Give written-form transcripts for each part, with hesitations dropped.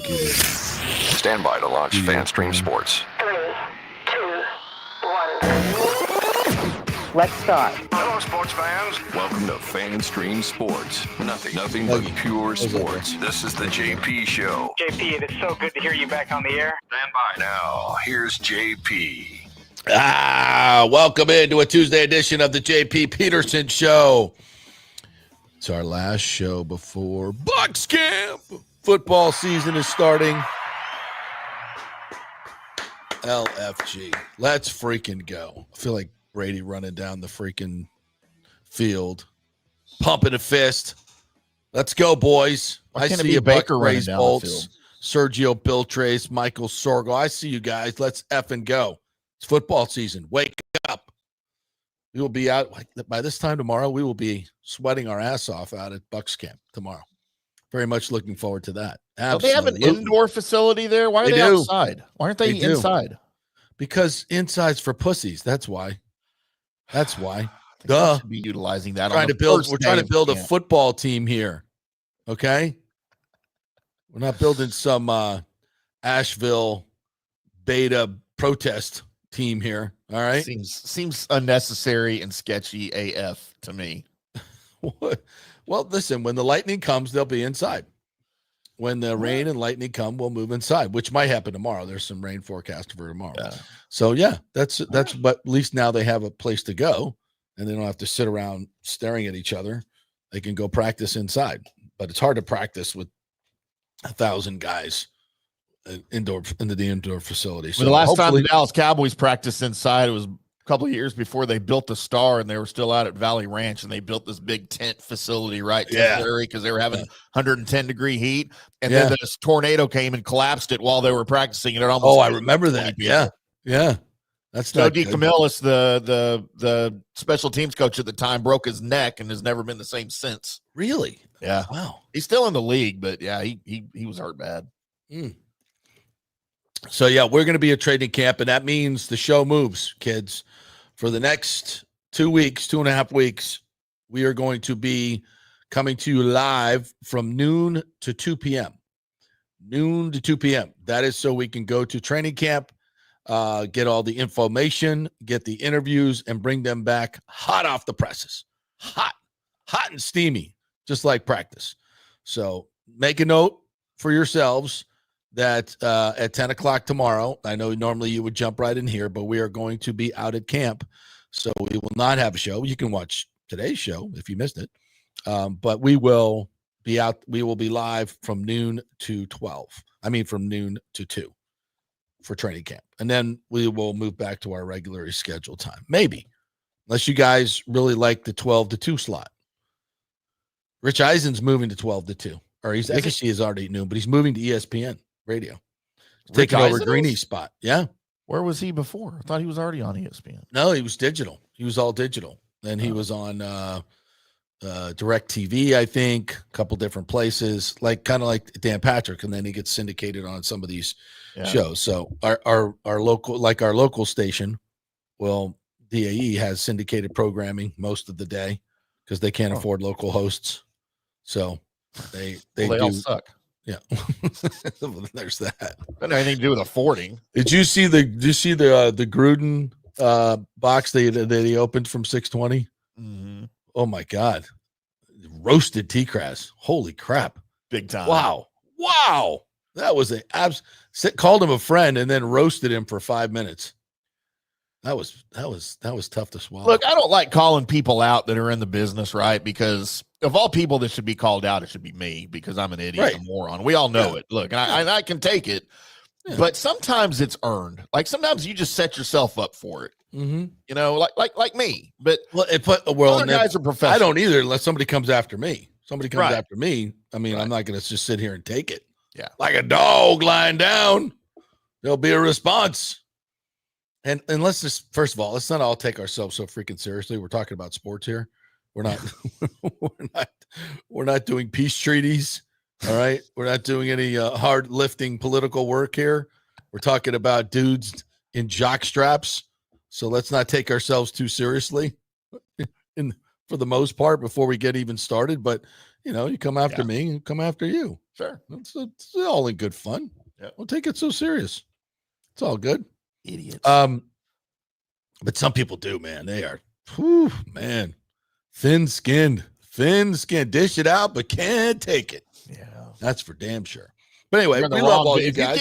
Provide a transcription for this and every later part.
Stand by to launch FanStream Sports. 3, 2, 1. Let's start. Hello, sports fans. Welcome to FanStream Sports. Nothing but pure sports. This is the JP Show. JP, it is so good to hear you back on the air. Stand by. Now, here's JP. Welcome into a Tuesday edition of the JP Peterson Show. It's our last show before Bucs camp. Football season is starting. LFG. Let's freaking go. I feel like Brady running down the freaking field, pumping a fist. Let's go, boys. I see you, Baker Race Bolts, Sergio Biltrace, Michael Sorgo. I see you guys. Let's effing go. It's football season. Wake up. We will be out by this time tomorrow. We will be sweating our ass off out at Bucs camp tomorrow. Very much looking forward to that. Absolutely. They have an indoor facility there. Why are they outside? Why aren't they inside? Because inside's for pussies. That's why. Duh. Should be utilizing that. We're trying to build a football team here. Okay. We're not building some Asheville beta protest team here. All right. Seems unnecessary and sketchy AF to me. Well, listen, when the lightning comes, they'll be inside. When the rain and lightning come, we'll move inside, which might happen tomorrow. There's some rain forecast for tomorrow. Yeah. So yeah, that's but at least now they have a place to go and they don't have to sit around staring at each other. They can go practice inside. But it's hard to practice with 1,000 guys into the indoor facility. So the last time the Dallas Cowboys practiced inside, it was a couple of years before they built the Star, and they were still out at Valley Ranch, and they built this big tent facility temporary because they were having 110-degree heat, and then this tornado came and collapsed it while they were practicing, and it almost. Oh, I remember that. Yeah. That's Joe DeCamillis, the special teams coach at the time, broke his neck and has never been the same since. Really? Yeah. Wow. He's still in the league, but yeah, he was hurt bad. So yeah, we're going to be at training camp, and that means the show moves, kids. For the next 2.5 weeks, we are going to be coming to you live from noon to 2 p.m. Noon to 2 p.m. That is so we can go to training camp, get all the information, get the interviews, and bring them back hot off the presses. Hot and steamy, just like practice. So make a note for yourselves that at 10 o'clock tomorrow, I know normally you would jump right in here, but we are going to be out at camp. So we will not have a show. You can watch today's show if you missed it. But we will be out. We will be live from noon to 12. I mean, from noon to 2 for training camp. And then we will move back to our regularly scheduled time. Maybe, unless you guys really like the 12 to 2 slot. Rich Eisen's moving to 12 to 2. Or I guess he is already at noon, but he's moving to ESPN radio. Taking over Greeny's spot. Yeah. Where was he before? I thought he was already on ESPN. No, he was digital. He was all digital. And he was on Direct TV, I think, a couple different places, kind of like Dan Patrick, and then he gets syndicated on some of these shows. So our local station, DAE has syndicated programming most of the day because they can't afford local hosts. So they all suck. Yeah. There's that. Doesn't have anything to do with affording. Did you see the Gruden box that he opened from 620? Mm-hmm. Oh my God. Roasted T-Crass. Holy crap. Big time. Wow. That was called him a friend and then roasted him for 5 minutes. That was tough to swallow. Look, I don't like calling people out that are in the business, right? Because of all people that should be called out, it should be me because I'm an idiot, a moron. We all know it. Look, and I can take it, but sometimes it's earned. Like sometimes you just set yourself up for it. Mm-hmm. You know, like me. But other guys are professionals. I don't either unless somebody comes after me. Somebody comes after me. I mean, I'm not going to just sit here and take it. Yeah, like a dog lying down. There'll be a response. And let's just, first of all, let's not all take ourselves so freaking seriously. We're talking about sports here. We're not, we're not doing peace treaties. All right. We're not doing any hard lifting political work here. We're talking about dudes in jock straps. So let's not take ourselves too seriously for the most part before we get even started. But you come after me and come after you. Sure. It's all in good fun. Yeah. Don't take it so serious. It's all good. Idiots. But some people do, man. They are, man, thin-skinned. Dish it out, but can't take it. Yeah. That's for damn sure. But anyway, we love all you guys.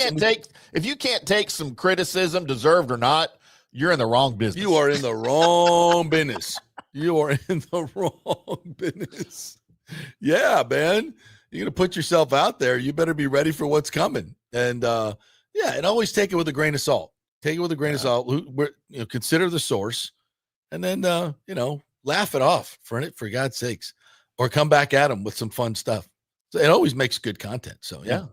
If you can't take some criticism, deserved or not, you're in the wrong business. You are in the wrong business. You are in the wrong business. Yeah, man. You're going to put yourself out there. You better be ready for what's coming. And, and always take it with a grain of salt. Take it with a grain of salt. Consider the source. And then, laugh it off for God's sakes. Or come back at them with some fun stuff. So it always makes good content. So, yeah.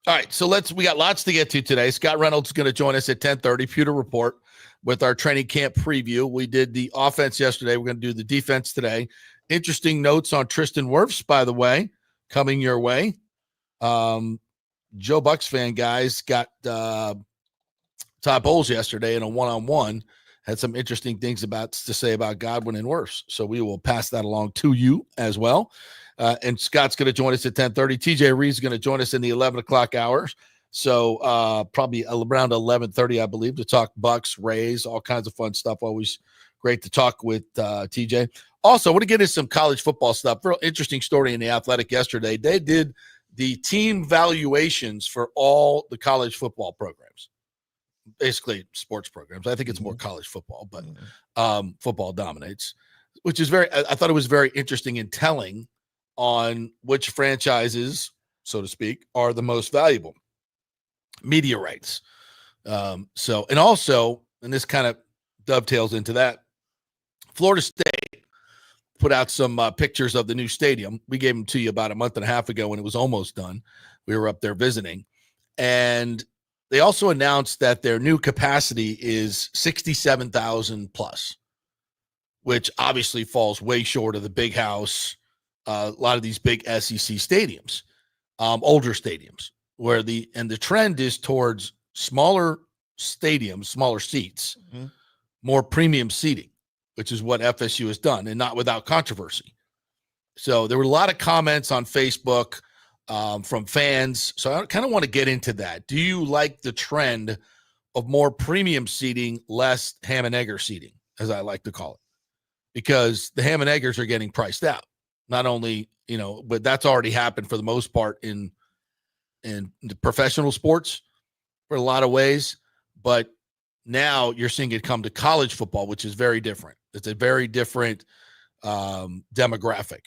All right, so we got lots to get to today. Scott Reynolds is going to join us at 10:30, Pewter Report, with our training camp preview. We did the offense yesterday. We're going to do the defense today. Interesting notes on Tristan Wirfs, by the way, coming your way. Joe Bucs fan guys got Todd Bowles yesterday in a one-on-one. Had some interesting things to say about Godwin and Wirfs. So we will pass that along to you as well. And Scott's going to join us at 10:30. TJ Rives is going to join us in the 11 o'clock hours. So probably around 11:30, I believe, to talk Bucs, Rays, all kinds of fun stuff. Always great to talk with TJ. Also, I want to get into some college football stuff. Real interesting story in The Athletic yesterday. They did the team valuations for all the college football programs, basically sports programs. I think it's more college football, but football dominates, which is I thought it was very interesting and telling on which franchises, so to speak, are the most valuable media rights. And this kind of dovetails into that, Florida State put out some pictures of the new stadium. We gave them to you about a month and a half ago when it was almost done. We were up there visiting, and they also announced that their new capacity is 67,000 plus, which obviously falls way short of the Big House, a lot of these big SEC stadiums, older stadiums, where the trend is towards smaller stadiums, smaller seats, more premium seating, which is what FSU has done, and not without controversy. So there were a lot of comments on Facebook from fans. So I kind of want to get into that. Do you like the trend of more premium seating, less ham and egger seating, as I like to call it? Because the ham and eggers are getting priced out. Not only, but that's already happened for the most part in the professional sports for a lot of ways. But now you're seeing it come to college football, which is very different. It's a very different demographic.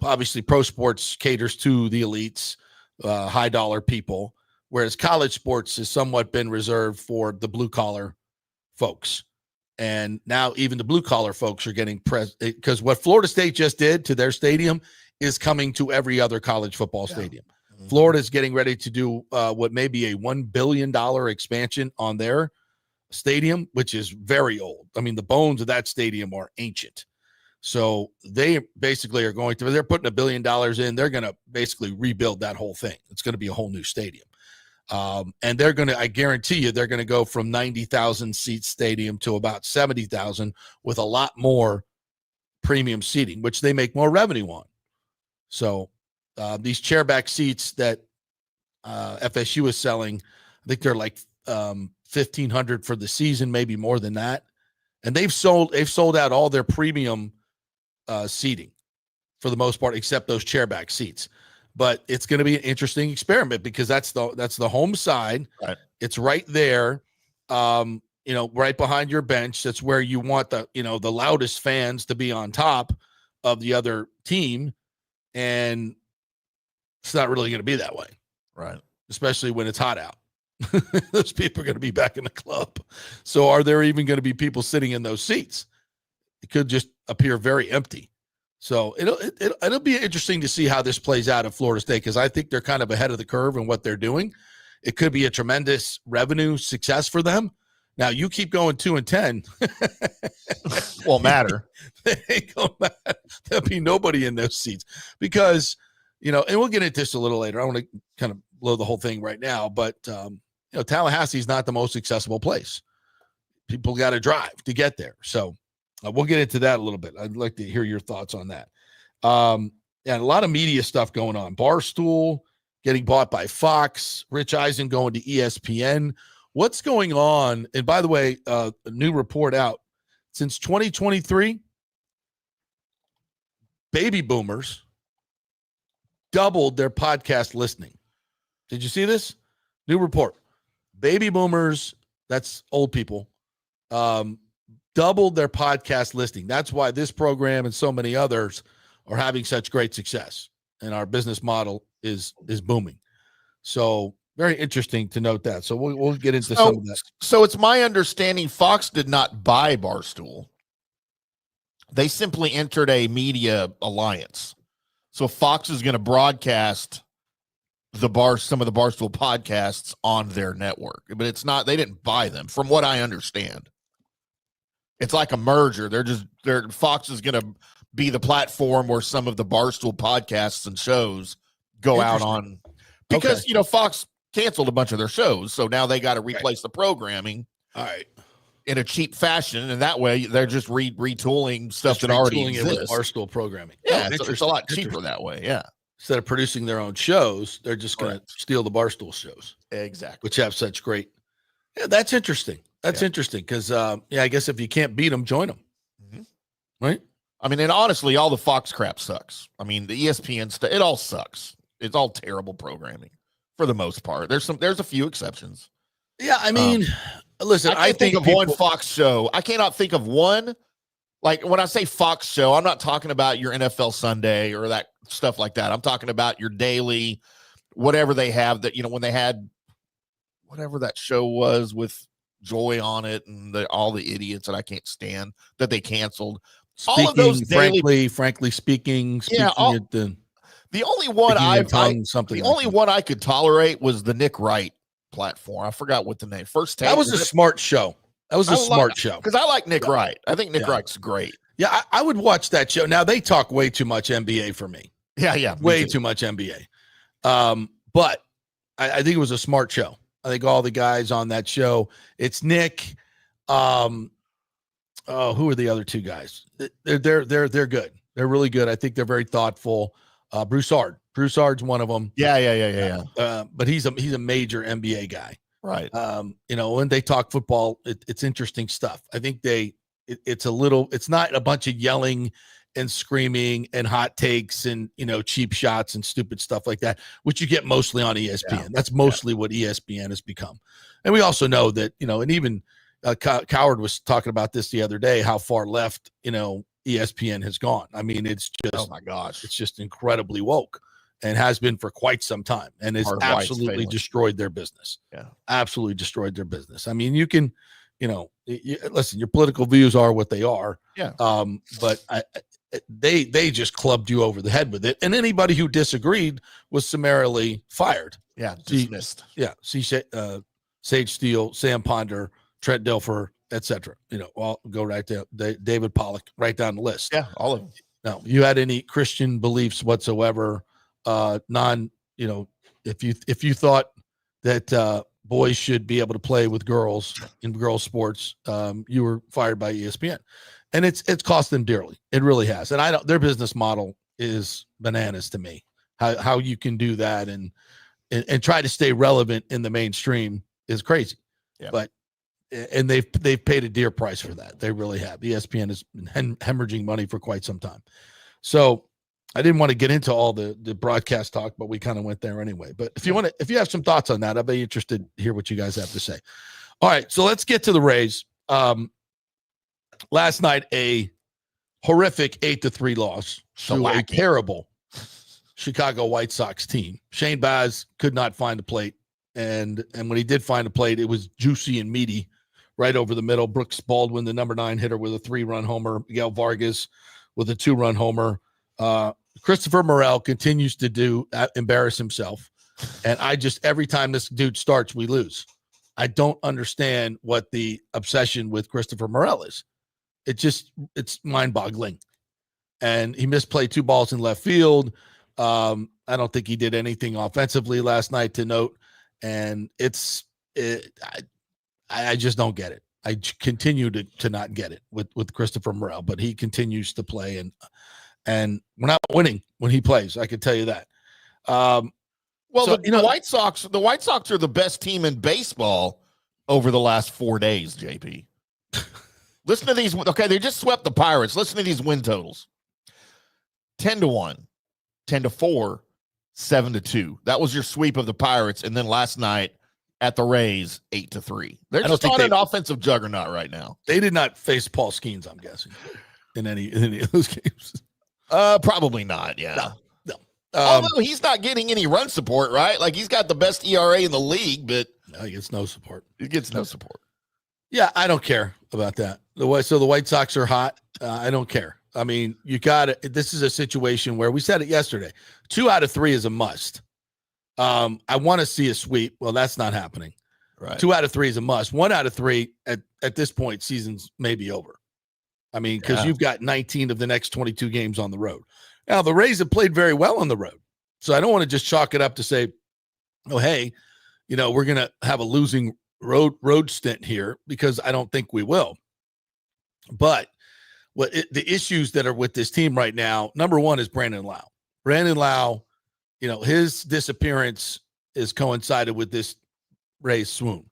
Obviously pro sports caters to the elites, high dollar people, whereas college sports has somewhat been reserved for the blue collar folks. And now even the blue collar folks are getting because what Florida State just did to their stadium is coming to every other college football stadium. Florida is getting ready to do what may be a $1 billion expansion on their stadium, which is very old. I mean, the bones of that stadium are ancient. So they basically are they're putting $1 billion in. They're going to basically rebuild that whole thing. It's going to be a whole new stadium. And I guarantee you, they're going to go from 90,000 seat stadium to about 70,000 with a lot more premium seating, which they make more revenue on. So these chairback seats that FSU is selling, I think they're like 1,500 for the season, maybe more than that. And they've sold out all their premium seating for the most part, except those chairback seats. But it's going to be an interesting experiment because that's the home side. Right. It's right there, right behind your bench. That's where you want the loudest fans to be on top of the other team. And it's not really going to be that way. Right. Especially when it's hot out. Those people are going to be back in the club. So are there even going to be people sitting in those seats? It could just appear very empty. So it'll be interesting to see how this plays out at Florida State, because I think they're kind of ahead of the curve in what they're doing. It could be a tremendous revenue success for them. Now you keep going 2-10. Won't matter. They ain't gonna matter. There'll be nobody in those seats because, and we'll get into this a little later. I want to kind of blow the whole thing right now, but Tallahassee is not the most accessible place. People got to drive to get there. So we'll get into that a little bit. I'd like to hear your thoughts on that. And a lot of media stuff going on. Barstool getting bought by Fox, Rich Eisen going to ESPN. What's going on? And by the way, a new report out. Since 2023, baby boomers doubled their podcast listening. Did you see this? New report. Baby boomers, that's old people, doubled their podcast listening. That's why this program and so many others are having such great success. And our business model is booming. So very interesting to note that. So we'll get into some of that. So it's my understanding Fox did not buy Barstool. They simply entered a media alliance. So Fox is going to broadcast some of the Barstool podcasts on their network, but it's not, they didn't buy them from what I understand. It's like a merger. Fox is going to be the platform where some of the Barstool podcasts and shows go out on, because, Fox canceled a bunch of their shows. So now they got to replace the programming. All right. In a cheap fashion, and that way they're just retooling stuff that already exists. With Barstool programming. Yeah, it's a lot cheaper that way. Yeah, instead of producing their own shows, they're just going to steal the Barstool shows. Exactly, which have such great. Yeah, that's interesting. That's interesting because, I guess if you can't beat them, join them. Mm-hmm. Right. I mean, and honestly, all the Fox crap sucks. I mean, the ESPN stuff, it all sucks. It's all terrible programming for the most part. There's a few exceptions. Yeah, I mean. Listen, I think of one Fox show. I cannot think of one. Like when I say Fox show, I'm not talking about your NFL Sunday or that stuff like that. I'm talking about your daily, whatever they have that, when they had whatever that show was with Joy on it and all the idiots that I can't stand that they canceled. All of those daily, frankly speaking, the only one I could tolerate was the Nick Wright platform. I forgot what the name. First Take. That was a smart show. That was a smart show. Because I like Nick Wright. I think Nick Wright's great. Yeah, I would watch that show. Now they talk way too much NBA for me. Yeah. Way too much NBA. But I think it was a smart show. I think all the guys on that show, it's Nick. Who are the other two guys? They're good. They're really good. I think they're very thoughtful. Broussard. Broussard's one of them. Yeah. But he's a major NBA guy. Right. When they talk football, it's interesting stuff. I think it's not a bunch of yelling and screaming and hot takes and, cheap shots and stupid stuff like that, which you get mostly on ESPN. Yeah. That's mostly what ESPN has become. And we also know that, and even Coward was talking about this the other day, how far left, ESPN has gone. I mean, it's just, oh my gosh, it's just incredibly woke and has been for quite some time and has absolutely destroyed their business. Yeah. Absolutely destroyed their business. I mean, you can, listen, your political views are what they are. Yeah. But they just clubbed you over the head with it. And anybody who disagreed was summarily fired. Yeah. Dismissed. Sage Steele, Sam Ponder, Trent Dilfer, etc. I'll go right there. David Pollock, right down the list. Yeah, all of them. No, you had any Christian beliefs whatsoever? If you thought that boys should be able to play with girls in girls sports, you were fired by ESPN, and it's cost them dearly. It really has. And their business model is bananas to me. How you can do that and try to stay relevant in the mainstream is crazy. Yeah. But they've paid a dear price for that. They really have. ESPN has been hemorrhaging money for quite some time. So I didn't want to get into all the broadcast talk, but we kind of went there anyway. But if you have some thoughts on that, I'd be interested to hear what you guys have to say. All right, so let's get to the Rays. Last night, a horrific 8-3 loss to a terrible Chicago White Sox team. Shane Baz could not find a plate, and when he did find a plate, it was juicy and meaty right over the middle. Brooks Baldwin, the number 9 hitter, with a 3-run homer. Miguel Vargas with a 2-run homer. Christopher Morel continues to embarrass himself. And every time this dude starts, we lose. I don't understand what the obsession with Christopher Morel is. It's mind-boggling. And he misplayed 2 balls in left field. I don't think he did anything offensively last night to note. And I just don't get it. I continue to not get it with Christopher Morel, but he continues to play. And we're not winning when he plays. I can tell you that. The White Sox are the best team in baseball over the last 4 days, JP. Listen to these. Okay, they just swept the Pirates. Listen to these win totals. 10-1, 10-4, 7-2. That was your sweep of the Pirates. And then last night at the Rays, 8-3. They're just on an offensive juggernaut right now. They did not face Paul Skeens, I'm guessing, in any of those games. Probably not. Yeah. No. Although he's not getting any run support, right? Like he's got the best ERA in the league, but no, he gets no support. He gets no support. Yeah, I don't care about that. So the White Sox are hot. I don't care. I mean, you got it. This is a situation where we said it yesterday. 2 out of 3 is a must. I want to see a sweep. Well, that's not happening. Right. 2 out of 3 is a must. 1 out of 3 at this point, season's maybe over. I mean, because you've got 19 of the next 22 games on the road. Now, the Rays have played very well on the road. So I don't want to just chalk it up to say, oh, hey, we're going to have a losing road stint here, because I don't think we will. But the issues that are with this team right now, number one is Brandon Lau. Brandon Lau, his disappearance is coincided with this Rays swoon.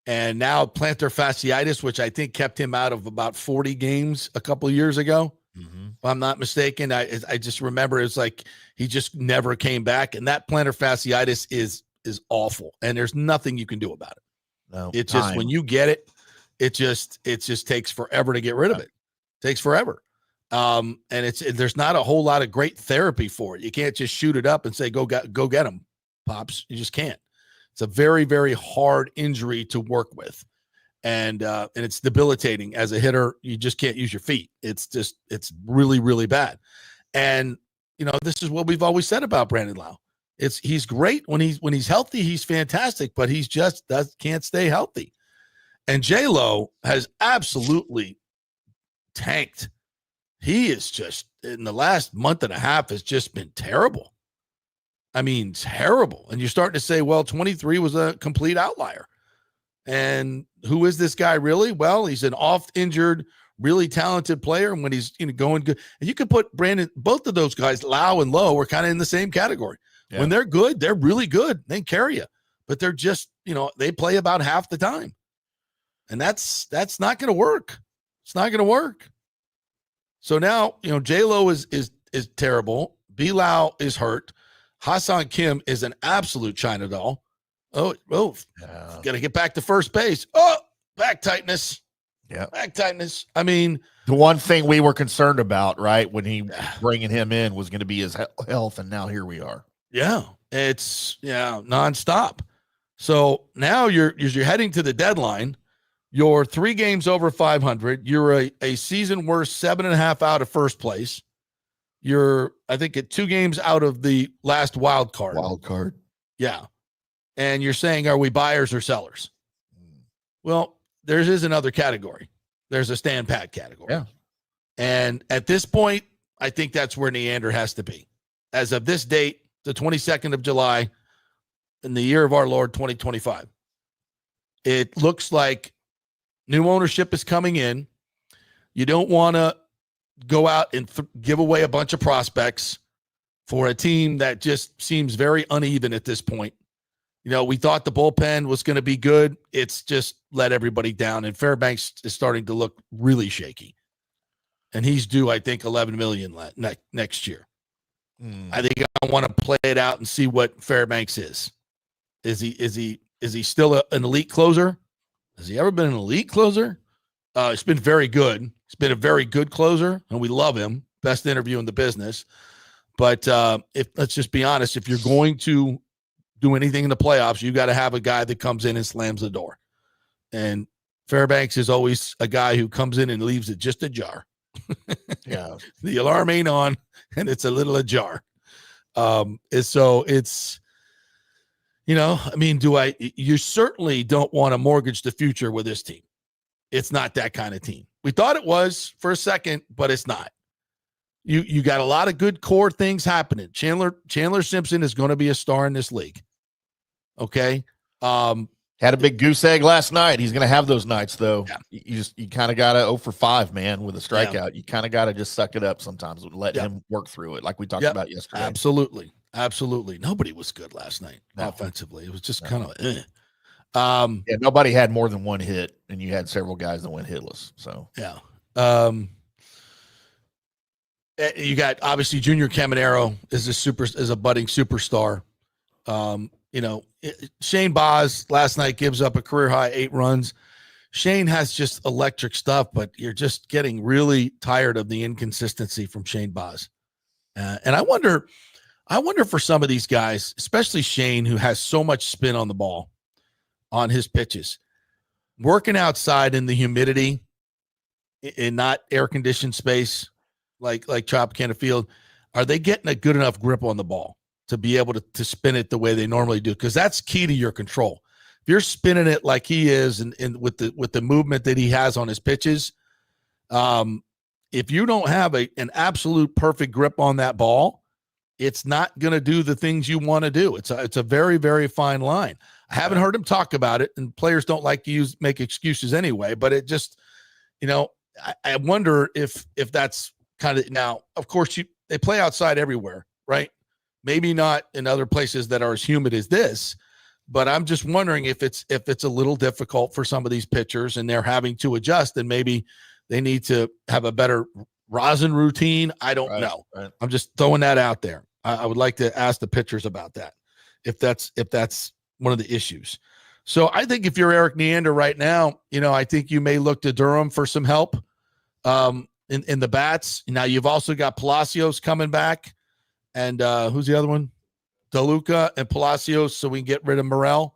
And now plantar fasciitis, which I think kept him out of about 40 games a couple of years ago. Mm-hmm. If I'm not mistaken. I just remember it's like he just never came back. And that plantar fasciitis is awful. And there's nothing you can do about it. No, it's just when you get it, it just takes forever to get rid of it. It takes forever. And there's not a whole lot of great therapy for it. You can't just shoot it up and say, go get them, Pops. You just can't. It's a very, very hard injury to work with. And it's debilitating as a hitter. You just can't use your feet. It's really, really bad. And, this is what we've always said about Brandon Lau. He's great when he's healthy. He's fantastic, but he's just can't stay healthy. And J-Lo has absolutely tanked. He is just, in the last month and a half, has just been terrible. I mean, terrible. And you're starting to say, well, 23 was a complete outlier. And who is this guy really? Well, he's an oft-injured, really talented player. And when he's going good, and you could put both of those guys, Lau and Lowe, are kind of in the same category. Yeah. When they're good, they're really good. They carry you. But they're just, they play about half the time. And that's not going to work. It's not going to work. So now, J-Lo is terrible. B-Lau is hurt. Hassan Kim is an absolute China doll. Got to get back to first base. Oh, back tightness. Yeah. Back tightness. I mean, the one thing we were concerned about, right, when he bringing him in was going to be his health, and now here we are. Yeah, it's nonstop. So now you're heading to the deadline. You're 3 games over 500. You're a season worst 7.5 out of first place. You're, I think, at 2 games out of the last wild card. Yeah. And you're saying, are we buyers or sellers? Well, there is another category. There's a stand pat category. Yeah. And at this point, I think that's where Neander has to be. As of this date, the 22nd of July, in the year of our Lord, 2025, it looks like new ownership is coming in. You don't want to go out and give away a bunch of prospects for a team that just seems very uneven at this point. We thought the bullpen was going to be good. It's just let everybody down. And Fairbanks is starting to look really shaky. And he's due, I think, $11 million next year. I think I want to play it out and see what Fairbanks is. Is he still an elite closer? Has he ever been an elite closer? It's been very good. He's been a very good closer, and we love him. Best interview in the business. But let's just be honest, if you're going to do anything in the playoffs, you got to have a guy that comes in and slams the door. And Fairbanks is always a guy who comes in and leaves it just ajar. Yeah. The alarm ain't on, and it's a little ajar. So it's, you certainly don't want to mortgage the future with this team. It's not that kind of team. We thought it was for a second, but it's not. You got a lot of good core things happening. Chandler Simpson is going to be a star in this league. Okay. Had a big goose egg last night. He's going to have those nights, though. Yeah. You kind of got to 0 for 5, man, with a strikeout. Yeah. You kind of got to just suck it up sometimes. Let him work through it, like we talked about yesterday. Absolutely. Nobody was good last night offensively. It was just kind of nobody had more than one hit, and you had several guys that went hitless. So you got obviously Junior Caminero is a budding superstar. Shane Baz last night gives up a career high 8 runs. Shane has just electric stuff, but you're just getting really tired of the inconsistency from Shane Baz. And I wonder for some of these guys, especially Shane, who has so much spin on the ball, on his pitches, working outside in the humidity in not air-conditioned space like Tropicana Field, are they getting a good enough grip on the ball to be able to spin it the way they normally do? Because that's key to your control. If you're spinning it like he is and with the movement that he has on his pitches, if you don't have an absolute perfect grip on that ball, it's not going to do the things you want to do. It's a very, very fine line. I haven't heard him talk about it, and players don't like to make excuses anyway, but it just, I wonder if that's kind of, now, of course, they play outside everywhere, right? Maybe not in other places that are as humid as this, but I'm just wondering if it's a little difficult for some of these pitchers and they're having to adjust, and maybe they need to have a better rosin routine. I don't know. Right. I'm just throwing that out there. I would like to ask the pitchers about that, if that's one of the issues. So I think if you're Eric Neander right now, I think you may look to Durham for some help in the bats. Now you've also got Palacios coming back. And who's the other one? DeLuca and Palacios, so we can get rid of Morel.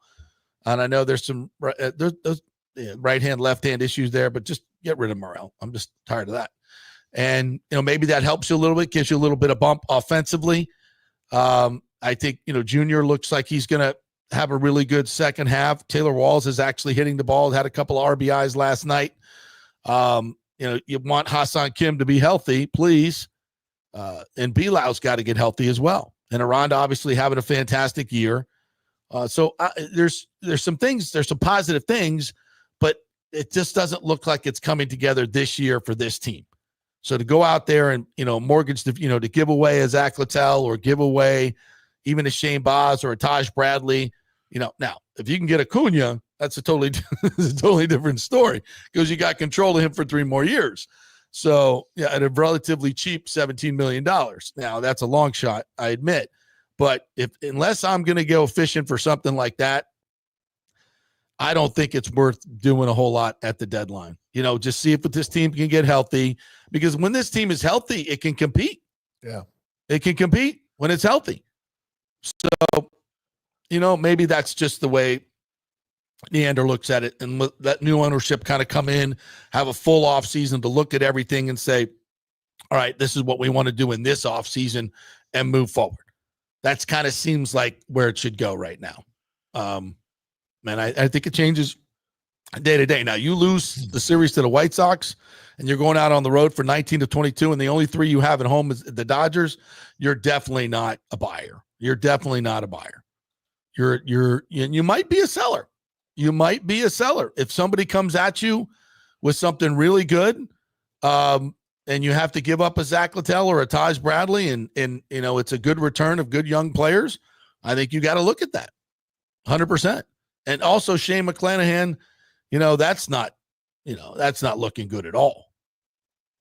And I know there's some right-hand, left-hand issues there, but just get rid of Morel. I'm just tired of that. And, maybe that helps you a little bit, gives you a little bit of bump offensively. I think, Junior looks like he's going to have a really good second half. Taylor Walls is actually hitting the ball, had a couple of RBIs last night. You want Hassan Kim to be healthy, please. And Bilau's got to get healthy as well. And Aranda obviously having a fantastic year. So there's some things, there's some positive things, but it just doesn't look like it's coming together this year for this team. So to go out there and, mortgage, to give away a Zach Littell or give away even a Shane Baz or a Taj Bradley, now if you can get Acuna, that's a totally different story, because you got control of him for 3 more years. So, at a relatively cheap $17 million. Now, that's a long shot, I admit. But unless I'm going to go fishing for something like that, I don't think it's worth doing a whole lot at the deadline. Just see if this team can get healthy. Because when this team is healthy, it can compete. Yeah. It can compete when it's healthy. So, maybe that's just the way Neander looks at it, and let new ownership kind of come in, have a full off season to look at everything and say, all right, this is what we want to do in this off season and move forward. That's kind of seems like where it should go right now. Man, I think it changes day to day. Now you lose the series to the White Sox and you're going out on the road for 19-22. And the only 3 you have at home is the Dodgers. You're definitely not a buyer. You're definitely not a buyer. You might be a seller. You might be a seller. If somebody comes at you with something really good, and you have to give up a Zach Littell or a Taj Bradley, and it's a good return of good young players, I think you got to look at that 100%. And also Shane McClanahan, that's not looking good at all.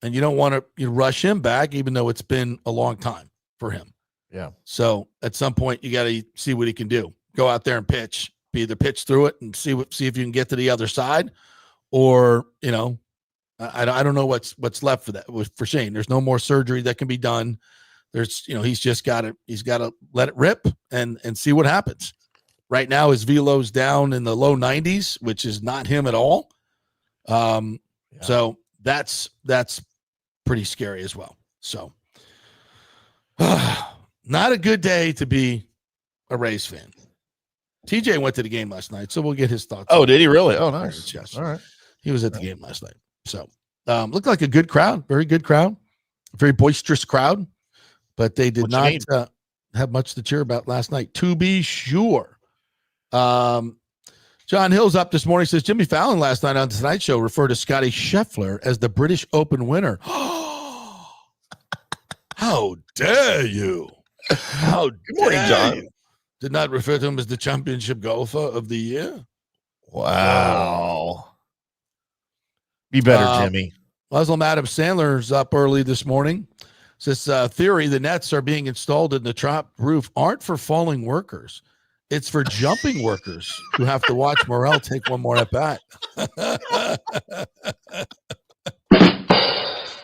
And you don't want to rush him back, even though it's been a long time for him. Yeah. So at some point you got to see what he can do. Go out there and pitch. Either pitch through it and see if you can get to the other side, or I don't know what's left for that for Shane. There's no more surgery that can be done. There's he's got to let it rip and see what happens. Right now his velo's down in the low 90s, which is not him at all. So that's pretty scary as well. So not a good day to be a Rays fan. TJ went to the game last night, so we'll get his thoughts. Oh, did he really? Oh, nice. Yes. All right. He was at the game last night. So looked like a good crowd, very good crowd, very boisterous crowd, but they did not have much to cheer about last night, to be sure. Just John Hill's up this morning, says Jimmy Fallon last night on the Tonight Show referred to Scotty Scheffler as the British Open winner. How dare you? How Good morning, John. You? Did not refer to him as the championship golfer of the year. Wow. Be better, Jimmy. Muslim Adam Sandler's up early this morning. Says theory the nets are being installed in the top roof aren't for falling workers. It's for jumping workers who have to watch Morrell take one more at bat.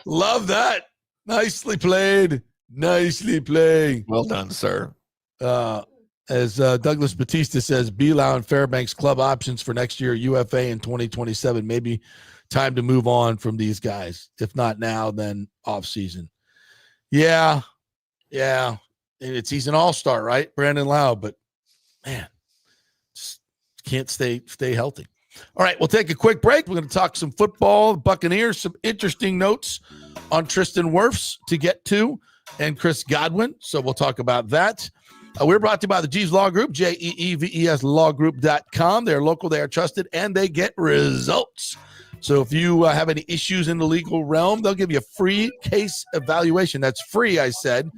Love that. Nicely played. Nicely played. Well done, sir. As Douglas Batista says, Belau and Fairbanks club options for next year, UFA in 2027. Maybe time to move on from these guys. If not now, then off season. Yeah. And he's an all-star, right? Brandon Lau, but man, just can't stay healthy. All right, we'll take a quick break. We're going to talk some football, Buccaneers, some interesting notes on Tristan Wirfs to get to, and Chris Godwin. So we'll talk about that. We're brought to you by the Jeeves Law Group, JEEVES lawgroup.com. They're local, they are trusted, and they get results. So if you have any issues in the legal realm, they'll give you a free case evaluation. That's free, I said.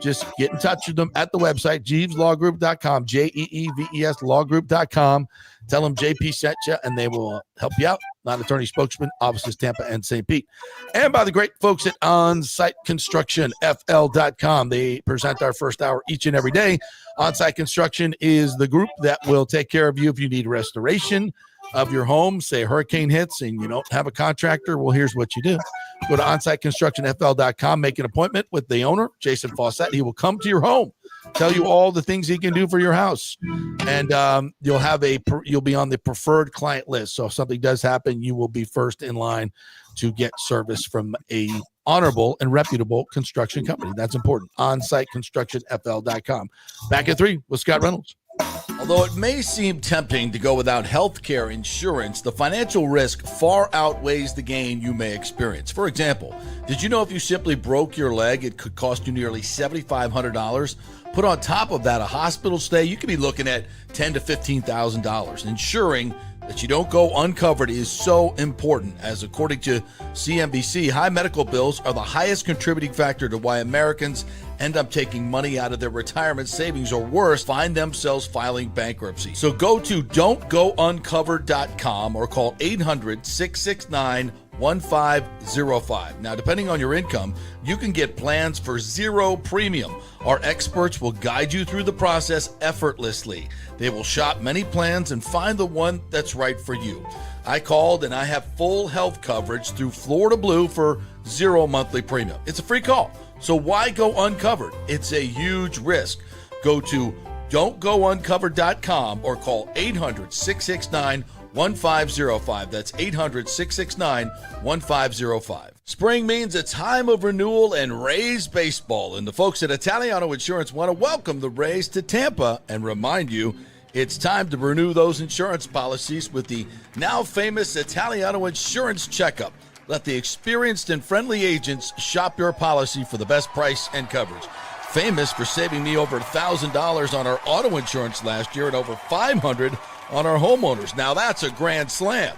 Just get in touch with them at the website, JeevesLawGroup.com, JEEVES lawgroup.com. Tell them JP sent you, and they will help you out. Non-attorney spokesman, offices Tampa and St. Pete. And by the great folks at On-Site Construction, FL.com. They present our first hour each and every day. On-Site Construction is the group that will take care of you if you need restoration of your home. Say a hurricane hits and you don't have a contractor. Well, here's what you do. Go to onsiteconstructionfl.com, make an appointment with the owner, Jason Fawcett. He will come to your home, tell you all the things he can do for your house. And you'll be on the preferred client list. So if something does happen, you will be first in line to get service from a honorable and reputable construction company. That's important. Onsiteconstructionfl.com. Back at 3 with Scott Reynolds. Although it may seem tempting to go without health care insurance, the financial risk far outweighs the gain you may experience. For example, did you know if you simply broke your leg, it could cost you nearly $7,500? Put on top of that a hospital stay, you could be looking at $10,000 to $15,000. Ensuring that you don't go uncovered is so important, as according to CNBC, high medical bills are the highest contributing factor to why Americans end up taking money out of their retirement savings, or worse, find themselves filing bankruptcy. So go to don'tgouncovered.com or call 800-669-1505. Now, depending on your income, you can get plans for zero premium. Our experts will guide you through the process effortlessly. They will shop many plans and find the one that's right for you. I called and I have full health coverage through Florida Blue for zero monthly premium. It's a free call. So why go uncovered? It's a huge risk. Go to don'tgouncovered.com or call 800-669-1505. That's 800-669-1505. Spring means a time of renewal and Rays baseball, and the folks at Italiano Insurance want to welcome the Rays to Tampa and remind you it's time to renew those insurance policies with the now famous Italiano Insurance Checkup. Let the experienced and friendly agents shop your policy for the best price and coverage. Famous for saving me over $1,000 on our auto insurance last year and over $500 on our homeowners. Now that's a grand slam.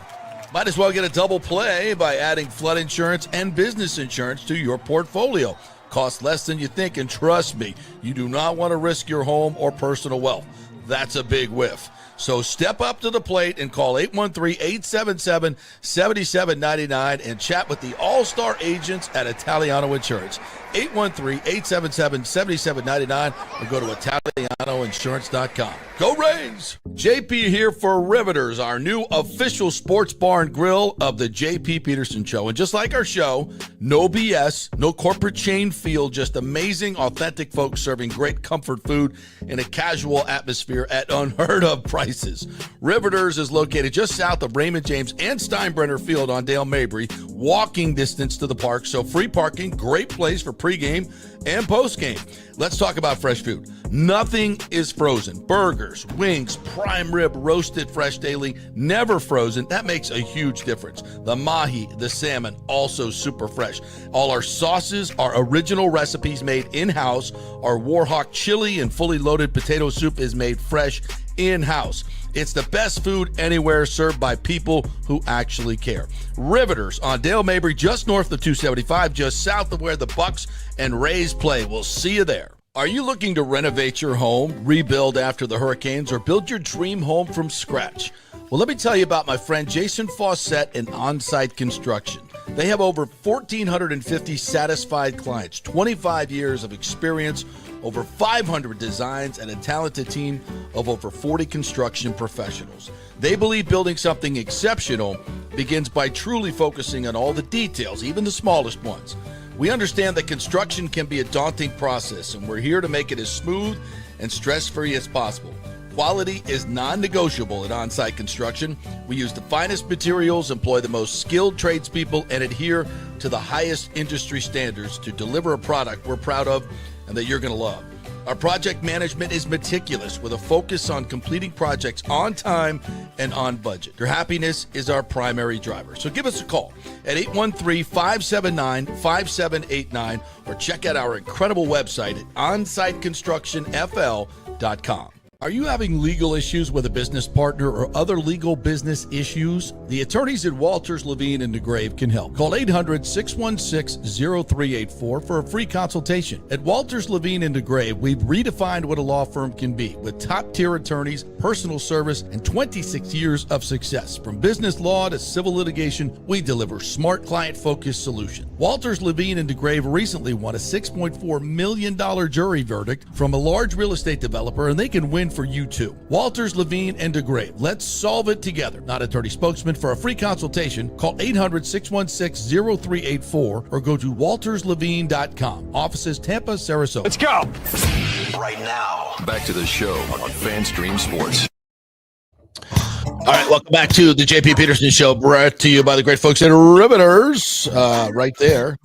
Might as well get a double play by adding flood insurance and business insurance to your portfolio. Costs less than you think, and trust me, you do not want to risk your home or personal wealth. That's a big whiff. So step up to the plate and call 813-877-7799 and chat with the all-star agents at Italiano Insurance. 813-877-7799 or go to ItalianoInsurance.com. Go Rays! JP here for Riveters, our new official sports bar and grill of the JP Peterson Show. And just like our show, no BS, no corporate chain feel, just amazing, authentic folks serving great comfort food in a casual atmosphere at unheard of prices. Riveters is located just south of Raymond James and Steinbrenner Field on Dale Mabry, walking distance to the park. So free parking, great place for pregame and post-game. Let's talk about fresh food. Nothing is frozen. Burgers, wings, prime rib, roasted fresh daily, never frozen. That makes a huge difference. The mahi, the salmon, also super fresh. All our sauces are original recipes made in-house. Our Warhawk chili and fully loaded potato soup is made fresh in-house. It's the best food anywhere, served by people who actually care. Riveters on Dale Mabry, just north of 275, just south of where the Bucs and Rives play. We'll see you there. Are you looking to renovate your home, rebuild after the hurricanes, or build your dream home from scratch? Well, let me tell you about my friend Jason Fawcett and On-Site Construction. They have over 1,450 satisfied clients, 25 years of experience, over 500 designs, and a talented team of over 40 construction professionals. They believe building something exceptional begins by truly focusing on all the details, even the smallest ones. We understand that construction can be a daunting process, and we're here to make it as smooth and stress-free as possible. Quality is non-negotiable at On-Site Construction. We use the finest materials, employ the most skilled tradespeople, and adhere to the highest industry standards to deliver a product we're proud of and that you're going to love. Our project management is meticulous with a focus on completing projects on time and on budget. Your happiness is our primary driver. So give us a call at 813-579-5789 or check out our incredible website at onsiteconstructionfl.com. Are you having legal issues with a business partner or other legal business issues? The attorneys at Walters, Levine, and DeGrave can help. Call 800-616-0384 for a free consultation. At Walters, Levine, and DeGrave, we've redefined what a law firm can be with top-tier attorneys, personal service, and 26 years of success. From business law to civil litigation, we deliver smart, client-focused solutions. Walters, Levine, and DeGrave recently won a $6.4 million jury verdict from a large real estate developer, and they can win for you too. Walters, Levine, and DeGrave. Let's solve it together. Not attorney spokesman. For a free consultation, call 800-616-0384 or go to walterslevine.com. Offices Tampa, Sarasota. Let's go. Right now, back to the show on FanStream Sports. All right, welcome back to the JP Peterson Show, brought to you by the great folks at Riveters, right there,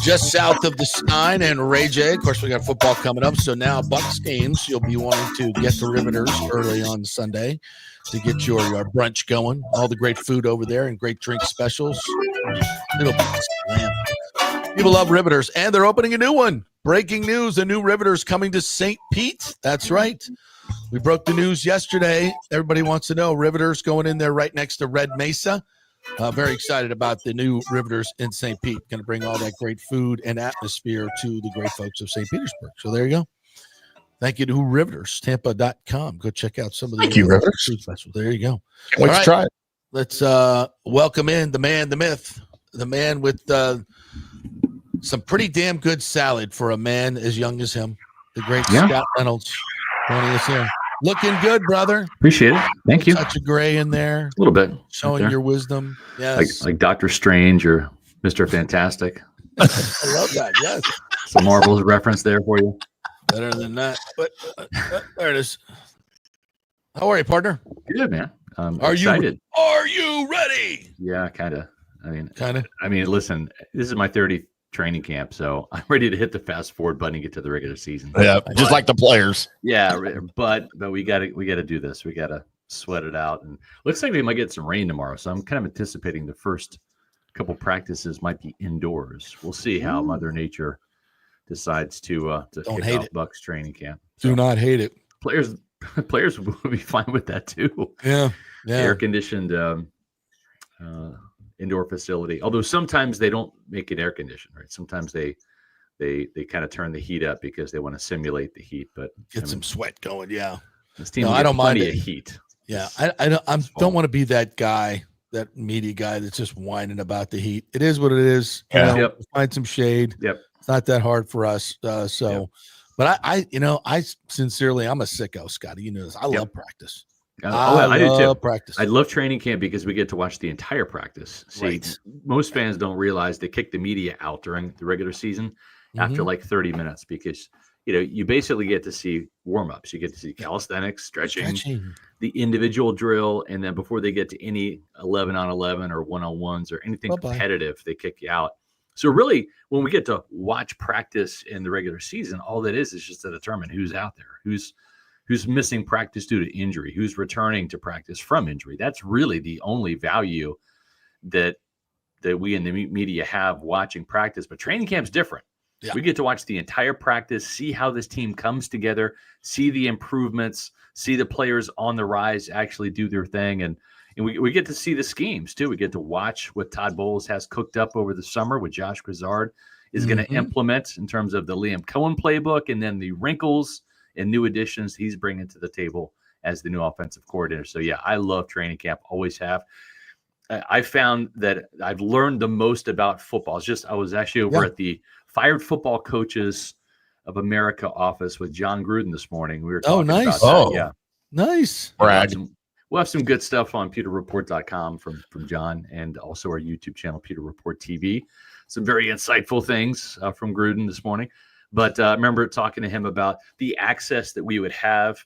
just south of the Stein and Ray J. Of course, we got football coming up, so now Bucs games, you'll be wanting to get to Riveters early on Sunday to get your brunch going. All the great food over there and great drink specials. It'll be a slam. People love Riveters, and they're opening a new one. Breaking news, a new Riveters coming to St. Pete. That's right. We broke the news yesterday. Everybody wants to know. Riveters going in there right next to Red Mesa. Very excited about the new Riveters in St. Pete. Going to bring all that great food and atmosphere to the great folks of St. Petersburg. So there you go. Thank you to Riveters, Tampa.com. Go check out some of the food specials. There you go. Wait to try it. Let's welcome in the man, the myth, the man with some pretty damn good salad for a man as young as him. The great Scott Reynolds. Joining us here. Looking good, brother. Appreciate it. Thank you. Touch of gray in there. A little bit. Showing right your wisdom. Yes. Like Doctor Strange or Mr. Fantastic. I love that. Yes. Some Marvel's reference there for you. Better than that. But there it is. How are you, partner? Good, man. Are excited. Are you ready? Yeah, kind of. Kind of. Listen, this is my 30th training camp, so I'm ready to hit the fast forward button and get to the regular season. Yeah, just like the players. Yeah, but we got to do this. We got to sweat it out, and looks like we might get some rain tomorrow. So I'm kind of anticipating the first couple practices might be indoors. We'll see how Mother Nature decides to kick off Bucs training camp. Do not hate it. Players will be fine with that too. Yeah. Air conditioned indoor facility. Although sometimes they don't make it air conditioned, right? Sometimes they kind of turn the heat up because they want to simulate the heat, but get some sweat going. Yeah. This team, I don't mind it. Of heat. Yeah. I don't want to be that guy, that media guy that's just whining about the heat. It is what it is. Yeah. Find some shade. Yep. It's not that hard for us. But I sincerely, I'm a sicko, Scotty. You know this. I love practice. I do too. Practice. I love training camp because we get to watch the entire practice. See, most fans don't realize they kick the media out during the regular season after like 30 minutes because you basically get to see warm-ups. You get to see calisthenics, stretching, the individual drill, and then before they get to any 11-on-11 or one-on-ones or anything competitive, they kick you out. So really, when we get to watch practice in the regular season, all that is just to determine who's out there, who's missing practice due to injury, who's returning to practice from injury. That's really the only value that we in the media have watching practice. But training camp's different. Yeah. We get to watch the entire practice, see how this team comes together, see the improvements, see the players on the rise actually do their thing. And we get to see the schemes too. We get to watch what Todd Bowles has cooked up over the summer, what Josh Grizzard is going to implement in terms of the Liam Cohen playbook, and then the wrinkles and new additions he's bringing to the table as the new offensive coordinator. So yeah, I love training camp, always have. I found that I've learned the most about football. I was actually over at the Fired Football Coaches of America office with John Gruden this morning. We were talking about that. Yeah. Nice. Brad. We'll have some good stuff on pewterreport.com from John, and also our YouTube channel, Pewter Report TV. Some very insightful things from Gruden this morning. But I remember talking to him about the access that we would have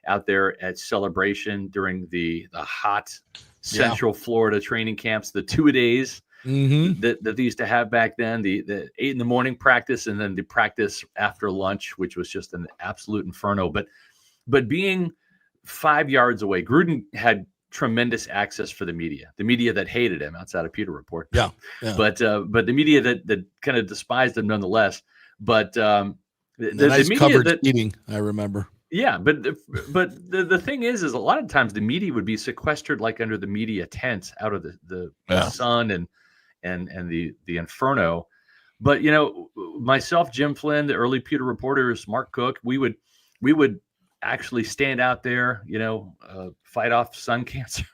out there at Celebration during the hot Central Florida training camps, the 2-a-days that they used to have back then, the 8 a.m. practice, and then the practice after lunch, which was just an absolute inferno. But being 5 yards away, Gruden had tremendous access for the media that hated him outside of Pewter Report. Yeah. But the media that kind of despised him nonetheless. But the nice media covered eating, I remember. Yeah, but the thing is a lot of times the media would be sequestered like under the media tent out of the sun and the inferno. But myself, Jim Flynn, the early Pewter reporters, Mark Cook, we would actually stand out there, fight off sun cancer,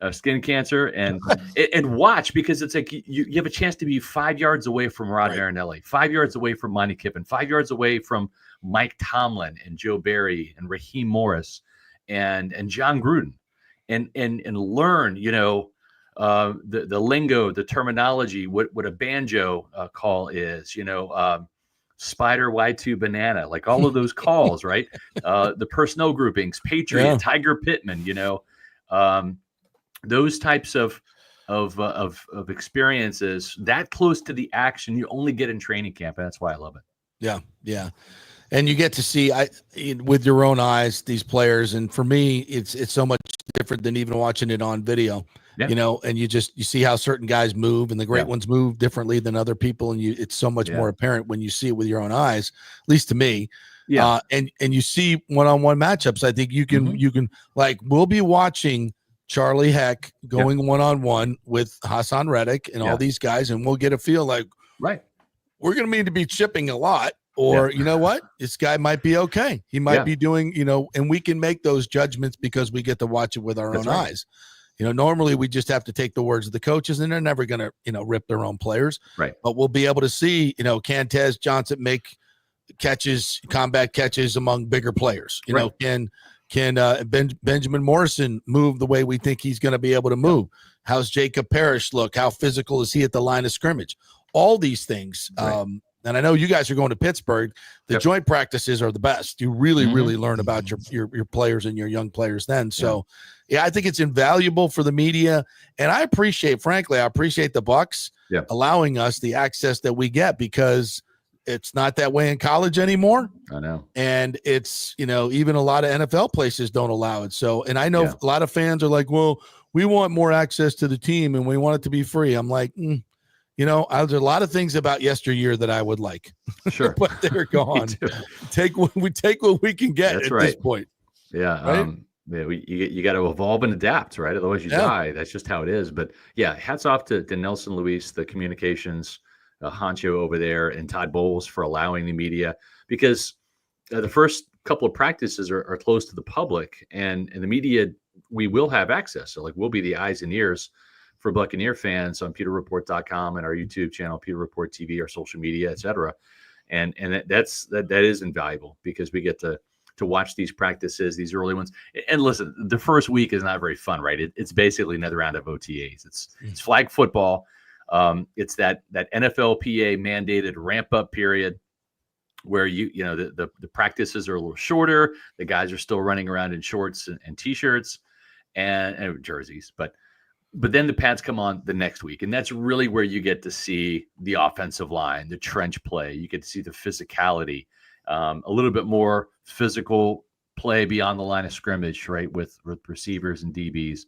skin cancer, and watch, because it's like you have a chance to be 5 yards away from Rod Marinelli, 5 yards away from Monty Kiffin, 5 yards away from Mike Tomlin and Joe Barry and Raheem Morris and John Gruden, and learn, the lingo, the terminology, what a banjo call is, spider Y2 banana, like all of those calls, right? The personnel groupings, Patriot, Tiger Pittman, those types of experiences that close to the action you only get in training camp, and that's why I love it. Yeah. And you get to see with your own eyes these players, and for me, it's so much different than even watching it on video. And you see how certain guys move, and the great ones move differently than other people, and it's so much more apparent when you see it with your own eyes, at least to me. And you see one-on-one matchups. I think you can we'll be watching Charlie Heck going one-on-one with Hassan Reddick and all these guys, and we'll get a feel like, we're going to need to be chipping a lot, or you know what, this guy might be okay. He might be doing, and we can make those judgments because we get to watch it with our own eyes. Normally we just have to take the words of the coaches, and they're never going to, rip their own players. Right. But we'll be able to see, can Tez Johnson make combat catches among bigger players? Can Benjamin Morrison move the way we think he's going to be able to move? How's Jacob Parrish look? How physical is he at the line of scrimmage? All these things. And I know you guys are going to Pittsburgh. The joint practices are the best. You really, really learn about your players and your young players then. So, I think it's invaluable for the media. And I appreciate the Bucs allowing us the access that we get, because it's not that way in college anymore. I know. And it's, even a lot of NFL places don't allow it. So, and I know a lot of fans are like, well, we want more access to the team and we want it to be free. I'm like, there's a lot of things about yesteryear that I would like. Sure. But they're gone. Take what we can get this point. Yeah. Right? You got to evolve and adapt, right? Otherwise you die. That's just how it is. But hats off to Nelson Luis, the communications honcho over there, and Todd Bowles for allowing the media, because the first couple of practices are closed to the public, and the media, we will have access. So we'll be the eyes and ears for Buccaneer fans on pewterreport.com and our YouTube channel, Pewter Report TV, our social media, etc. And that is invaluable, because we get to watch these practices, these early ones. And listen, the first week is not very fun, right? It's basically another round of OTAs. It's flag football. It's that NFLPA mandated ramp up period where the practices are a little shorter. The guys are still running around in shorts and t-shirts and jerseys, but But then the pads come on the next week, and that's really where you get to see the offensive line, the trench play. You get to see the physicality, a little bit more physical play beyond the line of scrimmage, right, with receivers and DBs.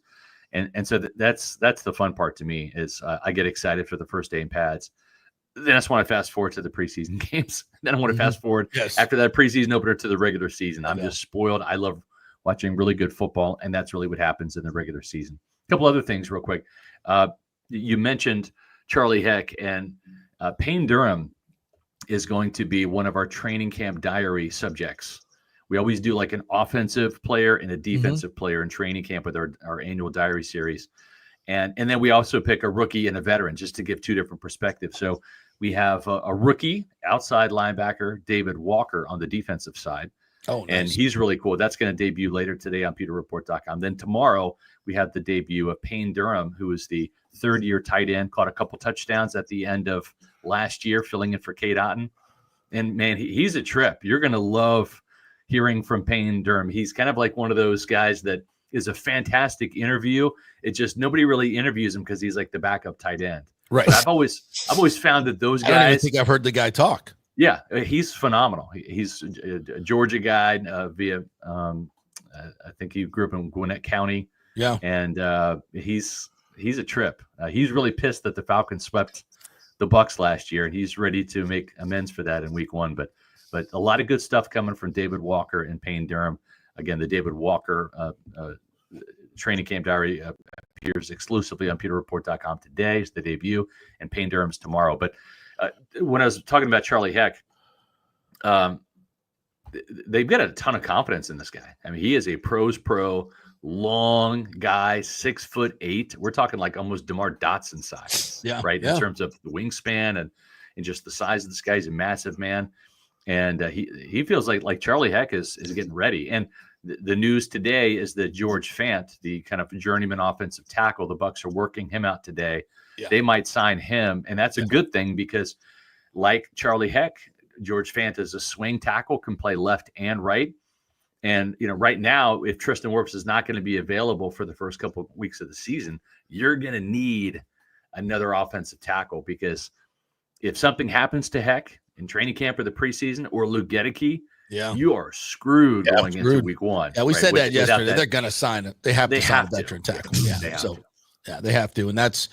And so that's the fun part to me is I get excited for the first day in pads. Then I just want to fast forward to the preseason games. Then I want to fast forward after that preseason opener to the regular season. I'm just spoiled. I love watching really good football, and that's really what happens in the regular season. A couple other things real quick. You mentioned Charlie Heck, and Payne Durham is going to be one of our training camp diary subjects. We always do like an offensive player and a defensive player in training camp with our annual diary series. And then we also pick a rookie and a veteran just to give two different perspectives. So we have a rookie outside linebacker, David Walker, on the defensive side. Oh, nice. And he's really cool. That's going to debut later today on PeterReport.com. Then tomorrow we have the debut of Payne Durham, who is the third-year tight end, caught a couple touchdowns at the end of last year, filling in for Cade Otton. And, man, he's a trip. You're going to love hearing from Payne Durham. He's kind of like one of those guys that is a fantastic interview. It just nobody really interviews him because he's like the backup tight end. Right. But I've always found that those guys. I don't even think I've heard the guy talk. Yeah, he's phenomenal. He's a Georgia guy via. I think he grew up in Gwinnett County. Yeah, and he's a trip. He's really pissed that the Falcons swept the Bucs last year, and he's ready to make amends for that in Week 1. But a lot of good stuff coming from David Walker and Payne Durham. Again, the David Walker training camp diary appears exclusively on PeterReport.com today. It's the debut, and Payne Durham's tomorrow. But when I was talking about Charlie Heck, they've got a ton of confidence in this guy. I mean, he is a pro's pro, long guy, 6'8". We're talking like almost DeMar Dotson size, right? In terms of the wingspan and just the size of this guy. He's a massive man. And he feels like Charlie Heck is getting ready. And the news today is that George Fant, the kind of journeyman offensive tackle, the Bucs are working him out today. Yeah. They might sign him, and that's a good thing because, like Charlie Heck, George Fant is a swing tackle, can play left and right. And right now, if Tristan Wirfs is not going to be available for the first couple of weeks of the season, you're going to need another offensive tackle because if something happens to Heck in training camp or the preseason or Luke Gedeke, you are screwed going into Week 1. Yeah, we said that yesterday. They're going to sign it. They have to sign a veteran tackle. Yeah, they have to, and that's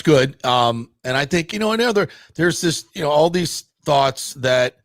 good. And I think there's this all these thoughts that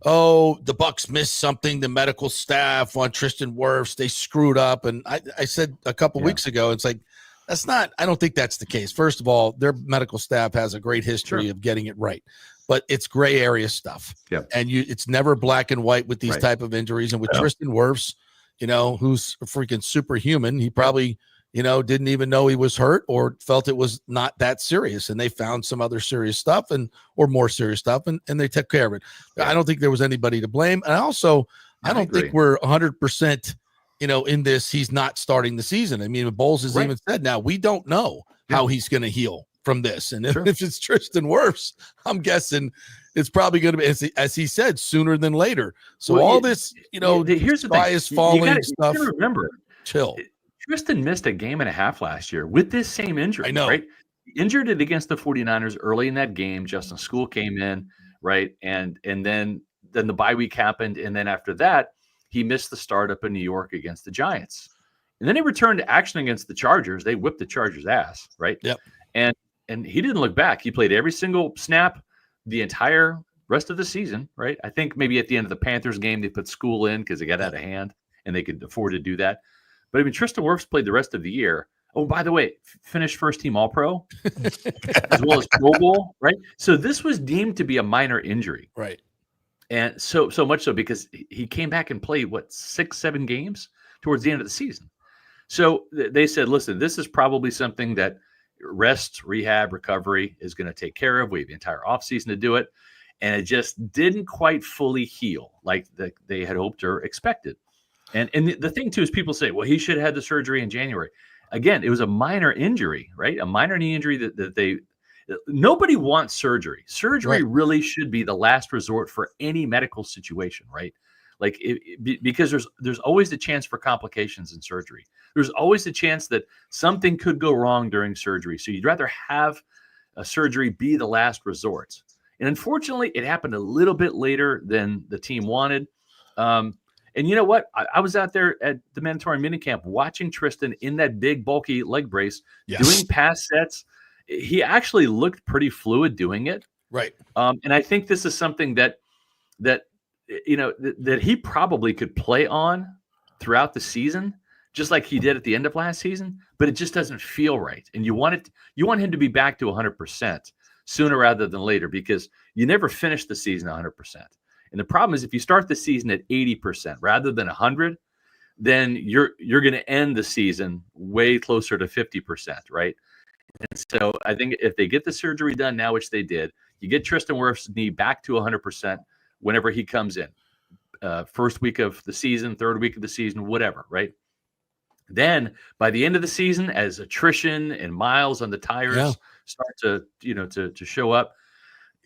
the Bucs missed something. The medical staff on Tristan Wirfs, they screwed up, and I said a couple weeks ago, it's like that's not. I don't think that's the case. First of all, their medical staff has a great history of getting it right. But it's gray area stuff. Yeah. And it's never black and white with these type of injuries. And with Tristan Wirfs, who's a freaking superhuman, he probably, didn't even know he was hurt or felt it was not that serious. And they found some other serious stuff or more serious stuff and they took care of it. I don't think there was anybody to blame. And also, I don't think we're 100%, in this, he's not starting the season. I mean, Bowles has even said now, we don't know how he's going to heal from this. And if it's Tristan Wirfs, I'm guessing it's probably going to be, as he said, sooner than later. So all this, here's the sky is falling stuff. You remember, chill. Tristan missed a game and a half last year with this same injury. I know. Right? Injured it against the 49ers early in that game. Justin School came in, right? And then the bye week happened. And then after that, he missed the start up in New York against the Giants. And then he returned to action against the Chargers. They whipped the Chargers' ass, right? Yep. And he didn't look back. He played every single snap the entire rest of the season, right? I think maybe at the end of the Panthers game, they put School in because they got out of hand and they could afford to do that. But I mean, Tristan Wirfs played the rest of the year. Oh, by the way, finished first team All-Pro as well as Pro Bowl, right? So this was deemed to be a minor injury. Right. And so much so because he came back and played, 6-7 games towards the end of the season. So they said, listen, this is probably something that rest, rehab, recovery is going to take care of. We have the entire offseason to do it. And it just didn't quite fully heal like they had hoped or expected. And the thing, too, is people say, well, he should have had the surgery in January. Again, it was a minor injury, right? A minor knee injury that nobody wants surgery. Surgery really should be the last resort for any medical situation, right? Like because there's always the chance for complications in surgery. There's always the chance that something could go wrong during surgery. So you'd rather have a surgery be the last resort. And unfortunately, it happened a little bit later than the team wanted. And you know what? I was out there at the mandatory minicamp watching Tristan in that big, bulky leg brace, doing pass sets. He actually looked pretty fluid doing it. Right. And I think this is something that he probably could play on throughout the season, just like he did at the end of last season, but it just doesn't feel right. And you want him to be back to 100% sooner rather than later, because you never finish the season 100%. And the problem is if you start the season at 80% rather than 100, then you're going to end the season way closer to 50%, right? And so I think if they get the surgery done now, which they did, you get Tristan Wirfs' knee back to 100% whenever he comes in, first week of the season, third week of the season, whatever, right? Then by the end of the season, as attrition and miles on the tires start to show up,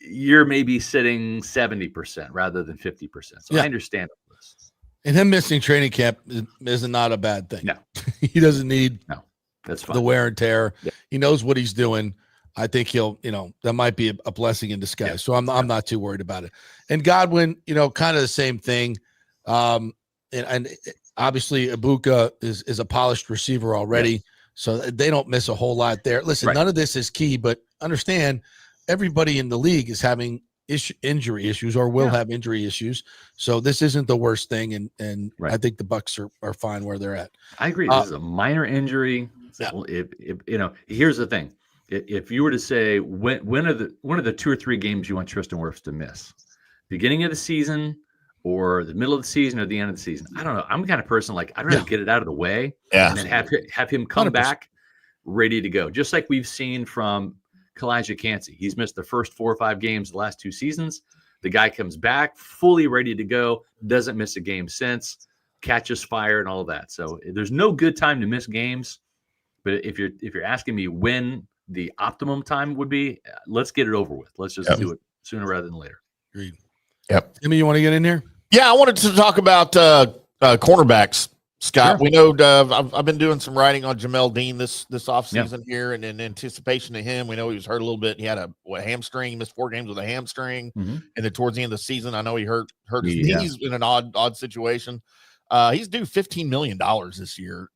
you're maybe sitting 70% rather than 50%. So I understand this. And him missing training camp is not a bad thing. No. He doesn't need that's fine. The wear and tear. Yeah. He knows what he's doing. I think he'll, that might be a blessing in disguise. Yeah. So I'm not too worried about it. And Godwin, kind of the same thing. And obviously Ibuka is a polished receiver already. Yes. So they don't miss a whole lot there. Listen, none of this is key, but understand everybody in the league is having injury issues or will have injury issues. So this isn't the worst thing. And I think the Bucs are fine where they're at. I agree. This is a minor injury. So here's the thing. If you were to say when are the 2 or 3 games you want Tristan Wirfs to miss, beginning of the season or the middle of the season or the end of the season, I don't know. I'm the kind of person like I'd rather get it out of the way and then have him come 100%. Back ready to go. Just like we've seen from Kalijah Cansey. He's missed the first 4 or 5 games the last 2 seasons. The guy comes back fully ready to go, doesn't miss a game since, catches fire and all of that. So there's no good time to miss games. But if you're asking me when the optimum time would be, let's get it over with. Let's just do it sooner rather than later. Agreed. Yep. Timmy, you want to get in here? Yeah, I wanted to talk about cornerbacks, Scott. Sure. We know I've been doing some writing on Jamel Dean this offseason here, and in anticipation of him, we know he was hurt a little bit. He had a hamstring. He missed 4 games with a hamstring, and then towards the end of the season, I know he hurt his knees in an odd situation. He's due $15 million this year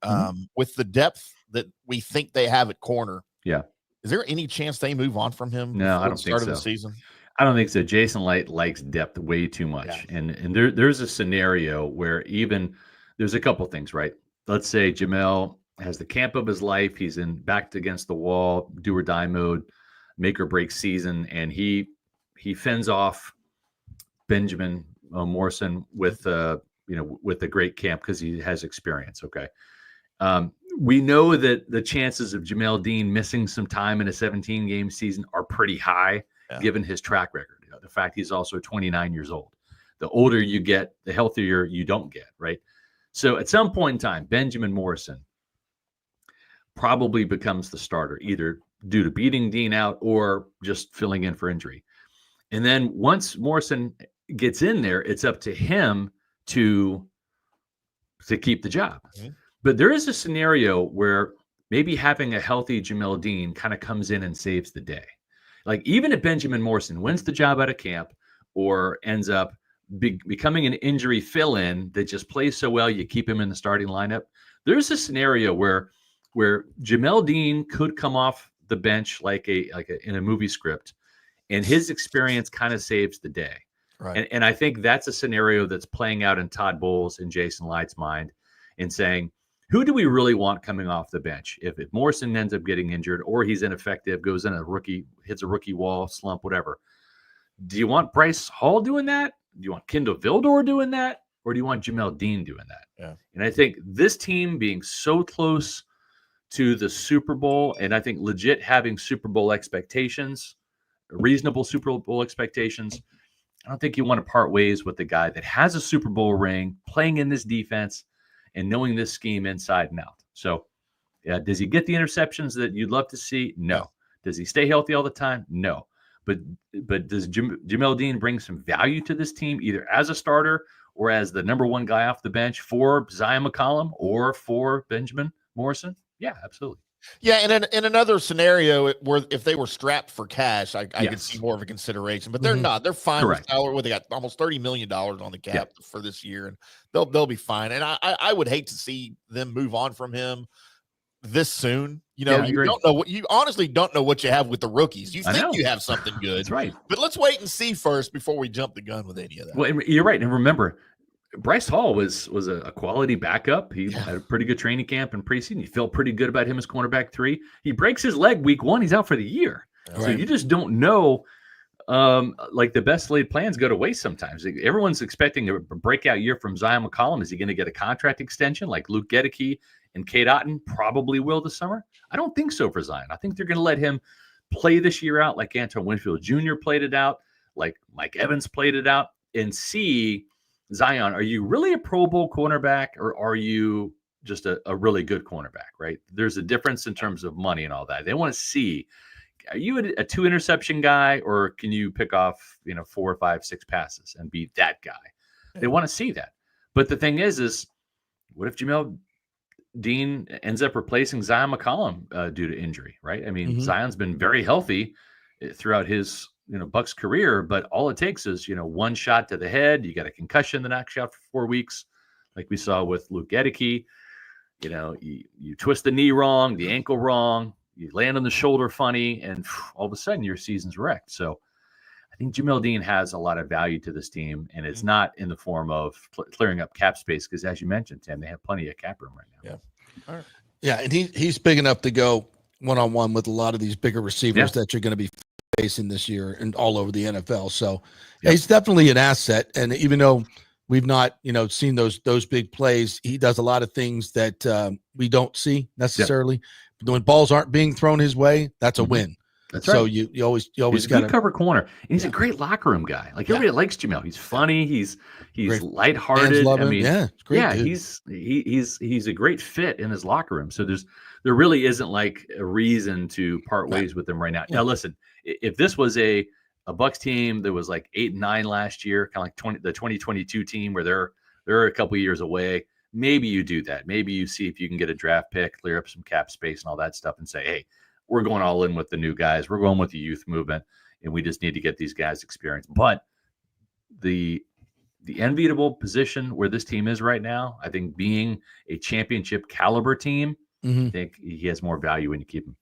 with the depth that we think they have at corner. Yeah. Is there any chance they move on from him? No, I don't think so. Of the season? I don't think so. Jason Light likes depth way too much. Yeah. And there's a scenario where there's a couple things, right? Let's say Jamel has the camp of his life. He's backed against the wall, do or die mode, make or break season. And he fends off Benjamin Morrison with a great camp because he has experience. Okay. We know that the chances of Jamel Dean missing some time in a 17-game season are pretty high, given his track record. The fact he's also 29 years old. The older you get, the healthier you don't get, right? So at some point in time, Benjamin Morrison probably becomes the starter, either due to beating Dean out or just filling in for injury. And then once Morrison gets in there, it's up to him to keep the job. Mm-hmm. But there is a scenario where maybe having a healthy Jamel Dean kind of comes in and saves the day. Like even if Benjamin Morrison wins the job out of camp or ends up becoming an injury fill-in that just plays so well, you keep him in the starting lineup. There's a scenario where Jamel Dean could come off the bench like in a movie script, and his experience kind of saves the day. Right. And I think that's a scenario that's playing out in Todd Bowles and Jason Light's mind and saying, who do we really want coming off the bench? If Morrison ends up getting injured or he's ineffective, goes in hits a rookie wall, slump, whatever. Do you want Bryce Hall doing that? Do you want Kendall Vildor doing that? Or do you want Jamel Dean doing that? Yeah. And I think this team being so close to the Super Bowl, and I think legit having Super Bowl expectations, reasonable Super Bowl expectations, I don't think you want to part ways with the guy that has a Super Bowl ring, playing in this defense, and knowing this scheme inside and out. So does he get the interceptions that you'd love to see? No. Does he stay healthy all the time? No. But does Jamel Dean bring some value to this team, either as a starter or as the number one guy off the bench for Zion McCollum or for Benjamin Morrison? Yeah, absolutely. Yeah, and in another scenario where if they were strapped for cash, I could see more of a consideration, but they're not. They're fine. Correct. With salary. Where they got almost $30 million on the cap for this year, and they'll be fine. And I would hate to see them move on from him this soon. You don't know what you honestly don't know what you have with the rookies. You think you have something good. That's right. But let's wait and see first before we jump the gun with any of that. Well, you're right. And remember, Bryce Hall was a quality backup. He had a pretty good training camp and preseason. You felt pretty good about him as cornerback 3. He breaks his leg week 1. He's out for the year. Right. So you just don't know. Like the best laid plans go to waste sometimes. Everyone's expecting a breakout year from Zion McCollum. Is he going to get a contract extension like Luke Gedeke and Cade Otton probably will this summer? I don't think so for Zion. I think they're going to let him play this year out like Antoine Winfield Jr. played it out, like Mike Evans played it out, and see – Zion, are you really a Pro Bowl cornerback or are you just a really good cornerback, right? There's a difference in terms of money and all that. They want to see, are you a 2 interception guy or can you pick off, 4, 5, 6 passes and be that guy? They want to see that. But the thing is what if Jamel Dean ends up replacing Zion McCollum due to injury, right? I mean, Zion's been very healthy throughout his Bucs career, but all it takes is, one shot to the head. You got a concussion the next shot for 4 weeks, like we saw with Luke Gedeke. You twist the knee wrong, the ankle wrong, you land on the shoulder funny, and all of a sudden your season's wrecked. So I think Jamel Dean has a lot of value to this team, and it's not in the form of clearing up cap space because, as you mentioned, Tim, they have plenty of cap room right now. Yeah. All right. Yeah, and he's big enough to go one-on-one with a lot of these bigger receivers that you're going to be facing this year and all over the NFL. So he's definitely an asset. And even though we've not, seen those big plays, he does a lot of things that we don't see necessarily. But when balls aren't being thrown his way, that's a win. That's right. So you always got to cover corner. And he's a great locker room guy. Like everybody likes Jamel. He's funny. He's lighthearted. I mean, he's a great fit in his locker room. So there really isn't like a reason to part ways with him right now. Now listen, if this was a Bucs team that was like 8-9 last year, kind of like the 2022 team where they're a couple years away, maybe you do that. Maybe you see if you can get a draft pick, clear up some cap space and all that stuff and say, hey, we're going all in with the new guys. We're going with the youth movement, and we just need to get these guys experience. But the enviable position where this team is right now, I think being a championship caliber team, I think he has more value when you keep him.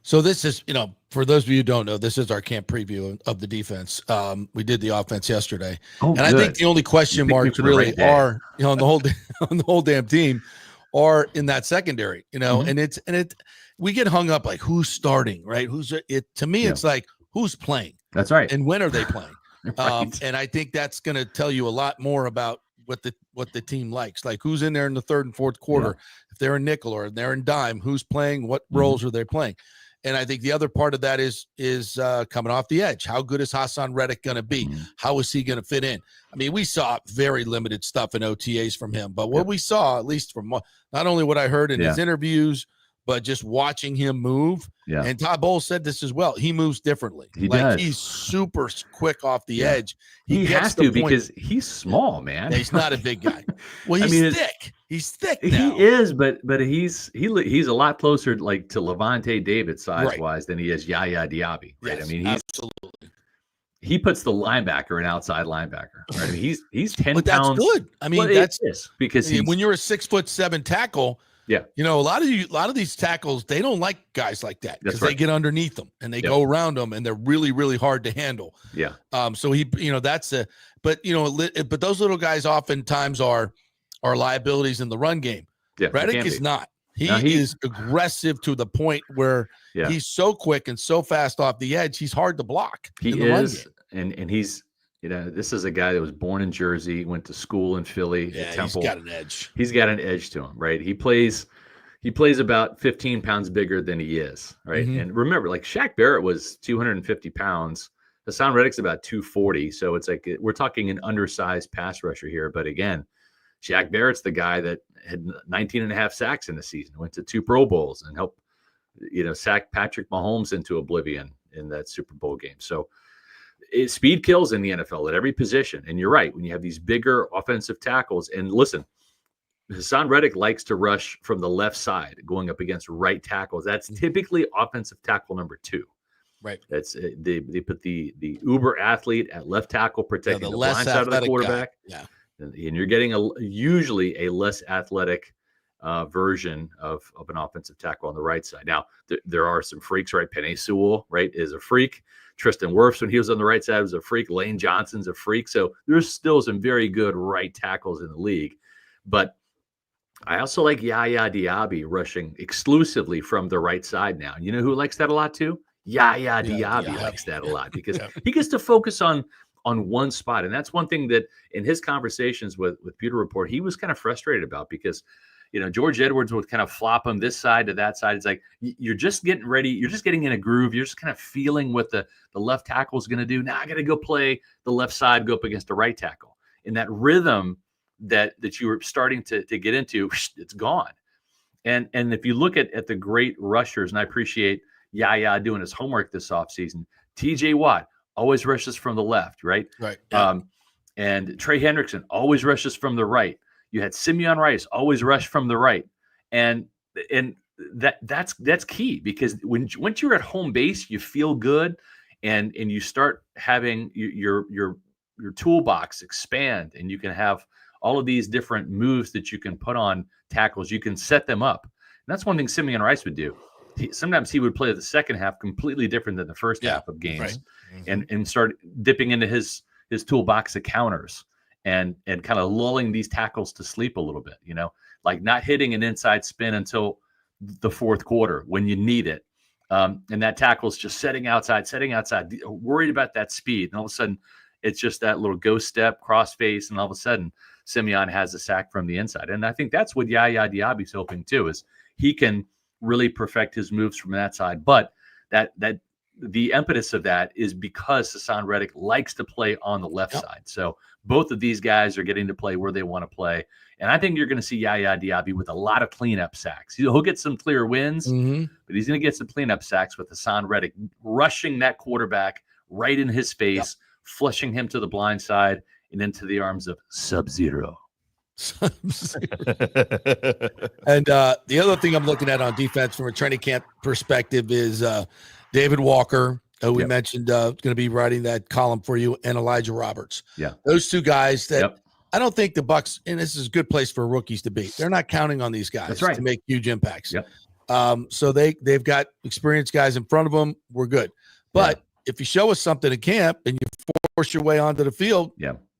So this is, for those of you who don't know, this is our camp preview of the defense. We did the offense yesterday. And I think the only question marks really are, on the whole damn team are in that secondary, and we get hung up like who's starting, right? To me, it's like who's playing. That's right. And when are they playing? Right. And I think that's going to tell you a lot more about what the team likes, like who's in there in the third and fourth quarter. If they're in nickel or they're in dime, who's playing, what roles are they playing? And I think the other part of that is coming off the edge. How good is Hassan Reddick going to be? How is he going to fit in? I mean, we saw very limited stuff in OTAs from him, but what we saw, at least from not only what I heard in his interviews, but just watching him move. Yeah. And Todd Bowles said this as well. He moves differently. He does. He's super quick off the edge. He has to because he's small, man. He's not a big guy. Well, he's thick. He's thick now. He is, but he's a lot closer like to Levante David size-wise than he is Yaya Diaby. Right? Yes, I mean, absolutely. He puts the linebacker an outside linebacker. Right? I mean, he's 10 but pounds. That's good. I mean, that's because when you're a 6'7" tackle. Yeah, a lot of these tackles, they don't like guys like that because they get underneath them and they go around them and they're really, really hard to handle. Yeah. So but those little guys oftentimes are liabilities in the run game. Yeah. Reddick is not. He is aggressive to the point where he's so quick and so fast off the edge. He's hard to block. He is, and he's. This is a guy that was born in Jersey, went to school in Philly. Yeah, at Temple. He's got an edge. He's got an edge to him, right? He plays about 15 pounds bigger than he is, right? And remember, like Shaq Barrett was 250 pounds. Hassan Reddick's about 240. So it's like we're talking an undersized pass rusher here. But again, Shaq Barrett's the guy that had 19 and a half sacks in the season, went to 2 Pro Bowls and helped, sack Patrick Mahomes into oblivion in that Super Bowl game. So speed kills in the NFL at every position. And you're right. When you have these bigger offensive tackles, and listen, Hassan Reddick likes to rush from the left side going up against right tackles. That's typically offensive tackle number 2. Right. That's they put the uber athlete at left tackle protecting the blind side of the quarterback. Guy. Yeah. And you're getting usually a less athletic version of an offensive tackle on the right side. Now, there are some freaks, right? Penei Sewell, right, is a freak. Tristan Wirfs, when he was on the right side, was a freak. Lane Johnson's a freak. So there's still some very good right tackles in the league. But I also like Yaya Diaby rushing exclusively from the right side now. You know who likes that a lot too? Yaya Diaby likes that a lot because he gets to focus on one spot. And that's one thing that in his conversations with Pewter Report, he was kind of frustrated about because, George Edwards would kind of flop him this side to that side. It's like, you're just getting ready. You're just getting in a groove. You're just kind of feeling what the left tackle is going to do. Now I got to go play the left side, go up against the right tackle. And that rhythm that you were starting to get into, it's gone. And if you look at the great rushers, and I appreciate Yaya doing his homework this offseason, TJ Watt always rushes from the left, right? Right. Yeah. And Trey Hendrickson always rushes from the right. You had Simeon Rice always rush from the right. And that's key because once you're at home base, you feel good and you start having your toolbox expand and you can have all of these different moves that you can put on tackles. You can set them up. And that's one thing Simeon Rice would do. Sometimes he would play the second half completely different than the first half of games, right. and start dipping into his toolbox of counters and kind of lulling these tackles to sleep a little bit, like not hitting an inside spin until the fourth quarter when you need it. And that tackle's just setting outside, worried about that speed. And all of a sudden it's just that little ghost step, cross face, and all of a sudden Simeon has a sack from the inside. And I think that's what Yaya Diaby's hoping too, is he can really perfect his moves from that side. But that the impetus of that is because Hassan Reddick likes to play on the left side. So both of these guys are getting to play where they want to play. And I think you're going to see Yaya Diaby with a lot of cleanup sacks. He'll get some clear wins, but he's going to get some cleanup sacks with Hassan Reddick rushing that quarterback right in his face, flushing him to the blind side and into the arms of Sub-Zero. And the other thing I'm looking at on defense from a training camp perspective is David Walker, who we mentioned, going to be writing that column for you, and Elijah Roberts. Yeah. Those two guys that I don't think the Bucs, and this is a good place for rookies to be. They're not counting on these guys to make huge impacts. Yep. So they've got experienced guys in front of them. We're good. But if you show us something in camp and you force your way onto the field,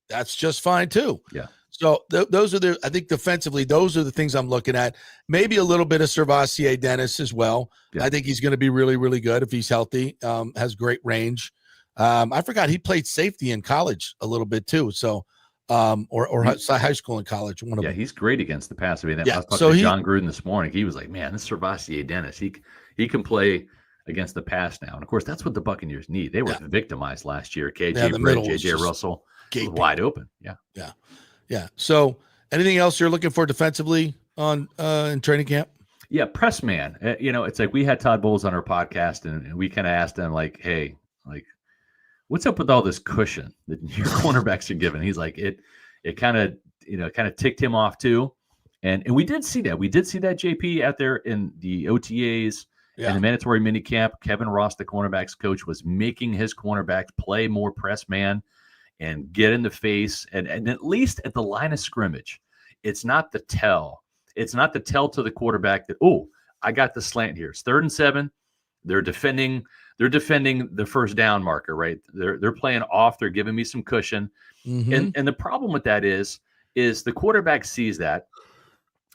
that's just fine too. Yeah. So those are I think defensively, those are the things I'm looking at. Maybe a little bit of Servassier Dennis as well. Yeah. I think he's going to be really, really good if he's healthy, has great range. I forgot he played safety in college a little bit too. So, or high school and college. One of them. He's great against the pass. I mean, I was talking to John Gruden this morning. He was like, man, this Servassier Dennis, he can play against the pass now. And of course, that's what the Buccaneers need. They were victimized last year. KJ Britt, JJ Russell was wide open. Yeah. So anything else you're looking for defensively on in training camp? Yeah, press man. It's like we had Todd Bowles on our podcast and we kind of asked him like, hey, like, what's up with all this cushion that your cornerbacks are given? He's like, it kind of ticked him off too. And we did see that. We did see that JP out there in the OTAs and the mandatory mini camp. Kevin Ross, the cornerbacks coach, was making his cornerbacks play more press man and get in the face, and at least at the line of scrimmage. It's not the tell. It's not the tell to the quarterback that, I got the slant here. It's 3rd and 7. They're defending the first down marker, right? They're playing off. They're giving me some cushion. And the problem with that is the quarterback sees that.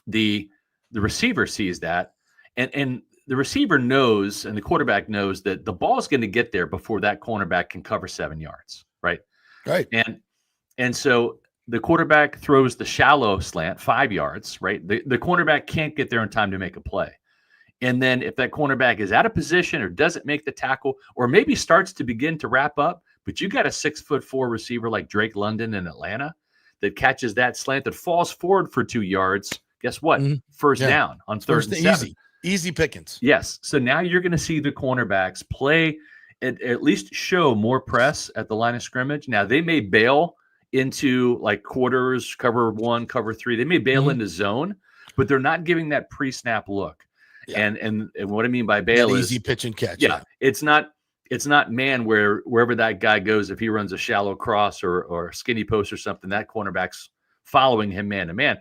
The receiver sees that. And the receiver knows and the quarterback knows that the ball is going to get there before that cornerback can cover 7 yards, right? Right. And so the quarterback throws the shallow slant 5 yards, right? The cornerback can't get there in time to make a play. And then if that cornerback is out of position or doesn't make the tackle or maybe starts to begin to wrap up, but you got a 6'4" receiver like Drake London in Atlanta that catches that slant that falls forward for 2 yards, guess what? First down on 3rd and 7. Easy pickings. Yes. So now you're going to see the cornerbacks play at least show more press at the line of scrimmage. Now they may bail into like quarters, cover 1, cover 3. They may bail into zone, but they're not giving that pre-snap look. Yeah. And what I mean by bail that is easy pitch and catch. Yeah, it's not man wherever that guy goes, if he runs a shallow cross or skinny post or something, that cornerback's following him man to man.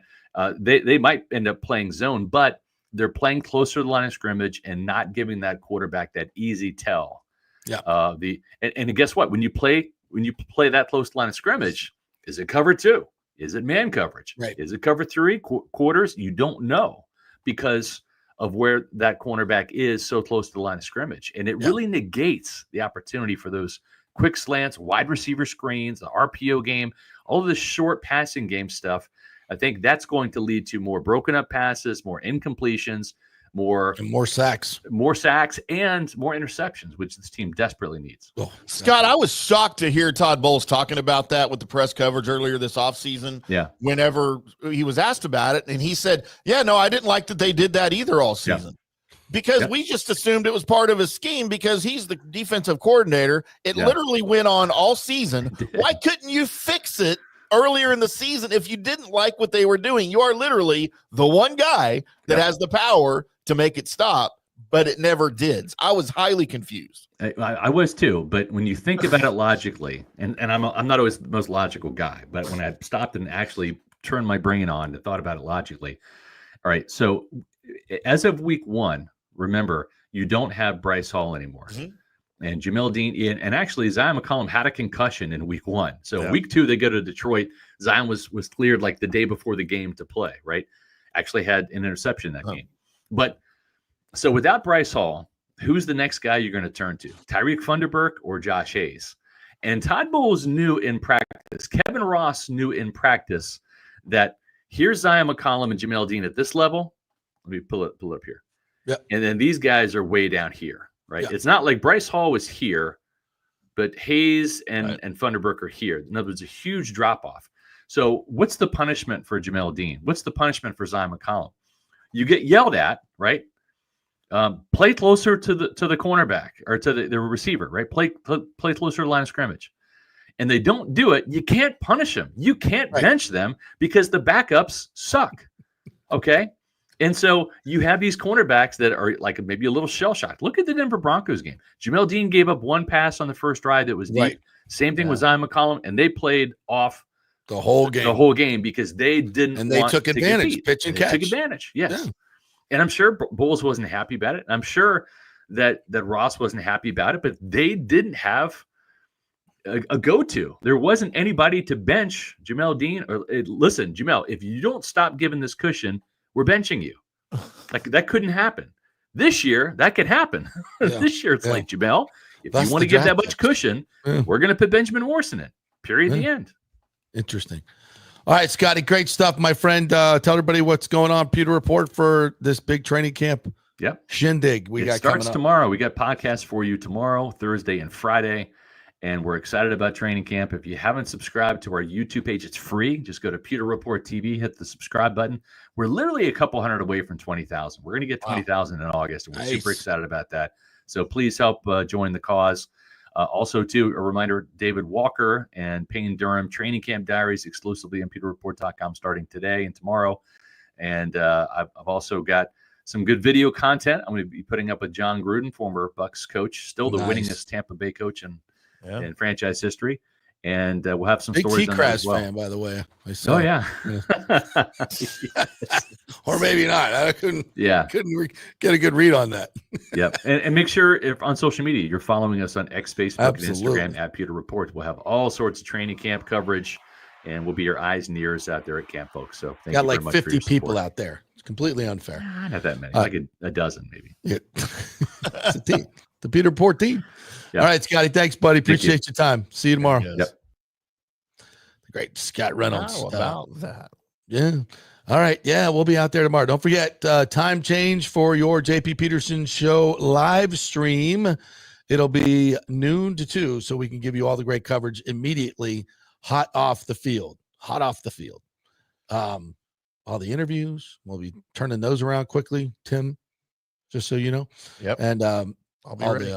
They might end up playing zone, but they're playing closer to the line of scrimmage and not giving that quarterback that easy tell. Yeah. And guess what? When you play that close to the line of scrimmage, is it cover 2? Is it man coverage? Right. Is it cover 3 quarters? You don't know because of where that cornerback is so close to the line of scrimmage. And it really negates the opportunity for those quick slants, wide receiver screens, the RPO game, all of this short passing game stuff. I think that's going to lead to more broken up passes, more incompletions, more sacks, and more interceptions, which this team desperately needs. Scott, I was shocked to hear Todd Bowles talking about that with the press coverage earlier this offseason. Yeah. Whenever he was asked about it, and he said, no, I didn't like that they did that either all season. Because we just assumed it was part of his scheme because he's the defensive coordinator. It literally went on all season. Why couldn't you fix it earlier in the season if you didn't like what they were doing? You are literally the one guy that has the power to make it stop, but it never did. I was highly confused. I was too, but when you think about it logically, and I'm not always the most logical guy, but when I stopped and actually turned my brain on and thought about it logically, all right, so as of week 1, remember, you don't have Bryce Hall anymore. And Jamel Dean, and actually Zion McCollum had a concussion in week 1. So week 2, they go to Detroit. Zion was cleared like the day before the game to play, right? Actually had an interception in that game. But so without Bryce Hall, who's the next guy you're going to turn to? Tyreek Funderburk or Josh Hayes? And Todd Bowles knew in practice, Kevin Ross knew in practice that here's Zion McCollum and Jamel Dean at this level. Let me pull it up here. Yep. And then these guys are way down here, right? Yeah. It's not like Bryce Hall was here, but Hayes and Funderburk are here. In other words, a huge drop off. So what's the punishment for Jamel Dean? What's the punishment for Zion McCollum? You get yelled at, right? Play closer to the cornerback or to the receiver, right? Play closer to the line of scrimmage. And they don't do it. You can't punish them. You can't bench them because the backups suck. Okay? And so you have these cornerbacks that are like maybe a little shell-shocked. Look at the Denver Broncos game. Jamel Dean gave up one pass on the first drive that was deep. Right. Same thing with Zion McCollum, and they played off the whole game because they didn't and they want took to advantage, pitch and catch. Took advantage, yes. Yeah. And I'm sure Bowles wasn't happy about it. I'm sure that Ross wasn't happy about it, but they didn't have a go-to. There wasn't anybody to bench Jamel Dean. Listen, Jamel, if you don't stop giving this cushion, we're benching you. Like that couldn't happen. This year, that could happen. Yeah. This year, it's like, Jamel, if That's you want the to give that draft much cushion, Yeah. we're going to put Benjamin Morrison in. Period. The end. Interesting. All right, Scotty, great stuff, my friend. Tell everybody what's going on. Pewter Report for this big training camp. Yep. Shindig. It starts tomorrow. We got podcasts for you tomorrow, Thursday, and Friday. And we're excited about training camp. If you haven't subscribed to our YouTube page, it's free. Just go to Pewter Report TV, hit the subscribe button. We're literally a couple hundred away from 20,000. We're going to get 20,000 in August, and we're super excited about that. So please help join the cause. Also, too, a reminder, David Walker and Payne Durham training camp diaries exclusively on pewterreport.com starting today and tomorrow. And I've also got some good video content I'm going to be putting up with John Gruden, former Bucs coach, still the winningest Tampa Bay coach in franchise history. And we'll have some big stories on that as well. fan, by the way. Oh, yeah. Or maybe not. I couldn't get a good read on that. Yep. And make sure if on social media, you're following us on X, Facebook, and Instagram at Pewter Report. We'll have all sorts of training camp coverage, and we'll be your eyes and ears out there at camp, folks. So thank you very much 50 people support. out there. It's completely unfair. Not that many, like a dozen maybe. Yeah. It's a team. The Pewter Report team. Yep. All right, Scotty. Thanks, buddy. Appreciate your time. See you tomorrow. Yep. The great Scott Reynolds. How about that? Yeah. All right. Yeah, we'll be out there tomorrow. Don't forget, time change for your JP Peterson Show live stream. It'll be noon to 2, so we can give you all the great coverage immediately, hot off the field. All the interviews, we'll be turning those around quickly, Tim, just so you know. Yep. And I'll be ready.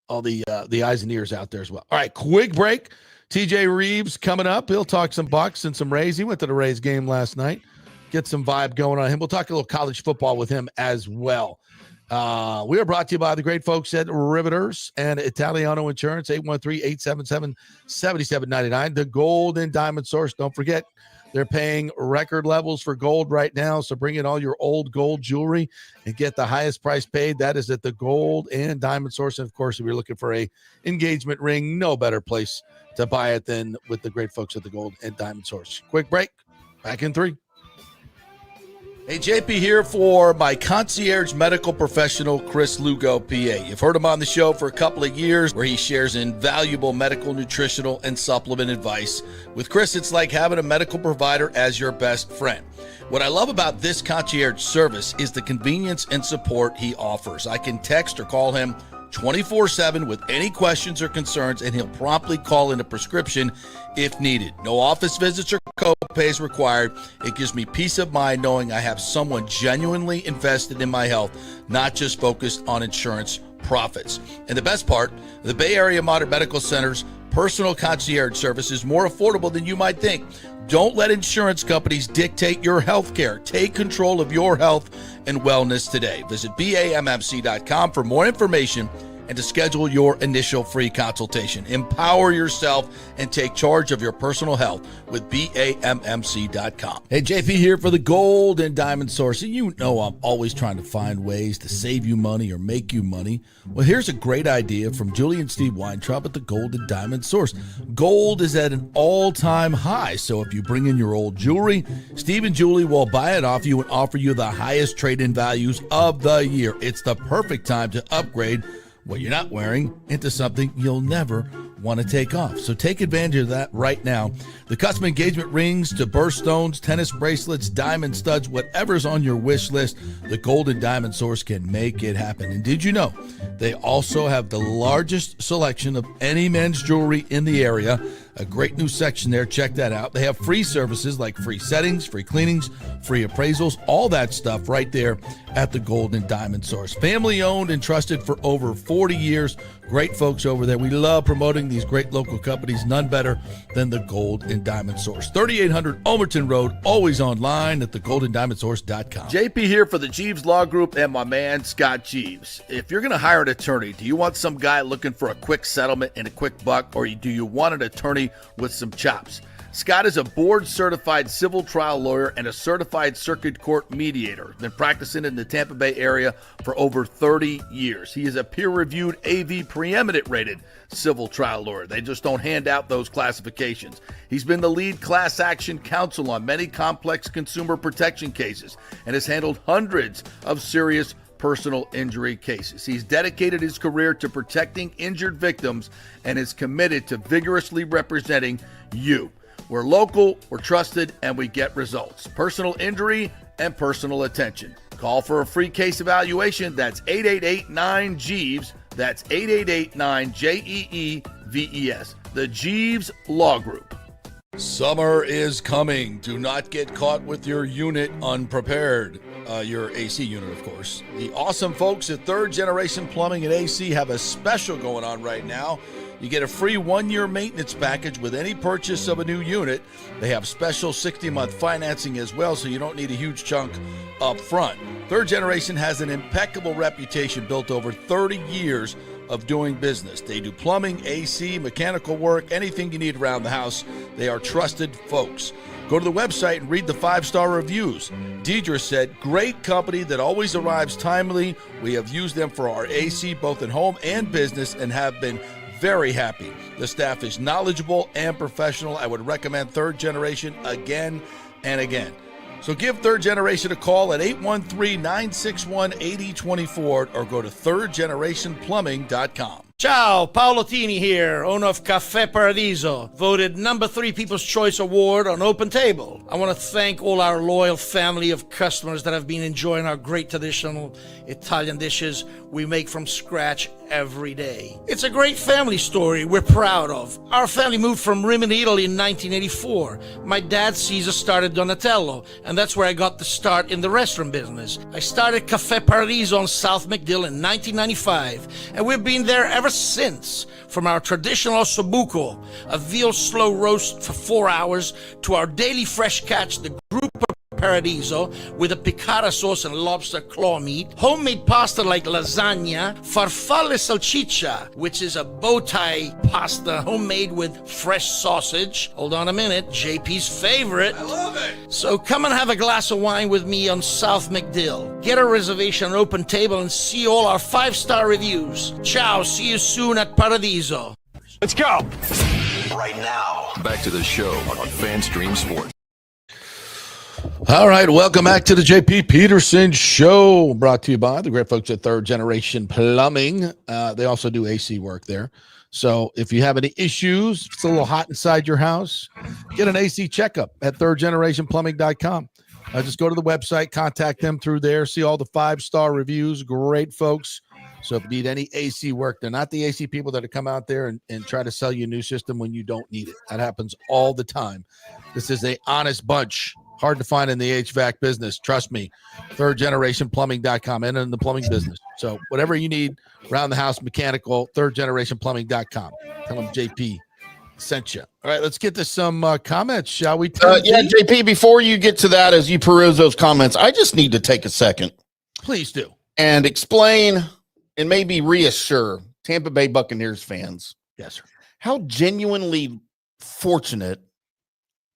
eyes and ears out there as well. All right, quick break. TJ Rives coming up. He'll talk some Bucs and some Rays. He went to the Rays game last night. Get some vibe going on him. We'll talk a little college football with him as well. We are brought to you by the great folks at Riveters and Italiano Insurance, 813-877-7799. The Gold and Diamond Source. Don't forget, they're paying record levels for gold right now, so bring in all your old gold jewelry and get the highest price paid. That is at the Gold and Diamond Source. And, of course, if you're looking for a engagement ring, no better place to buy it than with the great folks at the Gold and Diamond Source. Quick break. Back in 3. Hey, JP here for my concierge medical professional, Chris Lugo, PA. You've heard him on the show for a couple of years where he shares invaluable medical, nutritional, and supplement advice. With Chris, it's like having a medical provider as your best friend. What I love about this concierge service is the convenience and support he offers. I can text or call him 24/7 with any questions or concerns, and he'll promptly call in a prescription if needed. No office visits or co-pays required. It gives me peace of mind knowing I have someone genuinely invested in my health, not just focused on insurance profits. And the best part, the Bay Area Modern Medical Center's personal concierge service is more affordable than you might think. Don't let insurance companies dictate your health care. Take control of your health and wellness today. Visit BAMMC.com for more information and to schedule your initial free consultation. Empower yourself and take charge of your personal health with BAMMC.com. Hey, JP here for the Gold and Diamond Source. And you know I'm always trying to find ways to save you money or make you money. Well, here's a great idea from Julie and Steve Weintraub at the Gold and Diamond Source. Gold is at an all-time high, so if you bring in your old jewelry, Steve and Julie will buy it off you and offer you the highest trade-in values of the year. It's the perfect time to upgrade what you're not wearing into something you'll never want to take off. So take advantage of that right now. The custom engagement rings to birthstones, tennis bracelets, diamond studs, whatever's on your wish list, the Gold and Diamond Source can make it happen. And did you know they also have the largest selection of any men's jewelry in the area? A great new section there. Check that out. They have free services like free settings, free cleanings, free appraisals, all that stuff right there at the Gold and Diamond Source. Family owned and trusted for over 40 years. Great folks over there. We love promoting these great local companies. None better than the Gold and Diamond Source. 3800 Ulmerton Road, always online at thegoldendiamondsource.com. JP here for the Jeeves Law Group and my man, Scott Jeeves. If you're going to hire an attorney, do you want some guy looking for a quick settlement and a quick buck, or do you want an attorney with some chops? Scott is a board-certified civil trial lawyer and a certified circuit court mediator. Been practicing in the Tampa Bay area for over 30 years. He is a peer-reviewed AV preeminent-rated civil trial lawyer. They just don't hand out those classifications. He's been the lead class action counsel on many complex consumer protection cases and has handled hundreds of serious personal injury cases. He's dedicated his career to protecting injured victims and is committed to vigorously representing you. We're local, we're trusted, and we get results. Personal injury and personal attention. Call for a free case evaluation. That's 888-9-JEEVES. That's 888-9-JEEVES. The Jeeves Law Group. Summer is coming. Do not get caught with your unit unprepared. Your AC unit, of course. The awesome folks at Third Generation Plumbing and AC have a special going on right now. You get a free 1-year maintenance package with any purchase of a new unit. They have special 60-month financing as well, so you don't need a huge chunk up front. Third Generation has an impeccable reputation built over 30 years of doing business. They do plumbing, AC, mechanical work, anything you need around the house. They are trusted folks. Go to the website and read the 5-star reviews. Deidre said, great company that always arrives timely. We have used them for our AC both at home and business and have been very happy. The staff is knowledgeable and professional. I would recommend Third Generation again and again. So give Third Generation a call at 813-961-8024 or go to thirdgenerationplumbing.com. Ciao, Paolo Tini here, owner of Caffè Paradiso, voted number 3 People's Choice Award on Open Table. I want to thank all our loyal family of customers that have been enjoying our great traditional Italian dishes we make from scratch every day. It's a great family story we're proud of. Our family moved from Rimini, Italy in 1984. My dad, Caesar, started Donatello, and that's where I got the start in the restaurant business. I started Caffè Paradiso on South McDill in 1995, and we've been there ever since. From our traditional ossobuco, a veal slow roast for 4 hours, to our daily fresh catch, the grouper paradiso with a piccata sauce and lobster claw meat, homemade pasta like lasagna, farfalle salchicha, which is a bow tie pasta homemade with fresh sausage. Hold on a minute, JP's favorite. I love it. So come and have a glass of wine with me on South McDill. Get a reservation on Open Table and see all our 5-star reviews. Ciao, see you soon at Paradiso. Let's go. Right now, back to the show on FanStream Sports. All right, welcome back to the JP Peterson Show, brought to you by the great folks at Third Generation Plumbing. They also do AC work there. So if you have any issues, it's a little hot inside your house, get an AC checkup at thirdgenerationplumbing.com. Just go to the website, contact them through there, see all the 5-star reviews. Great folks. So if you need any AC work, they're not the AC people that come out there and try to sell you a new system when you don't need it. That happens all the time. This is a honest bunch. Hard to find in the HVAC business. Trust me. Thirdgenerationplumbing.com, and in the plumbing business. So whatever you need around the house, mechanical, thirdgenerationplumbing.com. Tell them JP sent you. All right, let's get to some comments, shall we? JP, before you get to that, as you peruse those comments, I just need to take a second. Please do. And explain and maybe reassure Tampa Bay Buccaneers fans. Yes, sir. How genuinely fortunate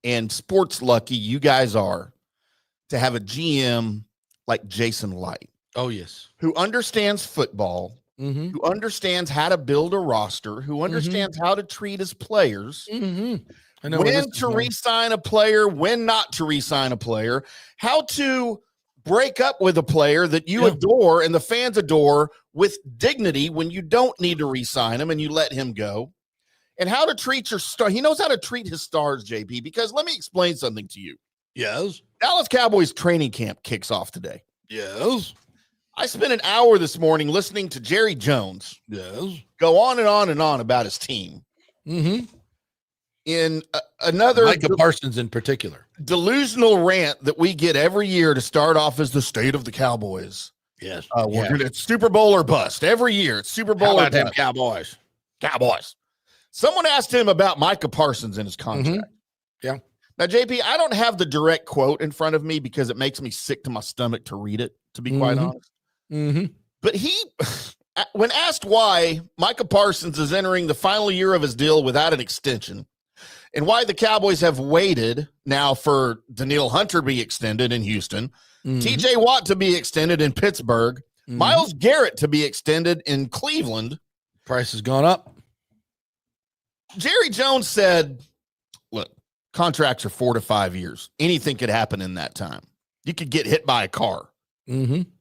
and sports lucky you guys are to have a GM like Jason Light. Oh, yes. Who understands football, who understands how to build a roster, who understands how to treat his players, I know when to re-sign a player, when not to re-sign a player, how to break up with a player that you adore and the fans adore with dignity when you don't need to re-sign him and you let him go. And how to treat your star. He knows how to treat his stars, JP, because let me explain something to you. Yes. Dallas Cowboys training camp kicks off today. Yes. I spent an hour this morning listening to Jerry Jones go on and on and on about his team. In another Micah Parsons in particular. Delusional rant that we get every year to start off as the state of the Cowboys. Yes. It's Super Bowl or bust. Every year it's Super Bowl or bust. Cowboys? Someone asked him about Micah Parsons and his contract. Yeah. Now, JP, I don't have the direct quote in front of me because it makes me sick to my stomach to read it, to be quite honest. But he, when asked why Micah Parsons is entering the final year of his deal without an extension and why the Cowboys have waited now for Danielle Hunter to be extended in Houston, TJ Watt to be extended in Pittsburgh, Myles Garrett to be extended in Cleveland. Price has gone up. Jerry Jones said, look, contracts are 4 to 5 years. Anything could happen in that time. You could get hit by a car.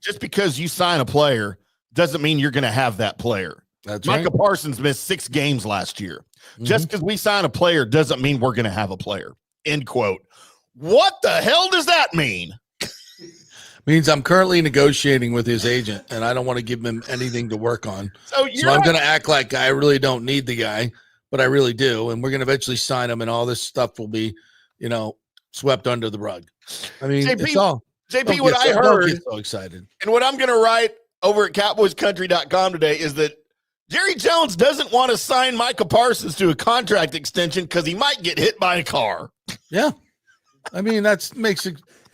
Just because you sign a player doesn't mean you're going to have that player. That's Micah right. Parsons missed 6 games last year. Just because we sign a player doesn't mean we're going to have a player. End quote. What the hell does that mean? Means I'm currently negotiating with his agent, and I don't want to give him anything to work on. So I'm going to act like I really don't need the guy, but I really do. And we're going to eventually sign him, and all this stuff will be, swept under the rug. I mean, JP, it's all. JP, what I heard, don't get so excited. And what I'm going to write over at CowboysCountry.com today is that Jerry Jones doesn't want to sign Micah Parsons to a contract extension because he might get hit by a car. Yeah. I mean, that makes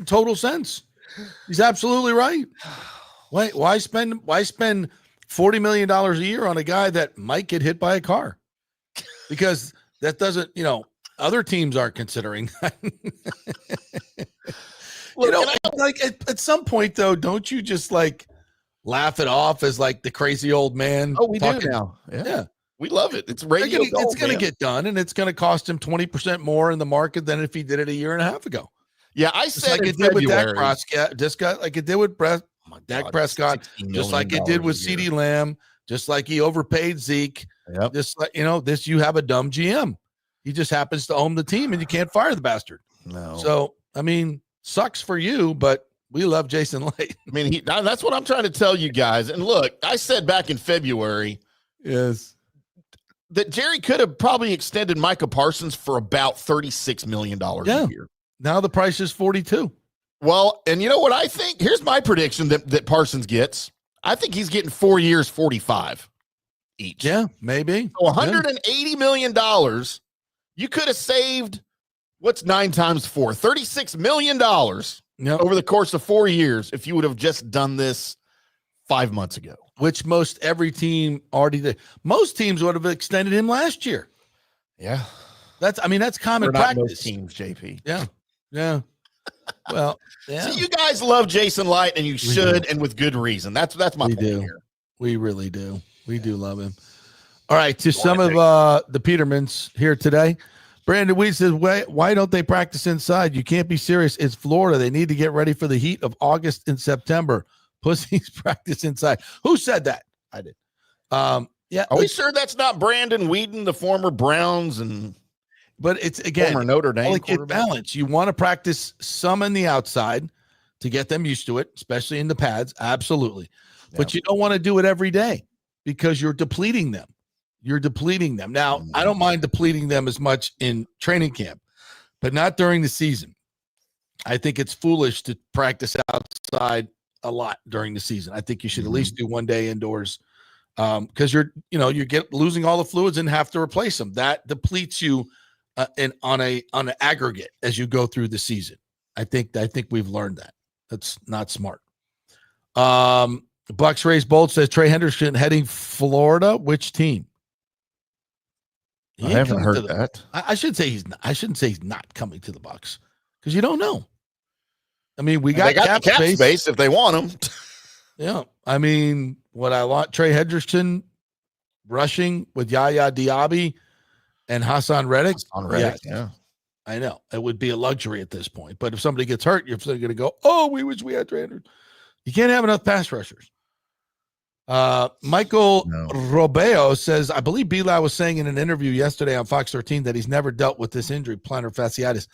total sense. He's absolutely right. Why spend $40 million a year on a guy that might get hit by a car? Because that doesn't, other teams aren't considering that. At some point though, don't you just laugh it off as the crazy old man? Oh, we do now. Yeah. We love it. It's radio. It's going to get done, and it's going to cost him 20% more in the market than if he did it a year and a half ago. Yeah, I said like it did with Dak Prescott, like it did with Dak Prescott, just like it did with CeeDee Lamb, just like he overpaid Zeke. Yep. Just like you have a dumb GM. He just happens to own the team, and you can't fire the bastard. No. So I mean, sucks for you, but we love Jason Light. I mean, that's what I'm trying to tell you guys. And look, I said back in February, that Jerry could have probably extended Micah Parsons for about $36 million a year. Now the price is 42. Well, and you know what I think? Here's my prediction that Parsons gets. I think he's getting 4 years, 45. each. Yeah, maybe. So $180 million. You could have saved, what's 9 times 4? $36 million over the course of 4 years if you would have just done this 5 months ago. Which most every team already did. Most teams would have extended him last year. Yeah. That's common practice. Most teams, JP. Yeah. Yeah. Well, yeah. So you guys love Jason Light, and you should, and with good reason. That's my point here. We really do. We do love him. All right, to some of the Petermans here today. Brandon Weed says, why don't they practice inside? You can't be serious. It's Florida. They need to get ready for the heat of August and September. Pussies practice inside. Who said that? I did. Yeah. Are we sure that's not Brandon Whedon, the former Browns and but it's again former Notre Dame delicate balance. You want to practice some in the outside to get them used to it, especially in the pads. Absolutely. Yeah. But you don't want to do it every day because you're depleting them. Now, I don't mind depleting them as much in training camp, but not during the season. I think it's foolish to practice outside a lot during the season. I think you should at least do one day indoors because you're losing all the fluids and have to replace them. That depletes you on an aggregate as you go through the season. I think we've learned that. That's not smart. Bucs Race Bolt says Trey Henderson heading Florida. Which team? I haven't heard that. I shouldn't say he's not coming to the Bucs because you don't know. I mean, they got cap space if they want him. Yeah, I mean, what I want Trey Henderson rushing with Yaya Diaby and Hassan Reddick. Yes. Yeah, I know it would be a luxury at this point. But if somebody gets hurt, you're going to go, "Oh, we wish we had Trey Henderson." You can't have enough pass rushers. Michael Robeo says, I believe Beli was saying in an interview yesterday on Fox 13 that he's never dealt with this injury, plantar fasciitis.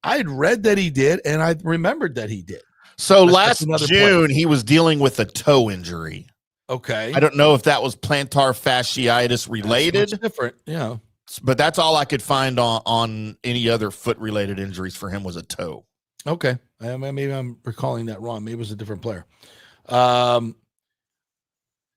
I had read that he did, and I remembered that he did. So last June, he was dealing with a toe injury. Okay. I don't know if that was plantar fasciitis related. That's different, yeah. But that's all I could find on any other foot-related injuries for him was a toe. Okay. Maybe I'm recalling that wrong. Maybe it was a different player.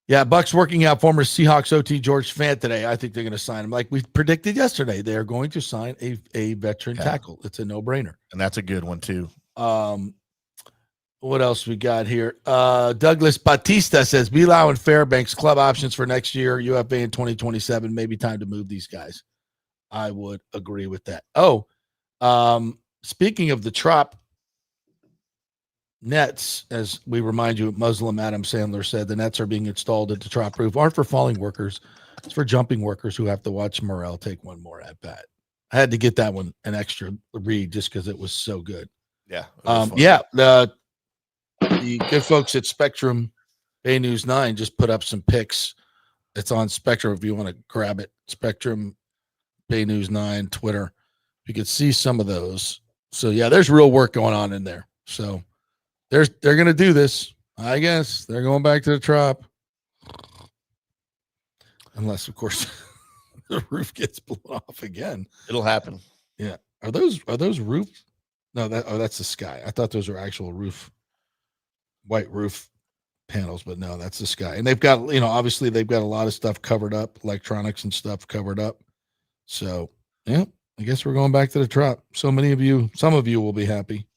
Yeah, Bucs working out former Seahawks OT George Fant today. I think they're going to sign him. Like we predicted yesterday, they are going to sign a veteran tackle. It's a no-brainer. And that's a good one, too. What else we got here? Douglas Batista says, Beli and Fairbanks club options for next year, UFA in 2027. Maybe time to move these guys. I would agree with that. Speaking of the Trop nets, as we remind you, Muslim Adam Sandler said, the nets are being installed at the Trop roof aren't for falling workers. It's for jumping workers who have to watch Morrell take one more at bat. I had to get that one an extra read just because it was so good. Yeah. The good folks at Spectrum Bay News 9 just put up some pics. It's on Spectrum if you want to grab it. Spectrum Bay News 9 Twitter. You could see some of those. So yeah, there's real work going on in there. So they're going to do this. I guess they're going back to the Trop. Unless, of course, the roof gets blown off again. It'll happen. Yeah. Are those roofs? No, that's the sky. I thought those were actual white roof panels, but no, that's the sky. And they've got, obviously they've got a lot of stuff covered up, electronics and stuff covered up. So yeah, I guess we're going back to the Trop. Some of you will be happy.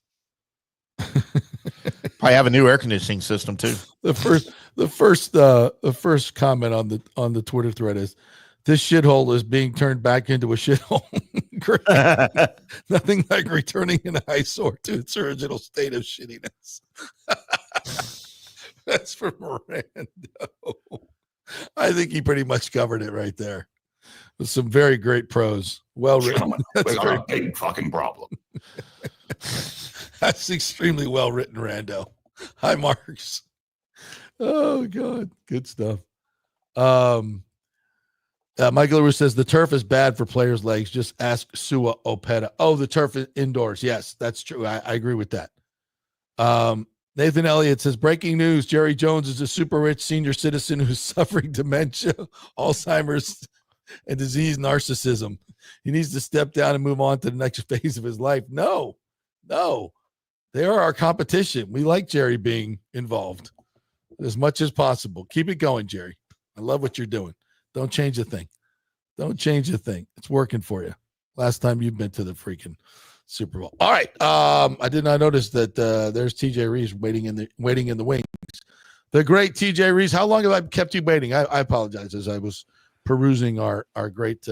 I have a new air conditioning system too. The first comment on the Twitter thread is, this shithole is being turned back into a shithole. Great. Nothing like returning an eyesore to its original state of shittiness. That's from Mirando. I think he pretty much covered it right there. With some very great prose. Well written. That's a big fucking problem. That's extremely well written, Rando. Hi, Marks. Oh, God. Good stuff. Michael LaRue says the turf is bad for players' legs. Just ask Sua Opeta. Oh, the turf is indoors. Yes, that's true. I agree with that. Nathan Elliott says, breaking news, Jerry Jones is a super rich senior citizen who's suffering dementia, Alzheimer's, and disease narcissism. He needs to step down and move on to the next phase of his life. No. They are our competition. We like Jerry being involved as much as possible. Keep it going, Jerry. I love what you're doing. Don't change a thing. Don't change a thing. It's working for you. Last time you've been to the freaking Super Bowl. All right. I did not notice that there's TJ Reeves waiting in the wings. The great TJ Reeves. How long have I kept you waiting? I apologize as I was perusing our great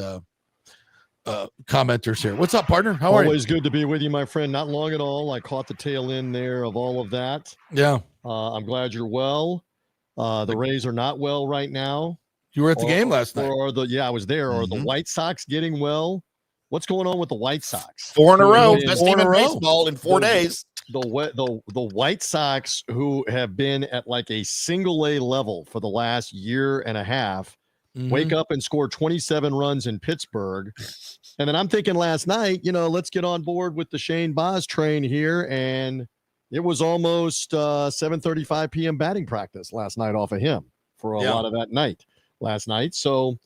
commenters here. What's up, partner? How are you? Always good to be with you, my friend. Not long at all. I caught the tail end there of all of that. Yeah. I'm glad you're well. The Rays are not well right now. You were at the game last night. I was there. Are the White Sox getting well? What's going on with the White Sox? 4 in a row. Best team in baseball in 4 days. The White Sox, who have been at like a single A level for the last year and a half, wake up and score 27 runs in Pittsburgh. And then I'm thinking last night, let's get on board with the Shane Baz train here. And it was almost 7:35 p.m. batting practice last night off of him for a lot of that night last night. So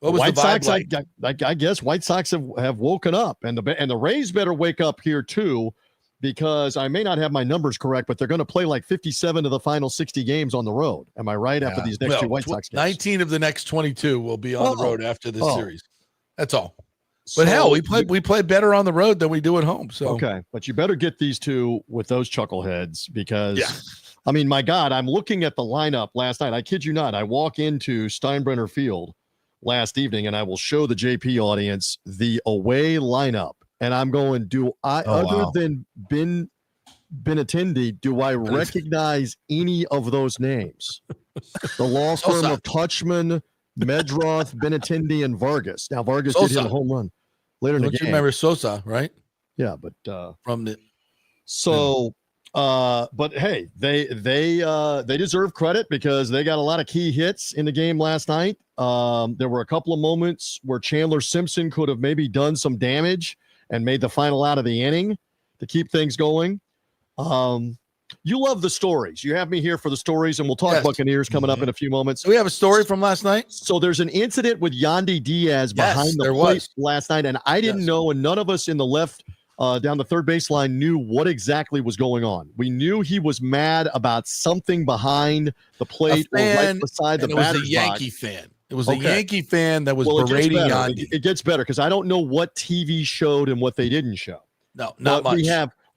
what was White the vibe Sox, like? I guess White Sox have woken up, and the Rays better wake up here too, because I may not have my numbers correct, but they're going to play like 57 of the final 60 games on the road. Am I right? After these next two White Sox games, 19 of the next 22 will be on the road after this series. That's all. But hell, we play better on the road than we do at home. So okay, but you better get these two with those chuckleheads because, I mean, my God, I'm looking at the lineup last night. I kid you not. I walk into Steinbrenner Field last evening, and I will show the JP audience the away lineup, and I'm going, than Ben Benintendi, do I recognize any of those names? The law firm of Touchman, Medroth, Benintendi, and Vargas. Now Vargas did hit a home run later in the game. You remember Sosa, right? Yeah, but from the but hey, they deserve credit because they got a lot of key hits in the game last night. There were a couple of moments where Chandler Simpson could have maybe done some damage and made the final out of the inning to keep things going. You love the stories. You have me here for the stories, and we'll talk Buccaneers coming up in a few moments. Do we have a story from last night? So there's an incident with Yandy Diaz behind the plate last night, and I didn't know, and none of us in the left down the third baseline knew what exactly was going on. We knew he was mad about something behind the plate or right beside the batter's box. It was a Yankee fan. It was a Yankee fan that was berating Yandy. It gets better because I don't know what TV showed and what they didn't show. No, not much.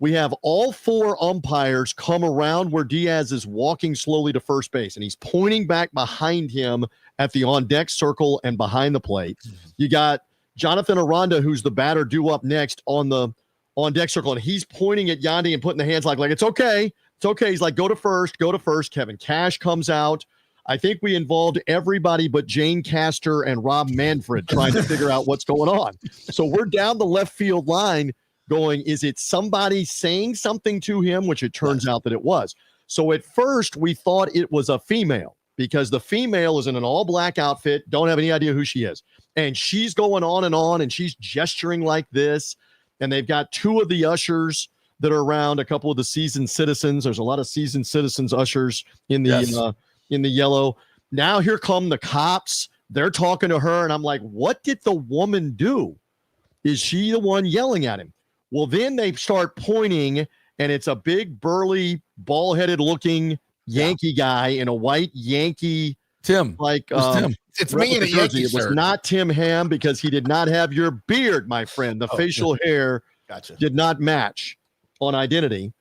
We have all 4 umpires come around where Diaz is walking slowly to first base, and he's pointing back behind him at the on-deck circle and behind the plate. You got Jonathan Aranda, who's the batter due up next on the on-deck circle, and he's pointing at Yandy and putting the hands like it's okay. It's okay. He's like, go to first. Kevin Cash comes out. I think we involved everybody but Jane Castor and Rob Manfred trying to figure out what's going on. So we're down the left field line going, is it somebody saying something to him, which it turns out that it was. So at first we thought it was a female because the female is in an all-black outfit, don't have any idea who she is. And she's going on, and she's gesturing like this. And they've got 2 of the ushers that are around, a couple of the seasoned citizens. There's a lot of seasoned citizens ushers in the yellow. Now here come the cops. They're talking to her, and I'm like, what did the woman do? Is she the one yelling at him? Well, then they start pointing, and it's a big, burly, ball-headed looking Yankee guy in a white Yankee. Tim. Tim. It's me in a Yankee shirt. It was not Tim Ham because he did not have your beard, my friend. The facial hair did not match on identity.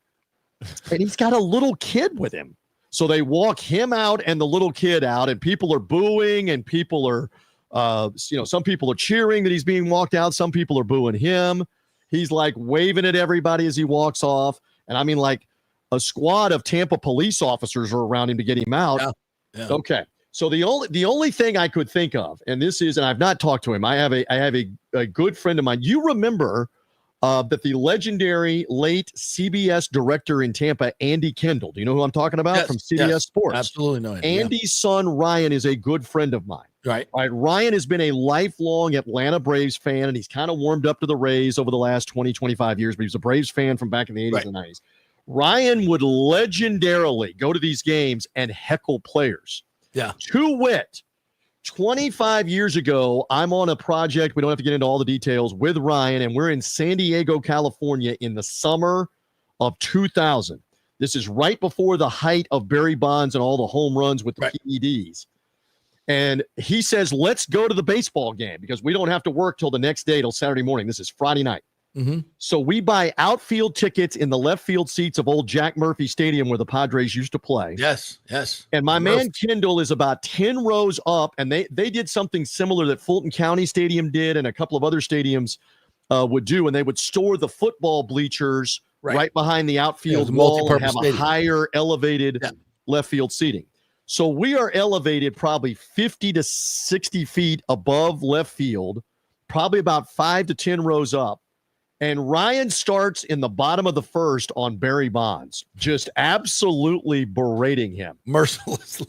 And he's got a little kid with him. So they walk him out and the little kid out, and people are booing, and people are, some people are cheering that he's being walked out. Some people are booing him. He's like waving at everybody as he walks off. And I mean, like a squad of Tampa police officers are around him to get him out. Yeah. Okay. So the only thing I could think of, and this is, and I've not talked to him. I have a good friend of mine. You remember that the legendary late CBS director in Tampa, Andy Kendall. Do you know who I'm talking about from CBS Sports? Absolutely know him. Andy's son, Ryan, is a good friend of mine. Right. All right. Ryan has been a lifelong Atlanta Braves fan, and he's kind of warmed up to the Rays over the last 20, 25 years, but he was a Braves fan from back in the 80s and 90s. Ryan would legendarily go to these games and heckle players. Yeah. To wit, 25 years ago, I'm on a project. We don't have to get into all the details with Ryan, and we're in San Diego, California in the summer of 2000. This is right before the height of Barry Bonds and all the home runs with the PEDs. And he says, let's go to the baseball game because we don't have to work till the next day, till Saturday morning. This is Friday night. Mm-hmm. So we buy outfield tickets in the left field seats of old Jack Murphy Stadium where the Padres used to play. Yes. And my man Kendall is about 10 rows up, and they did something similar that Fulton County Stadium did and a couple of other stadiums would do, and they would store the football bleachers right behind the outfield wall and have a higher elevated left field seating. So we are elevated probably 50 to 60 feet above left field, probably about 5 to 10 rows up. And Ryan starts in the bottom of the first on Barry Bonds, just absolutely berating him. Mercilessly.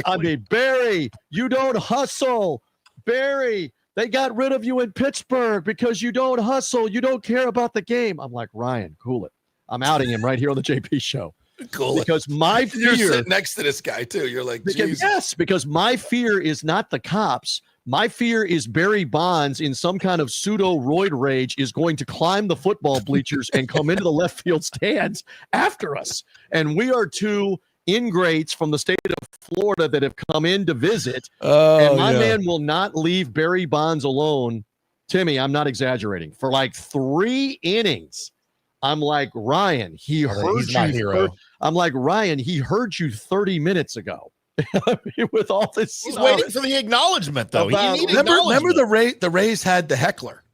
I mean, Barry, you don't hustle. Barry, they got rid of you in Pittsburgh because you don't hustle. You don't care about the game. I'm like, Ryan, cool it. I'm outing him right here on the JP show. Cool. Because my fear. You're sitting next to this guy, too. You're like, because my fear is not the cops. My fear is Barry Bonds in some kind of pseudo roid rage is going to climb the football bleachers and come into the left field stands after us. And we are two ingrates from the state of Florida that have come in to visit. And my man will not leave Barry Bonds alone. Timmy, I'm not exaggerating. For like 3 innings, I'm like, Ryan, he heard you. I'm like, Ryan, he heard you 30 minutes ago. With all this, he's waiting for the acknowledgement, though. Remember the Rays had the heckler.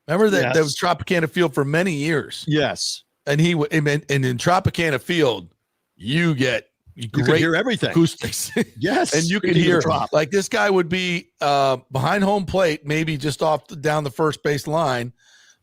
Remember that there was Tropicana Field for many years. Yes, and in Tropicana Field, you could hear everything. Acoustics. Yes, and you could hear like this guy would be behind home plate, maybe just down the first base line,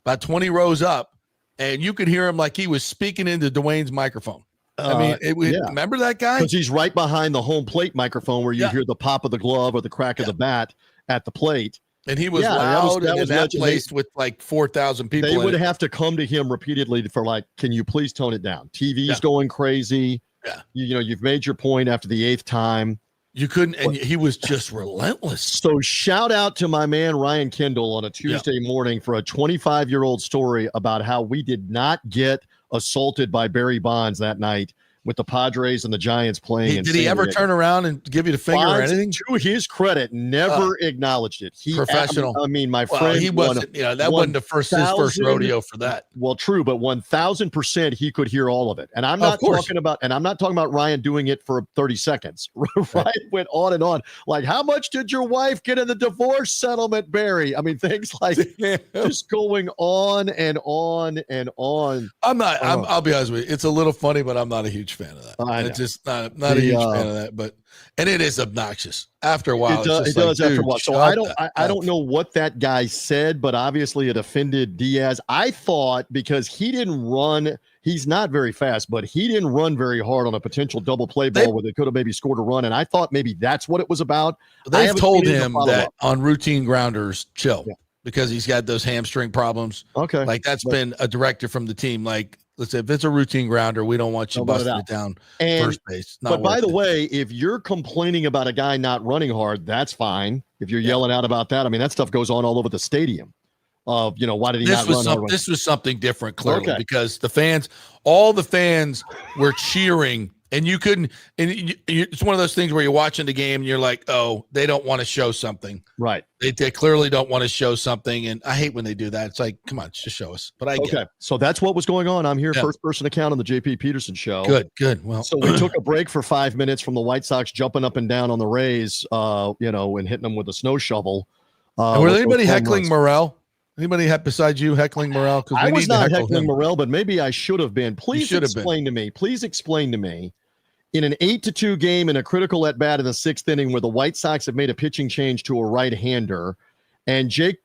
about 20 rows up, and you could hear him like he was speaking into Dwayne's microphone. I mean, remember that guy? Because he's right behind the home plate microphone where you hear the pop of the glove or the crack of the bat at the plate. And he was loud in that place with like 4,000 people. They would have to come to him repeatedly for like, can you please tone it down? TV's going crazy. Yeah. You've made your point after the 8th time. You couldn't, and he was just relentless. So shout out to my man Ryan Kendall on a Tuesday morning for a 25-year-old story about how we did not get assaulted by Barry Bonds that night with the Padres and the Giants playing. Did he ever turn around and give you the finger or anything? To his credit, never acknowledged it. Professional. I mean, my friend. He wasn't. That wasn't his first rodeo for that. Well, true, but 1,000% he could hear all of it. And I'm not talking about Ryan doing it for 30 seconds. Ryan went on and on. Like, how much did your wife get in the divorce settlement, Barry? I mean, things like just going on and on and on. I'll be honest with you. It's a little funny, but I'm not a huge fan of that. It's just not a huge fan of that, and it is obnoxious after a while. It does after a while. So I don't know what that guy said, but obviously it offended Diaz. I thought because he didn't run, he's not very fast, but he didn't run very hard on a potential double play ball where they could have maybe scored a run. And I thought maybe that's what it was about. They've told him that on routine grounders, chill. Yeah. Because he's got those hamstring problems. Okay. Like that's been a directive from the team. Like, let's say if it's a routine grounder, we don't want you busting it down first base. But by the way, if you're complaining about a guy not running hard, that's fine. If you're yelling out about that, I mean, that stuff goes on all over the stadium. Why did he not run hard? This was something different, clearly, because all the fans were cheering. And you couldn't, and it's one of those things where you're watching the game and you're like, oh, they don't want to show something. Right. They clearly don't want to show something. And I hate when they do that. It's like, come on, just show us. But I get it. So that's what was going on. I'm here, first person account on the JP Peterson Show. Good. Well, so we took a break for 5 minutes from the White Sox jumping up and down on the Rays, and hitting them with a snow shovel. Were anybody heckling Morrell? Anybody besides you heckling Morrell? I was not heckling Morrell, but maybe I should have been. Please explain to me. In an 8-2 game in a critical at bat in the 6th inning where the White Sox have made a pitching change to a right-hander, and Jake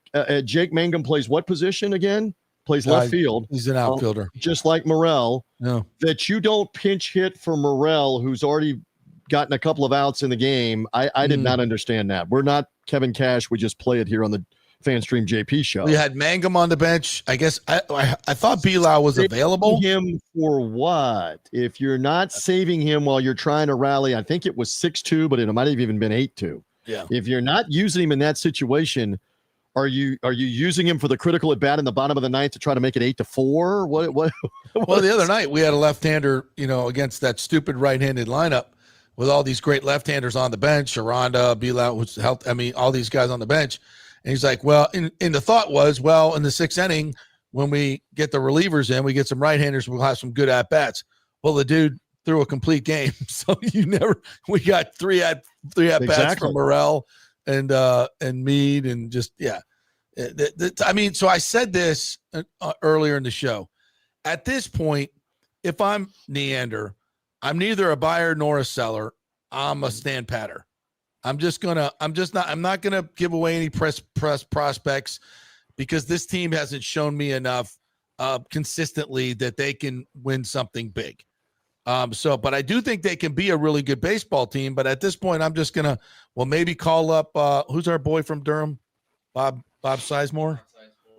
Mangum plays what position again? Plays left field. He's an outfielder. Just like Morrell. No. That you don't pinch hit for Morrell, who's already gotten a couple of outs in the game. I did not understand that. We're not Kevin Cash. We just play it here on the FanStream JP show. We had Mangum on the bench. I guess I thought Belau was available. Him for what? If you're not saving him while you're trying to rally, I think it was 6-2, but it might have even been 8-2. Yeah. If you're not using him in that situation, are you using him for the critical at bat in the bottom of the ninth to try to make it 8-4? What? Well, the other night we had a left-hander, against that stupid right-handed lineup. with all these great left-handers on the bench, Sharonda, Bila, who's helped. I mean, all these guys on the bench. And he's like, well, and the thought was, well, in the 6th inning, when we get the relievers in, we get some right-handers, we'll have some good at-bats. Well, the dude threw a complete game. So we got three at-bats from Morrell and Meade and just, yeah. I mean, so I said this earlier in the show. At this point, if I'm Neander, I'm neither a buyer nor a seller. I'm a stand patter. I'm not gonna give away any press prospects because this team hasn't shown me enough consistently that they can win something big. But I do think they can be a really good baseball team. But at this point, I'm just gonna maybe call up who's our boy from Durham, Bob Sizemore.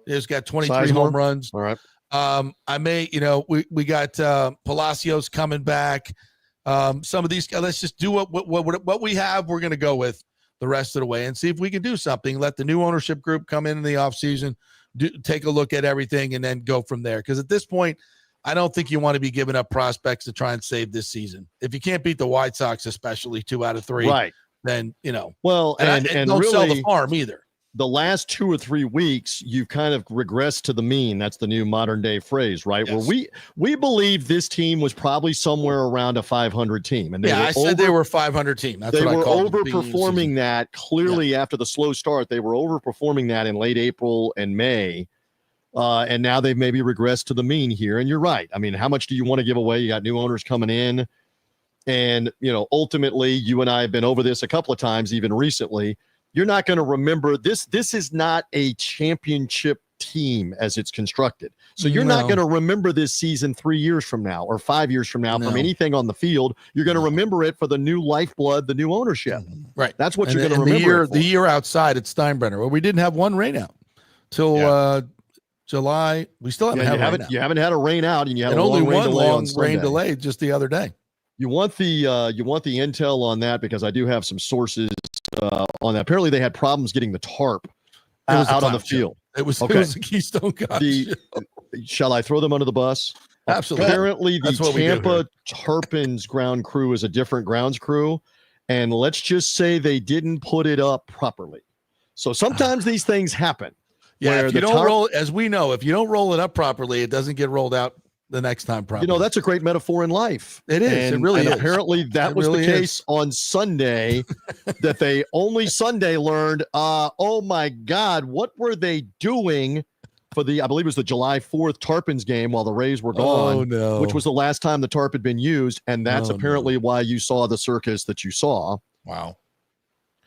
He's got 23 home runs. All right. I may, we got Palacios coming back. Some of these, let's just do what we have. We're going to go with the rest of the way and see if we can do something. Let the new ownership group come in the offseason, take a look at everything, and then go from there. Because at this point, I don't think you want to be giving up prospects to try and save this season. If you can't beat the White Sox, especially 2 out of 3, right? Then Well, and don't really, sell the farm either. The last 2 or 3 weeks, you've kind of regressed to the mean. That's the new modern day phrase, right? Yes. Where we believe this team was probably somewhere around a 500 team, and I said they were a 500 team. That's they what I were called overperforming that. Clearly, after the slow start, they were overperforming that in late April and May, and now they've maybe regressed to the mean here. And you're right. I mean, how much do you want to give away? You got new owners coming in, and ultimately, you and I have been over this a couple of times, even recently. You're not going to remember this. This is not a championship team as it's constructed. So you're not going to remember this season 3 years from now or 5 years from now from anything on the field. You're going to remember it for the new lifeblood, the new ownership. Right. That's what you're going to remember. The year outside at Steinbrenner, where we didn't have one rain out till July. We still haven't you haven't had a rain out, and you had only one long rain delay just the other day. You want the intel on that because I do have some sources on that. Apparently, they had problems getting the tarp out on the field. It was a Keystone Cops show. Shall I throw them under the bus? Absolutely. Apparently, the Tampa Tarpons ground crew is a different grounds crew, and let's just say they didn't put it up properly. So sometimes these things happen. Yeah, if you don't roll, as we know, if you don't roll it up properly, it doesn't get rolled out the next time properly. That's a great metaphor in life. It is. It really is. Apparently that was the case on Sunday, that they only Sunday learned, oh my God, what were they doing for I believe it was the July 4th Tarpons game while the Rays were gone, which was the last time the tarp had been used. And that's apparently why you saw the circus that you saw. Wow.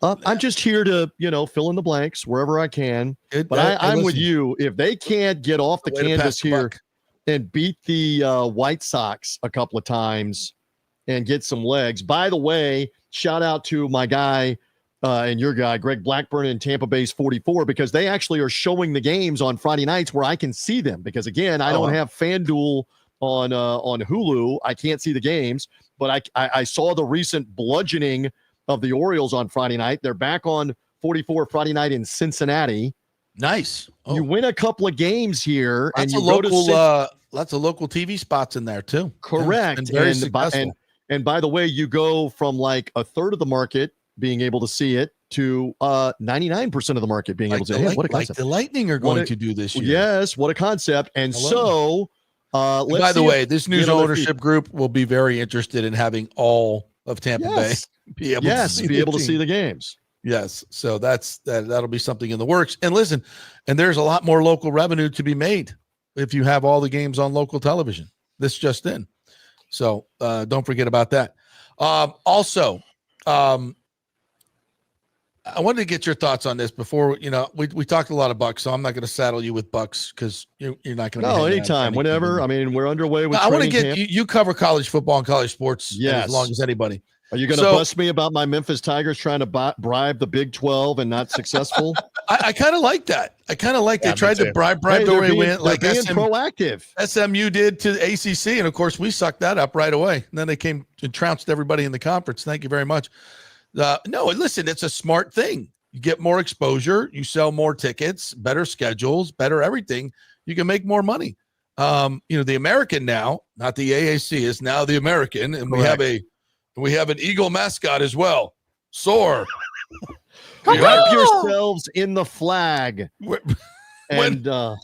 I'm just here to, fill in the blanks wherever I can. I'm with you. If they can't get off the canvas here and beat the White Sox a couple of times and get some legs. By the way, shout out to my guy and your guy, Greg Blackburn in Tampa Bay's 44, because they actually are showing the games on Friday nights where I can see them. Because, again, I don't have FanDuel on Hulu. I can't see the games. But I saw the recent bludgeoning of the Orioles on Friday night. They're back on 44 Friday night in Cincinnati. Nice. You win a couple of games here, lots and you of go to lots of local TV spots in there too. Correct. And by the way, you go from like a third of the market being able to see it to 99% of the market being able to see it. What a concept! The Lightning are going to do this year. Yes, what a concept! And so, by the way, this news ownership group will be very interested in having all of Tampa Bay be able to see the games. Yes. So that'll be something in the works. And listen, and there's a lot more local revenue to be made if you have all the games on local television. This just in. So don't forget about that. Also, I wanted to get your thoughts on this before, we talked a lot of Bucs, so I'm not going to saddle you with Bucs because you're not going to. No, anytime, whenever. I mean, we're underway with. I want to get you cover college football and college sports as long as anybody. Are you going to bust me about my Memphis Tigers trying to bribe the Big 12 and not successful? I kind of like that. I kind of like they tried to bribe their way in, like being proactive. SMU did to the ACC, and of course we sucked that up right away. And then they came and trounced everybody in the conference. Thank you very much. No, listen, it's a smart thing. You get more exposure, you sell more tickets, better schedules, better everything. You can make more money. The American now, not the AAC, is now the American, and we have a We have an eagle mascot as well. Soar. Wrap yourselves in the flag. When in doubt,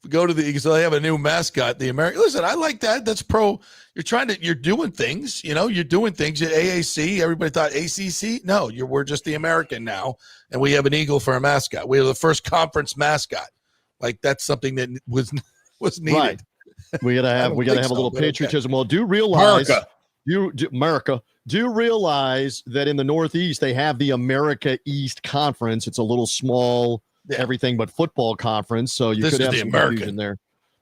go to the Eagles. So they have a new mascot, the American. Listen, I like that. That's pro. You're doing things. You're doing things at AAC. Everybody thought ACC. No, we're just the American now, and we have an eagle for a mascot. We are the first conference mascot. Like that's something that was needed. Right. We gotta have a little patriotism. Okay. Well, do realize America. Do realize that in the Northeast they have the America East Conference. It's a little small, everything but football conference. So you could have some confusion there.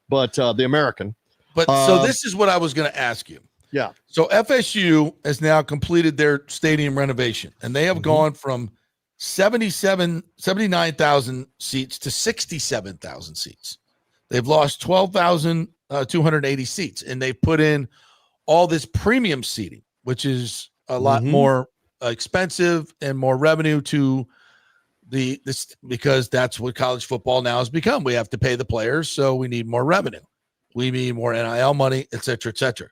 But the American. But so this is what I was going to ask you. Yeah. So FSU has now completed their stadium renovation, and they have gone from 79,000 seats to 67,000 seats. They've lost 12,280 seats, and they've put in all this premium seating, which is a lot more expensive and more revenue to this because that's what college football now has become. We have to pay the players, so we need more revenue. We need more NIL money, et cetera, et cetera.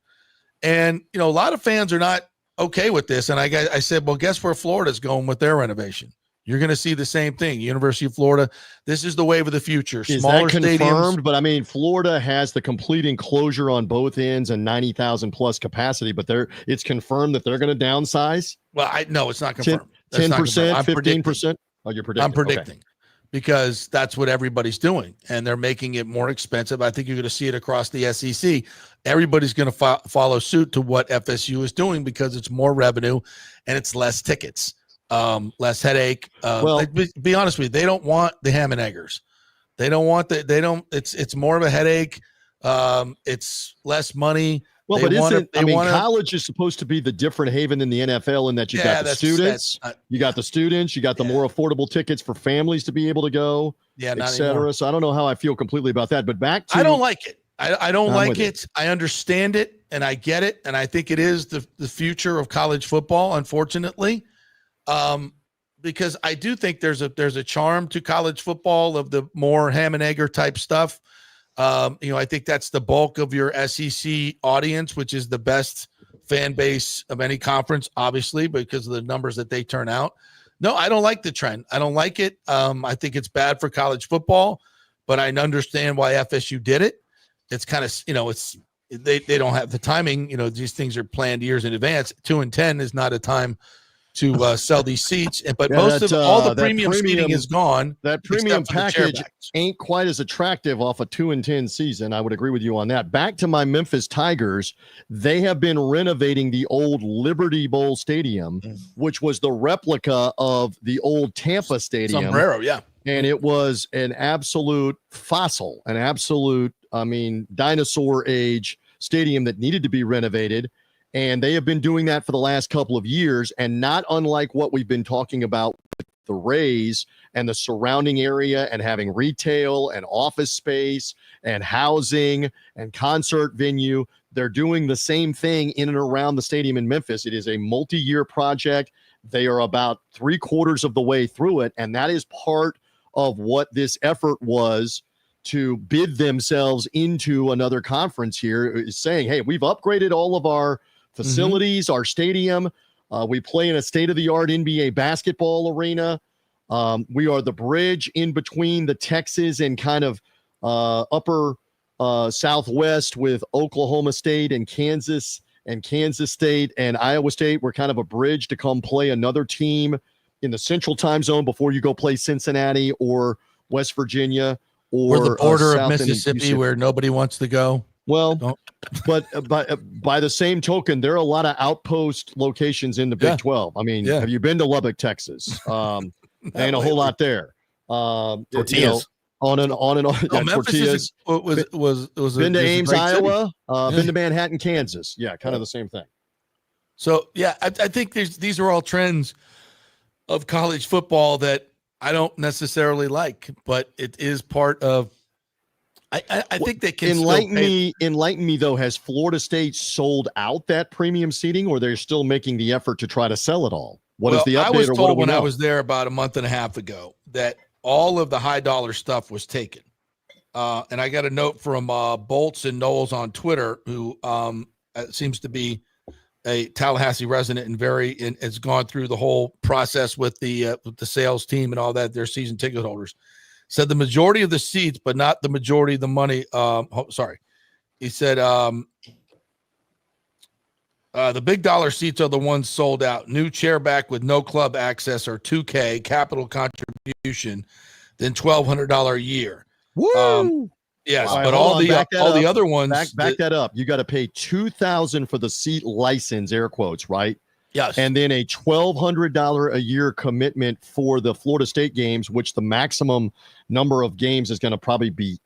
And, a lot of fans are not okay with this. And I said, well, guess where Florida's going with their renovation? You're going to see the same thing. University of Florida, this is the wave of the future. Is Smaller that confirmed? stadiums. But, Florida has the complete enclosure on both ends and 90,000 plus capacity, but it's confirmed that they're going to downsize? Well, no, it's not confirmed. 10%, 15%? Oh, you're predicting. I'm predicting because that's what everybody's doing, and they're making it more expensive. I think you're going to see it across the SEC. Everybody's going to follow suit to what FSU is doing because it's more revenue and it's less tickets. Less headache. Be honest with you, they don't want the ham and eggers. It's more of a headache. It's less money. Well, college is supposed to be the different haven in the NFL in that you got the students, you got the more affordable tickets for families to be able to go, et cetera. So I don't know how I feel completely about that, but back to, I don't like it. I don't like it. I understand it and I get it. And I think it is the future of college football, unfortunately. Because I do think there's a charm to college football of the more ham and egger type stuff. I think that's the bulk of your SEC audience, which is the best fan base of any conference, obviously, because of the numbers that they turn out. No, I don't like the trend. I don't like it. I think it's bad for college football, but I understand why FSU did it. It's kind of, they don't have the timing. These things are planned years in advance. 2 and 10 is not a time to sell these seats, but most of all the premium seating is gone. That premium package ain't quite as attractive off a 2 and 10 season. I would agree with you on that. Back to my Memphis Tigers, they have been renovating the old Liberty Bowl Stadium, which was the replica of the old Tampa Stadium. Sombrero, yeah. And it was an absolute fossil, dinosaur age stadium that needed to be renovated. And they have been doing that for the last couple of years. And not unlike what we've been talking about with the Rays and the surrounding area and having retail and office space and housing and concert venue, they're doing the same thing in and around the stadium in Memphis. It is a multi-year project. They are about 3/4 of the way through it. And that is part of what this effort was to bid themselves into another conference here, is saying, hey, we've upgraded all of our facilities, our stadium. We play in a state-of-the-art NBA basketball arena. We are the bridge in between the Texas and kind of upper Southwest with Oklahoma State and Kansas State and Iowa State. We're kind of a bridge to come play another team in the Central Time Zone before you go play Cincinnati or West Virginia or the border of Mississippi where nobody wants to go. Well, but by the same token, there are a lot of outpost locations in the Big 12. Have you been to Lubbock, Texas? Ain't a whole lot there. Tortillas. On and on. Yeah, tortillas. Was been to Ames, Iowa. Been to Manhattan, Kansas. Yeah, kind of the same thing. So, I think these are all trends of college football that I don't necessarily like, but it is part of. I think they can enlighten me though. Has Florida State sold out that premium seating, or they're still making the effort to try to sell it all? What is the update? I was told when I was there about a month and a half ago that all of the high dollar stuff was taken. And I got a note from Bolts and Knowles on Twitter, who seems to be a Tallahassee resident and has gone through the whole process with the sales team and all that. Their season ticket holders said the majority of the seats, but not the majority of the money. He said the big dollar seats are the ones sold out. New chair back with no club access or $2,000 capital contribution, then $1,200 a year. Woo! Yes, All right, but hold all on, the other ones back that up. You got to pay $2,000 for the seat license, air quotes, right? Yes, and then a $1,200 a year commitment for the Florida State games, which the maximum number of games is going to probably be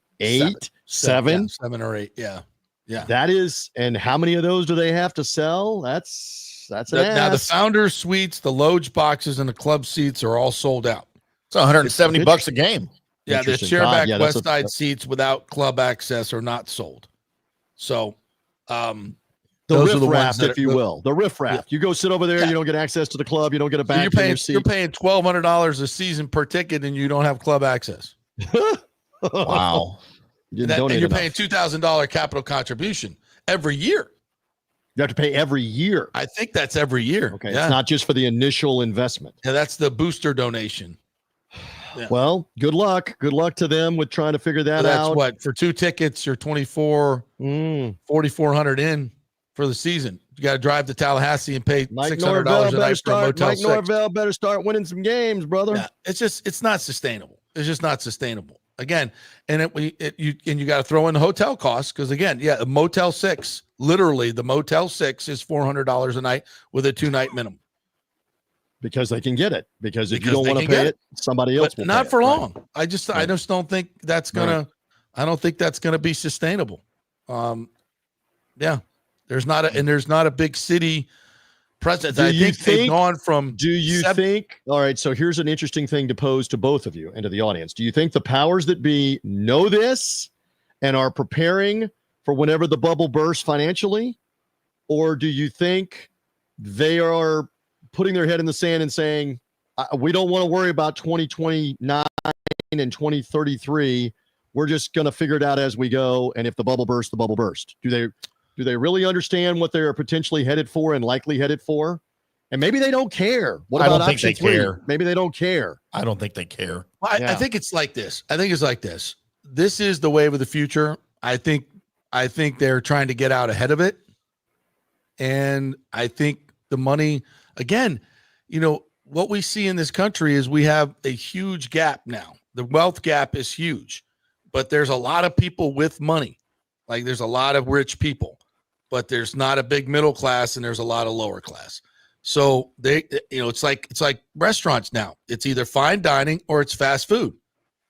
seven or eight. Yeah. That is, and how many of those do they have to sell? That's now the Founders Suites, the Loge boxes, and the club seats are all sold out. It's $170 a game. Yeah, the chairback West Side seats without club access are not sold. So, the riff-raff, if you will. The riff-raff. Yeah. You go sit over there, you don't get access to the club, you don't get a back in your seat. You're paying $1,200 a season per ticket, and you don't have club access. Wow. And you're paying $2,000 capital contribution every year. You have to pay every year. I think that's every year. Okay, it's not just for the initial investment. Yeah, that's the booster donation. Yeah. Well, good luck. Good luck to them with trying to figure that out. That's what, for 2 tickets, you're $4,400 in for the season. You got to drive to Tallahassee and pay $600 a night for a Motel 6. Norvell better start winning some games, brother. Yeah, it's not sustainable. It's just not sustainable. Again, and you got to throw in the hotel costs because again, a Motel 6, literally the Motel 6 is $400 a night with a 2-night minimum. Because they can get it. Because if you don't want to pay it, somebody else will. Not for long. I just don't think that's gonna. I don't think that's gonna be sustainable. There's not a big city presence. I think they've gone from. Do you think? All right. So here's an interesting thing to pose to both of you and to the audience. Do you think the powers that be know this and are preparing for whenever the bubble bursts financially, or do you think they are putting their head in the sand and saying, we don't want to worry about 2029 and 2033. We're just going to figure it out as we go. And if the bubble bursts, the bubble bursts. Do they really understand what they're potentially headed for and likely headed for? And maybe they don't care. What about option 3? Maybe they don't care. I don't think they care. Well, I think it's like this. This is the wave of the future. I think they're trying to get out ahead of it. And I think the money, again, what we see in this country is we have a huge gap now. The wealth gap is huge, but there's a lot of people with money. Like there's a lot of rich people, but there's not a big middle class and there's a lot of lower class. So it's like restaurants now. It's either fine dining or it's fast food.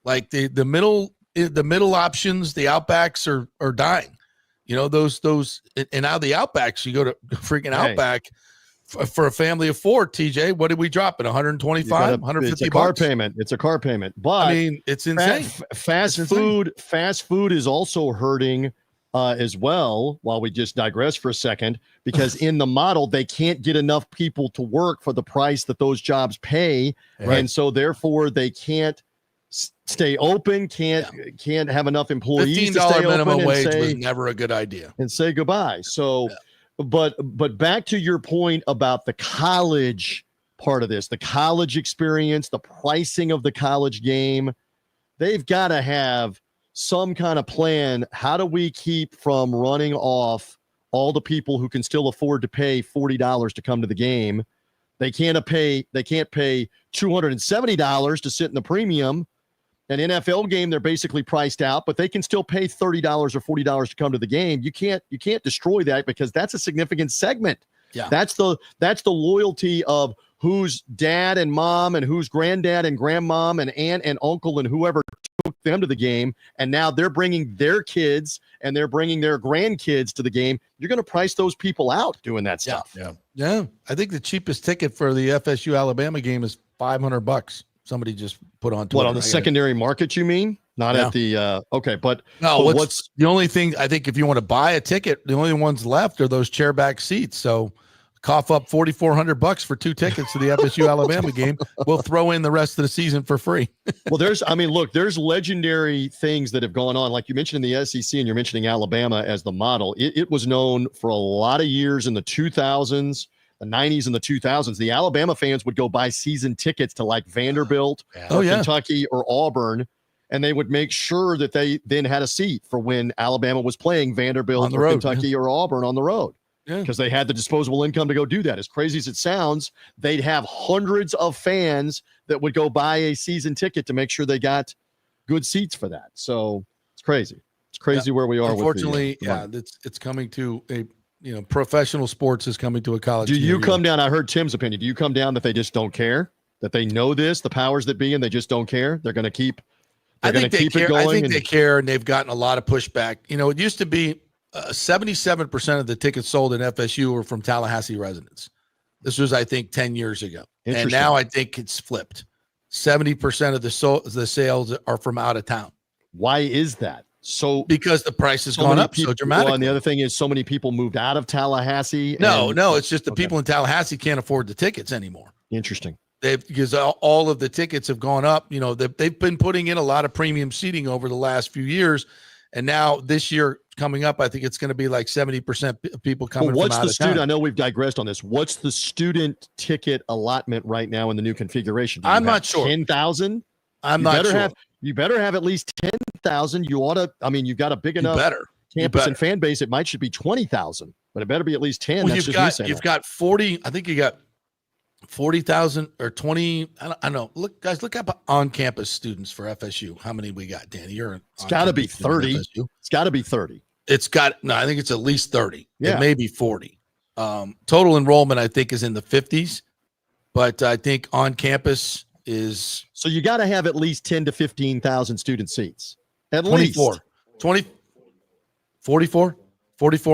Like the middle options, the Outbacks are dying. Those and now the Outbacks, you go to freaking Outback. For a family of 4, TJ, what did we drop at? 125, 150 It's a car payment. It's a car payment. But I mean, it's insane. Fast food is also hurting as well, while we just digress for a second, because in the model, they can't get enough people to work for the price that those jobs pay. Right. And so therefore they can't stay open, can't have enough employees to stay minimum open wage was never a good idea. And say goodbye. So But back to your point about the college part of this, the college experience, the pricing of the college game, they've got to have some kind of plan. How do we keep from running off all the people who can still afford to pay $40 to come to the game? They can't pay $270 to sit in the premium. An NFL game, they're basically priced out, but they can still pay $30 or $40 to come to the game. You can't destroy that because that's a significant segment. Yeah. That's the loyalty of whose dad and mom and whose granddad and grandmom and aunt and uncle and whoever took them to the game. And now they're bringing their kids and they're bringing their grandkids to the game. You're going to price those people out doing that stuff. Yeah. I think the cheapest ticket for the FSU Alabama game is $500. Somebody just put on Twitter. What, on the secondary market, you mean? Not at the okay, but no, what's the only thing I think if you want to buy a ticket, the only ones left are those chairback seats. So cough up $4,400 for 2 tickets to the FSU Alabama game. We'll throw in the rest of the season for free. Well, there's legendary things that have gone on. Like you mentioned in the SEC, and you're mentioning Alabama as the model. It was known for a lot of years in the 2000s, the 90s, and the 2000s. The Alabama fans would go buy season tickets to like Vanderbilt, Kentucky, or Auburn, and they would make sure that they then had a seat for when Alabama was playing Vanderbilt or Kentucky or Auburn on the road. Because they had the disposable income to go do that. As crazy as it sounds, they'd have hundreds of fans that would go buy a season ticket to make sure they got good seats for that. So it's crazy. It's crazy where we are. Unfortunately, it's coming to a professional sports is coming to a college. Do you come down? I heard Tim's opinion. Do you come down that they just don't care, that they know this, the powers that be, and they just don't care? They're going to keep. I think they care. I think they care, and they've gotten a lot of pushback. It used to be 77% of the tickets sold in FSU were from Tallahassee residents. This was, I think, 10 years ago. And now I think it's flipped. 70% of the sales are from out of town. Why is that? So because the price has gone up so dramatically. Well, and the other thing is so many people moved out of Tallahassee. No, it's just the people in Tallahassee can't afford the tickets anymore. Interesting. Because all of the tickets have gone up. They've been putting in a lot of premium seating over the last few years. And now this year coming up, I think it's going to be like 70% of people coming from out of town. What's the student? I know we've digressed on this. What's the student ticket allotment right now in the new configuration? I'm not sure. 10,000? I'm not sure. You better have at least 10,000. You ought to. I mean, you've got a big enough campus and fan base. It should be 20,000, but it better be at least 10. Well, you've got 40. I think you got 40,000 or 20. I don't know. Look up on-campus students for FSU. How many we got, Danny? It's got to be 30. It's got to be 30. I think it's at least 30. Yeah. It may be 40. Total enrollment, I think, is in the 50s, but I think on campus is. So you got to have at least 10 to 15,000 student seats. At 24. least 44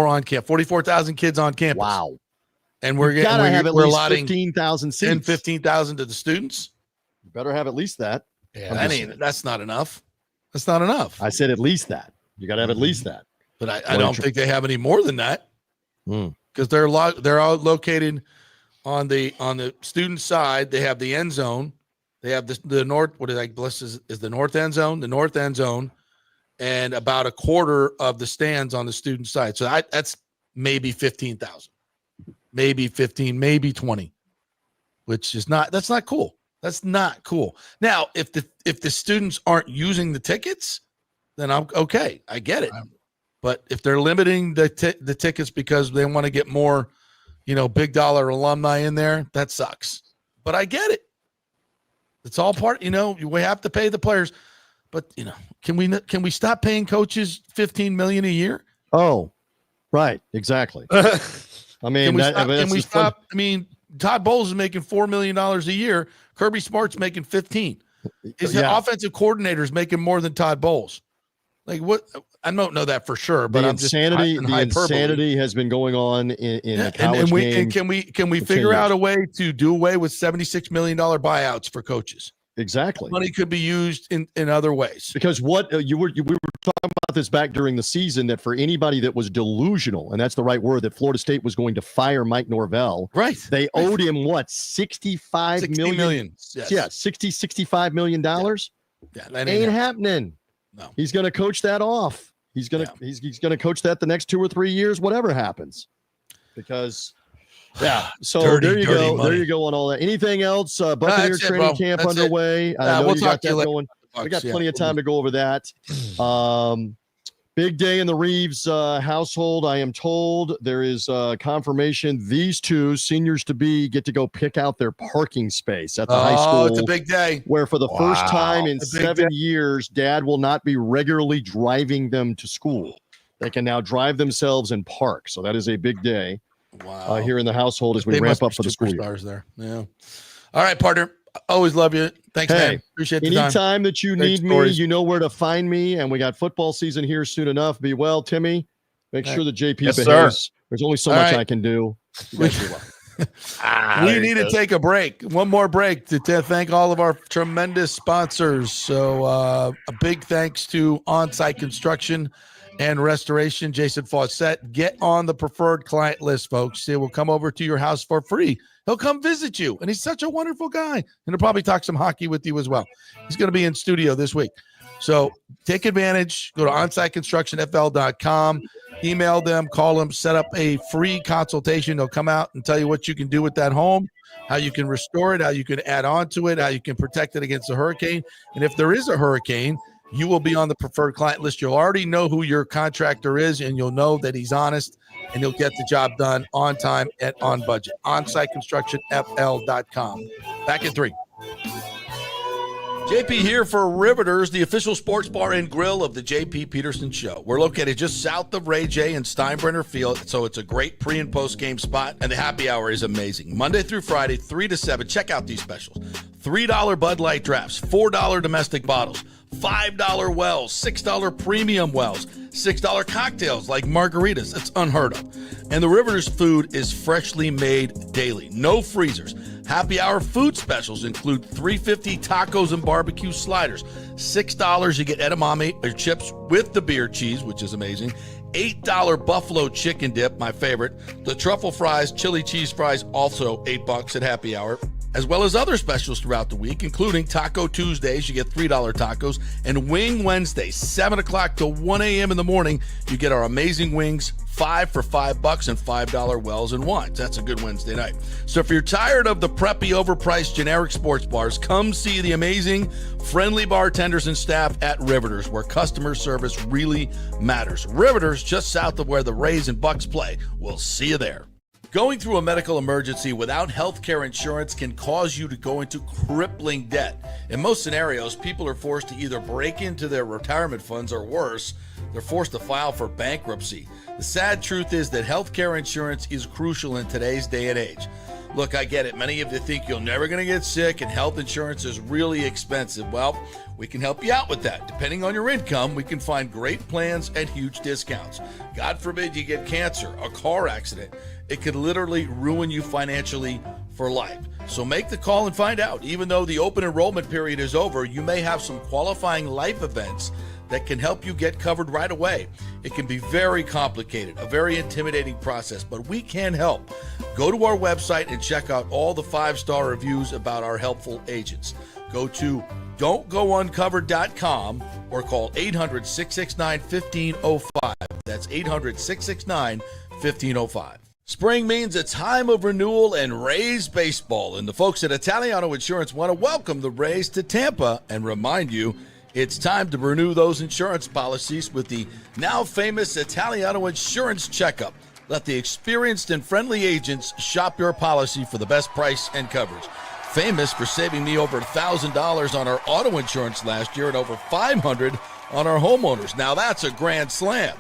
on campus. 44,000 kids on campus. Wow. And we're allotting 15,000 seats. 10, 15,000 to the students. You better have at least that. Yeah, that's not enough. That's not enough. I said at least that. You got to have at least that. But I don't think they have any more than that. Because they're all located on the student side. They have the end zone. They have the north. What is the north end zone? The north end zone, and about a quarter of the stands on the student side. So that's maybe 15,000. Maybe 15, maybe 20, which is that's not cool. That's not cool. Now, if the students aren't using the tickets, then I'm okay. I get it. But if they're limiting the tickets because they want to get more, big dollar alumni in there, that sucks. But I get it. It's all part, we have to pay the players, but can we stop paying coaches $15 million a year? Oh, right. Exactly. I mean, can we stop? I mean, Todd Bowles is making $4 million a year. Kirby Smart's making 15. His offensive coordinator is making more than Todd Bowles. Like what? I don't know that for sure, but the insanity has been going on in the college game. Can we figure out a way to do away with $76 million buyouts for coaches? Exactly. Money could be used in other ways. Because we were talking about this back during the season, that for anybody that was delusional, and that's the right word, that Florida State was going to fire Mike Norvell. Right. They owed him what, $65 million? Yes. Yeah, $65 million. Yeah, that ain't happening. No. He's going to coach that off. He's going to coach that the next 2 or 3 years, whatever happens. Because so there you go. Money. There you go on all that. Anything else? Buccaneer training camp underway. I know we'll you talk got that going. We got plenty of time to go over that. Big day in the Rives household. I am told there is confirmation these two seniors to be get to go pick out their parking space at the high school. It's a big day. Where for the first time in 7 years, Dad will not be regularly driving them to school. They can now drive themselves and park. So that is a big day. Wow. Here in the household as we ramp up for the school year. There. Yeah. All right, partner. Always love you. Thanks, man. Appreciate the time. Anytime that you need me, you know where to find me. And we got football season here soon enough. Be well, Timmy. Make sure that JP behaves. Sir. There's only so much I can do. We need to take a break. One more break to thank all of our tremendous sponsors. So a big thanks to On-Site Construction and restoration, Jason Fawcett. Get on the preferred client list, folks. He will come over to your house for free. He'll come visit you, and he's such a wonderful guy. And he'll probably talk some hockey with you as well. He's going to be in studio this week. So take advantage. Go to onsiteconstructionfl.com. Email them, call them, set up a free consultation. They'll come out and tell you what you can do with that home, how you can restore it, how you can add on to it, how you can protect it against a hurricane. And if there is a hurricane, you will be on the preferred client list. You'll already know who your contractor is, and you'll know that he's honest, and he'll get the job done on time and on budget. OnsiteConstructionFL.com. Back in 3. JP here for Riveters, the official sports bar and grill of the JP Peterson Show. We're located just south of Ray J and Steinbrenner Field, so it's a great pre- and post-game spot, and the happy hour is amazing. Monday through Friday, 3 to 7. Check out these specials. $3 Bud Light drafts, $4 domestic bottles, $5 wells, $6 premium wells, $6 cocktails like margaritas. It's unheard of. And the Riveters food is freshly made daily. No freezers. Happy hour food specials include $3.50 tacos and barbecue sliders. $6 you get edamame or chips with the beer cheese, which is amazing. $8 buffalo chicken dip, my favorite. The truffle fries, chili cheese fries, also $8 at happy hour. As well as other specials throughout the week, including Taco Tuesdays, you get $3 tacos, and Wing Wednesdays, 7 o'clock to 1 a.m. in the morning, you get our amazing wings, 5 for $5 and $5 wells and wines. That's a good Wednesday night. So if you're tired of the preppy, overpriced, generic sports bars, come see the amazing, friendly bartenders and staff at Riveters, where customer service really matters. Riveters, just south of where the Rays and Bucs play. We'll see you there. Going through a medical emergency without health care insurance can cause you to go into crippling debt. In most scenarios, people are forced to either break into their retirement funds or worse, they're forced to file for bankruptcy. The sad truth is that health care insurance is crucial in today's day and age. Look, I get it. Many of you think you're never going to get sick and health insurance is really expensive. Well, we can help you out with that. Depending on your income, we can find great plans and huge discounts. God forbid you get cancer, a car accident. It could literally ruin you financially for life. So make the call and find out. Even though the open enrollment period is over, you may have some qualifying life events that can help you get covered right away. It can be very complicated, a very intimidating process, but we can help. Go to our website and check out all the 5-star reviews about our helpful agents. Go to don'tgouncovered.com or call 800-669-1505. That's 800-669-1505. Spring means a time of renewal and Rays baseball, and the folks at Italiano Insurance want to welcome the Rays to Tampa and remind you it's time to renew those insurance policies with the now famous Italiano Insurance Checkup. Let the experienced and friendly agents shop your policy for the best price and coverage. Famous for saving me over $1,000 on our auto insurance last year and over $500 on our homeowners. Now that's a grand slam.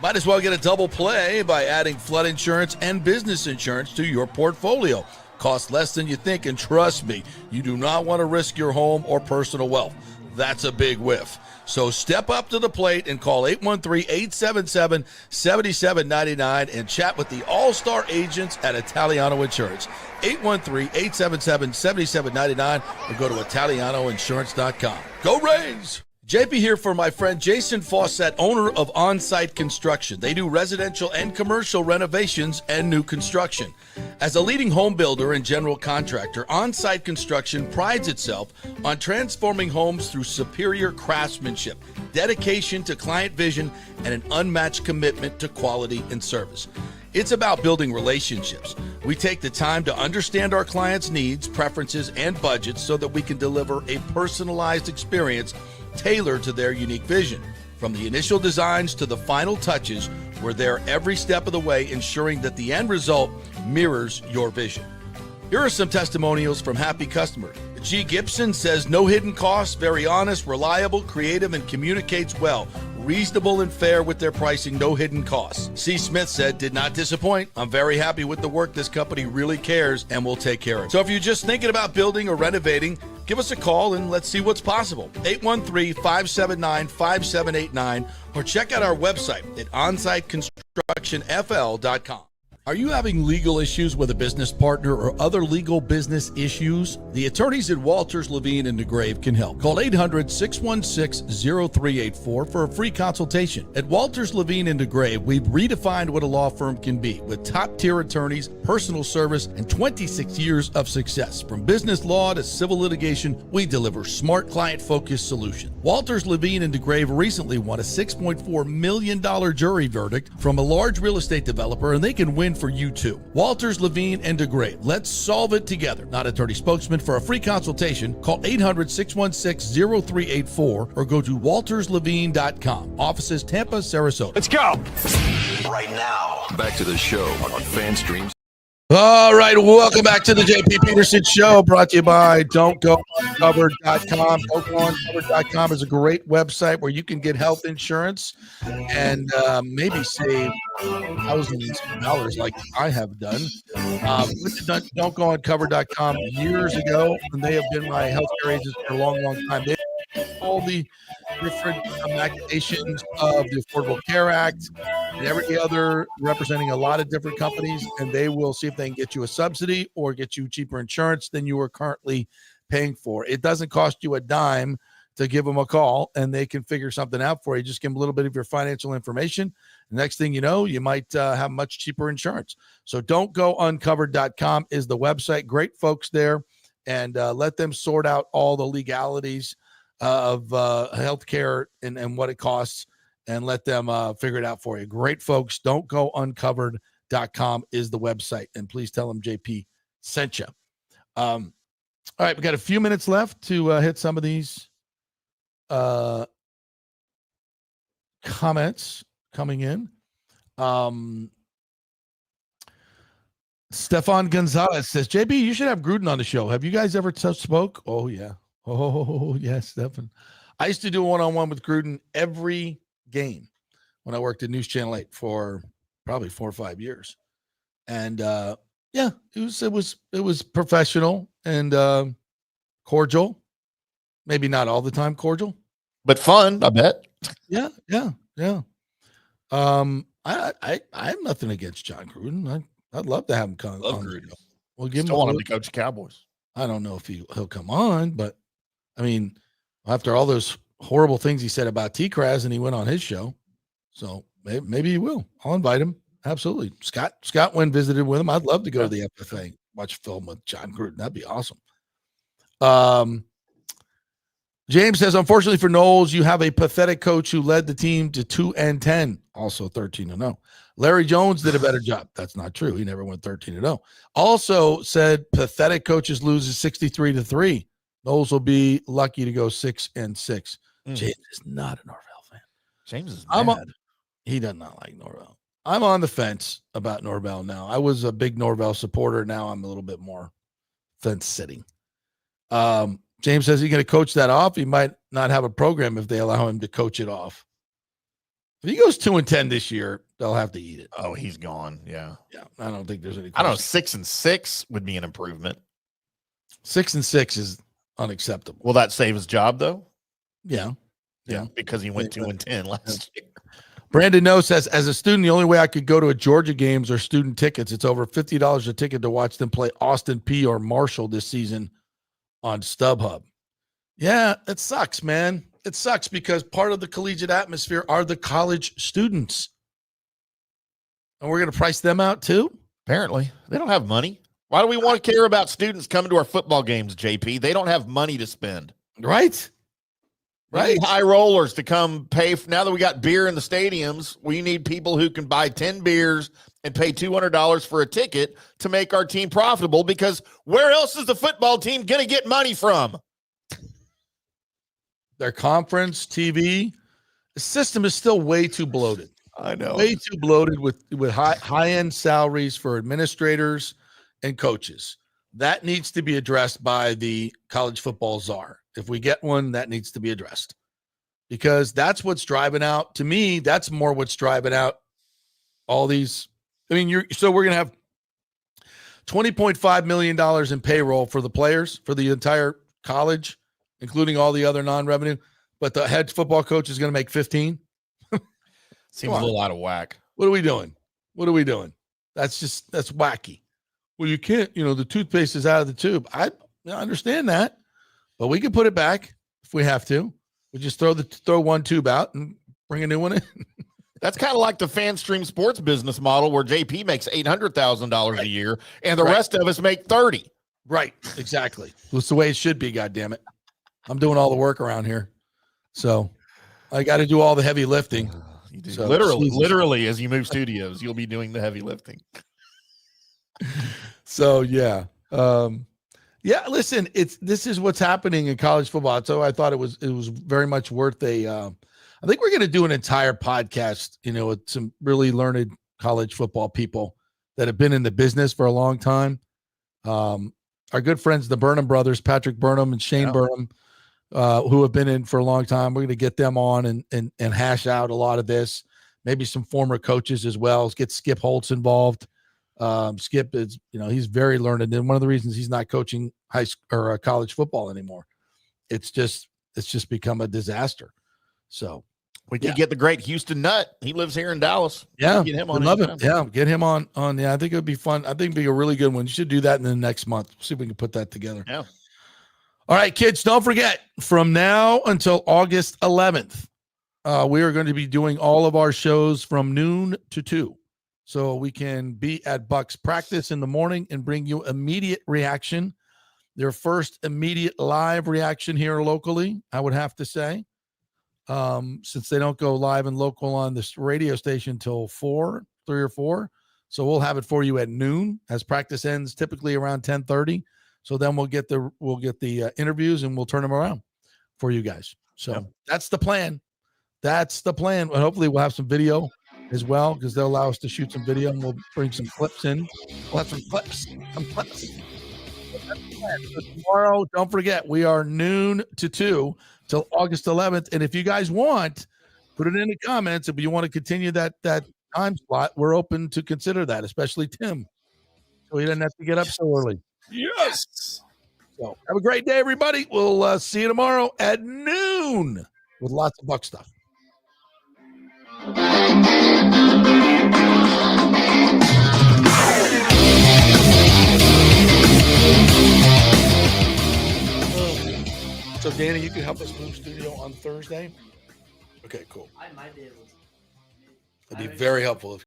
Might as well get a double play by adding flood insurance and business insurance to your portfolio. Costs less than you think, and trust me, you do not want to risk your home or personal wealth. That's a big whiff. So step up to the plate and call 813-877-7799 and chat with the all-star agents at Italiano Insurance. 813-877-7799 or go to ItalianoInsurance.com. Go Rays! JP here for my friend Jason Fawcett, owner of On-Site Construction. They do residential and commercial renovations and new construction. As a leading home builder and general contractor, On-Site Construction prides itself on transforming homes through superior craftsmanship, dedication to client vision, and an unmatched commitment to quality and service. It's about building relationships. We take the time to understand our clients' needs, preferences, and budgets so that we can deliver a personalized experience tailored to their unique vision. From the initial designs to the final touches, we're there every step of the way, ensuring that the end result mirrors your vision. Here are some testimonials from happy customers. G. Gibson says, no hidden costs, very honest, reliable, creative, and communicates well. Reasonable and fair with their pricing, no hidden costs. C. Smith said, did not disappoint. I'm very happy with the work. This company really cares and will take care of it. So if you're just thinking about building or renovating, give us a call and let's see what's possible. 813-579-5789 or check out our website at onsiteconstructionfl.com. Are you having legal issues with a business partner or other legal business issues? The attorneys at Walters, Levine, and DeGrave can help. Call 800-616-0384 for a free consultation. At Walters, Levine, and DeGrave, we've redefined what a law firm can be with top-tier attorneys, personal service, and 26 years of success. From business law to civil litigation, we deliver smart, client-focused solutions. Walters, Levine, and DeGrave recently won a $6.4 million jury verdict from a large real estate developer, and they can win for you too. Walters, Levine, and DeGrave. Let's solve it together. Not attorney spokesman. For a free consultation, call 800-616-0384 or go to walterslevine.com. Offices Tampa, Sarasota. Let's go. Right now. Back to the show on FanStream. All right, welcome back to the JP Peterson Show, brought to you by Don'tGoUncovered.com. Don'tGoUncovered.com is a great website where you can get health insurance and maybe save thousands of dollars like I have done. Don'tGoUncovered.com years ago, and they have been my healthcare agents for a long, long time. They all the different machinations of the Affordable Care Act and every other, representing a lot of different companies, and they will see if they can get you a subsidy or get you cheaper insurance than you are currently paying for. It doesn't cost you a dime to give them a call, and they can figure something out for you. Just give them a little bit of your financial information. The next thing you know, you might have much cheaper insurance. So Don'tGoUncovered.com is the website. Great folks there, and let them sort out all the legalities of healthcare and what it costs, and let them figure it out for you. Great folks. Don'tGoUncovered.com is the website, and please tell them JP sent you. All right, we got a few minutes left to hit some of these comments coming in. Stefan Gonzalez says, JB, you should have Gruden on the show. Have you guys ever spoke? Oh, yeah. Oh, yes, Stefan. I used to do a one-on-one with Gruden every game when I worked at News Channel 8 for probably 4 or 5 years. And yeah, it was professional and cordial. Maybe not all the time cordial, but fun, I bet. Yeah. I have nothing against John Gruden. I'd love to have him come on. Gruden. We'll give want him to coach the Cowboys. I don't know if he'll come on, but I mean, after all those horrible things he said about T-Kraz, and he went on his show, so maybe he will. I'll invite him. Absolutely. Scott went visited with him. I'd love to go to the FFA, watch film with John Gruden. That'd be awesome. James says, unfortunately for Knowles, you have a pathetic coach who led the team to 2-10, also 13-0. Larry Jones did a better job. That's not true. He never went 13-0. Also said pathetic coaches loses 63-3. Knowles will be lucky to go 6-6. James is not a Norvell fan. James is mad. He does not like Norvell. I'm on the fence about Norvell now. I was a big Norvell supporter. Now I'm a little bit more fence sitting. James says he's going to coach that off. He might not have a program if they allow him to coach it off. If he goes 2-10 this year, they'll have to eat it. Oh, he's gone. Yeah. I don't think there's any question. I don't know. 6-6 would be an improvement. 6-6 is unacceptable. Will that save his job though? Yeah. Because he went 2-10 last year. Brandon No says, as a student, the only way I could go to a Georgia games are student tickets. It's over $50 a ticket to watch them play Austin P or Marshall this season on StubHub. Yeah, it sucks, man. It sucks because part of the collegiate atmosphere are the college students. And we're going to price them out too? Apparently. They don't have money. Why do we want to care about students coming to our football games, JP? They don't have money to spend. Right. We need high rollers to come pay. Now that we got beer in the stadiums, we need people who can buy 10 beers and pay $200 for a ticket to make our team profitable, because where else is the football team going to get money from? Their conference TV. The system is still way too bloated. I know. Way too bloated with high-end salaries for administrators and coaches. That needs to be addressed by the college football czar. If we get one, that needs to be addressed, because that's what's driving out. To me, that's more what's driving out all these. I mean, we're going to have $20.5 million in payroll for the players for the entire college, including all the other non-revenue, but the head football coach is going to make 15. Seems a little out of whack. What are we doing? That's wacky. Well, you can't, the toothpaste is out of the tube. I understand that, but we can put it back if we have to. We just throw one tube out and bring a new one in. That's kind of like the fan stream sports business model where JP makes $800,000 a year and the rest of us make 30. Right. Exactly. That's the way it should be. God damn it. I'm doing all the work around here. So I got to do all the heavy lifting. So, literally, as you move studios, you'll be doing the heavy lifting. So, yeah. Listen, this is what's happening in college football. So I thought it was very much worth I think we're going to do an entire podcast, with some really learned college football people that have been in the business for a long time. Our good friends, the Burnham brothers, Patrick Burnham and Shane Burnham, who have been in for a long time. We're going to get them on and hash out a lot of this. Maybe some former coaches as well. Let's get Skip Holtz involved. Skip is, he's very learned, and one of the reasons he's not coaching high school or college football anymore. It's just become a disaster. So we could get the great Houston Nutt. He lives here in Dallas. Yeah, get him on. Love it. Yeah, get him on. Yeah, I think it would be fun. I think it'd be a really good one. You should do that in the next month. See if we can put that together. Yeah. All right, kids. Don't forget, from now until August 11th, we are going to be doing all of our shows from noon to 2. So we can be at Bucs practice in the morning and bring you immediate reaction. Their first immediate live reaction here locally, I would have to say. Since they don't go live and local on this radio station till 3 or 4. So we'll have it for you at noon as practice ends typically around 10:30. So then we'll get the interviews and we'll turn them around for you guys. So that's the plan. That's the plan. And hopefully we'll have some video as well, because they'll allow us to shoot some video and we'll bring some clips in. We'll have some clips. So tomorrow, don't forget, we are noon to 2 till August 11th. And if you guys want, put it in the comments. If you want to continue that time slot, we're open to consider that, especially Tim. So he doesn't have to get up so early. Yes. So have a great day, everybody. We'll see you tomorrow at noon with lots of Buck stuff. So, Danny, you can help us move studio on Thursday? Okay, cool. I might be able to. It'd be very helpful if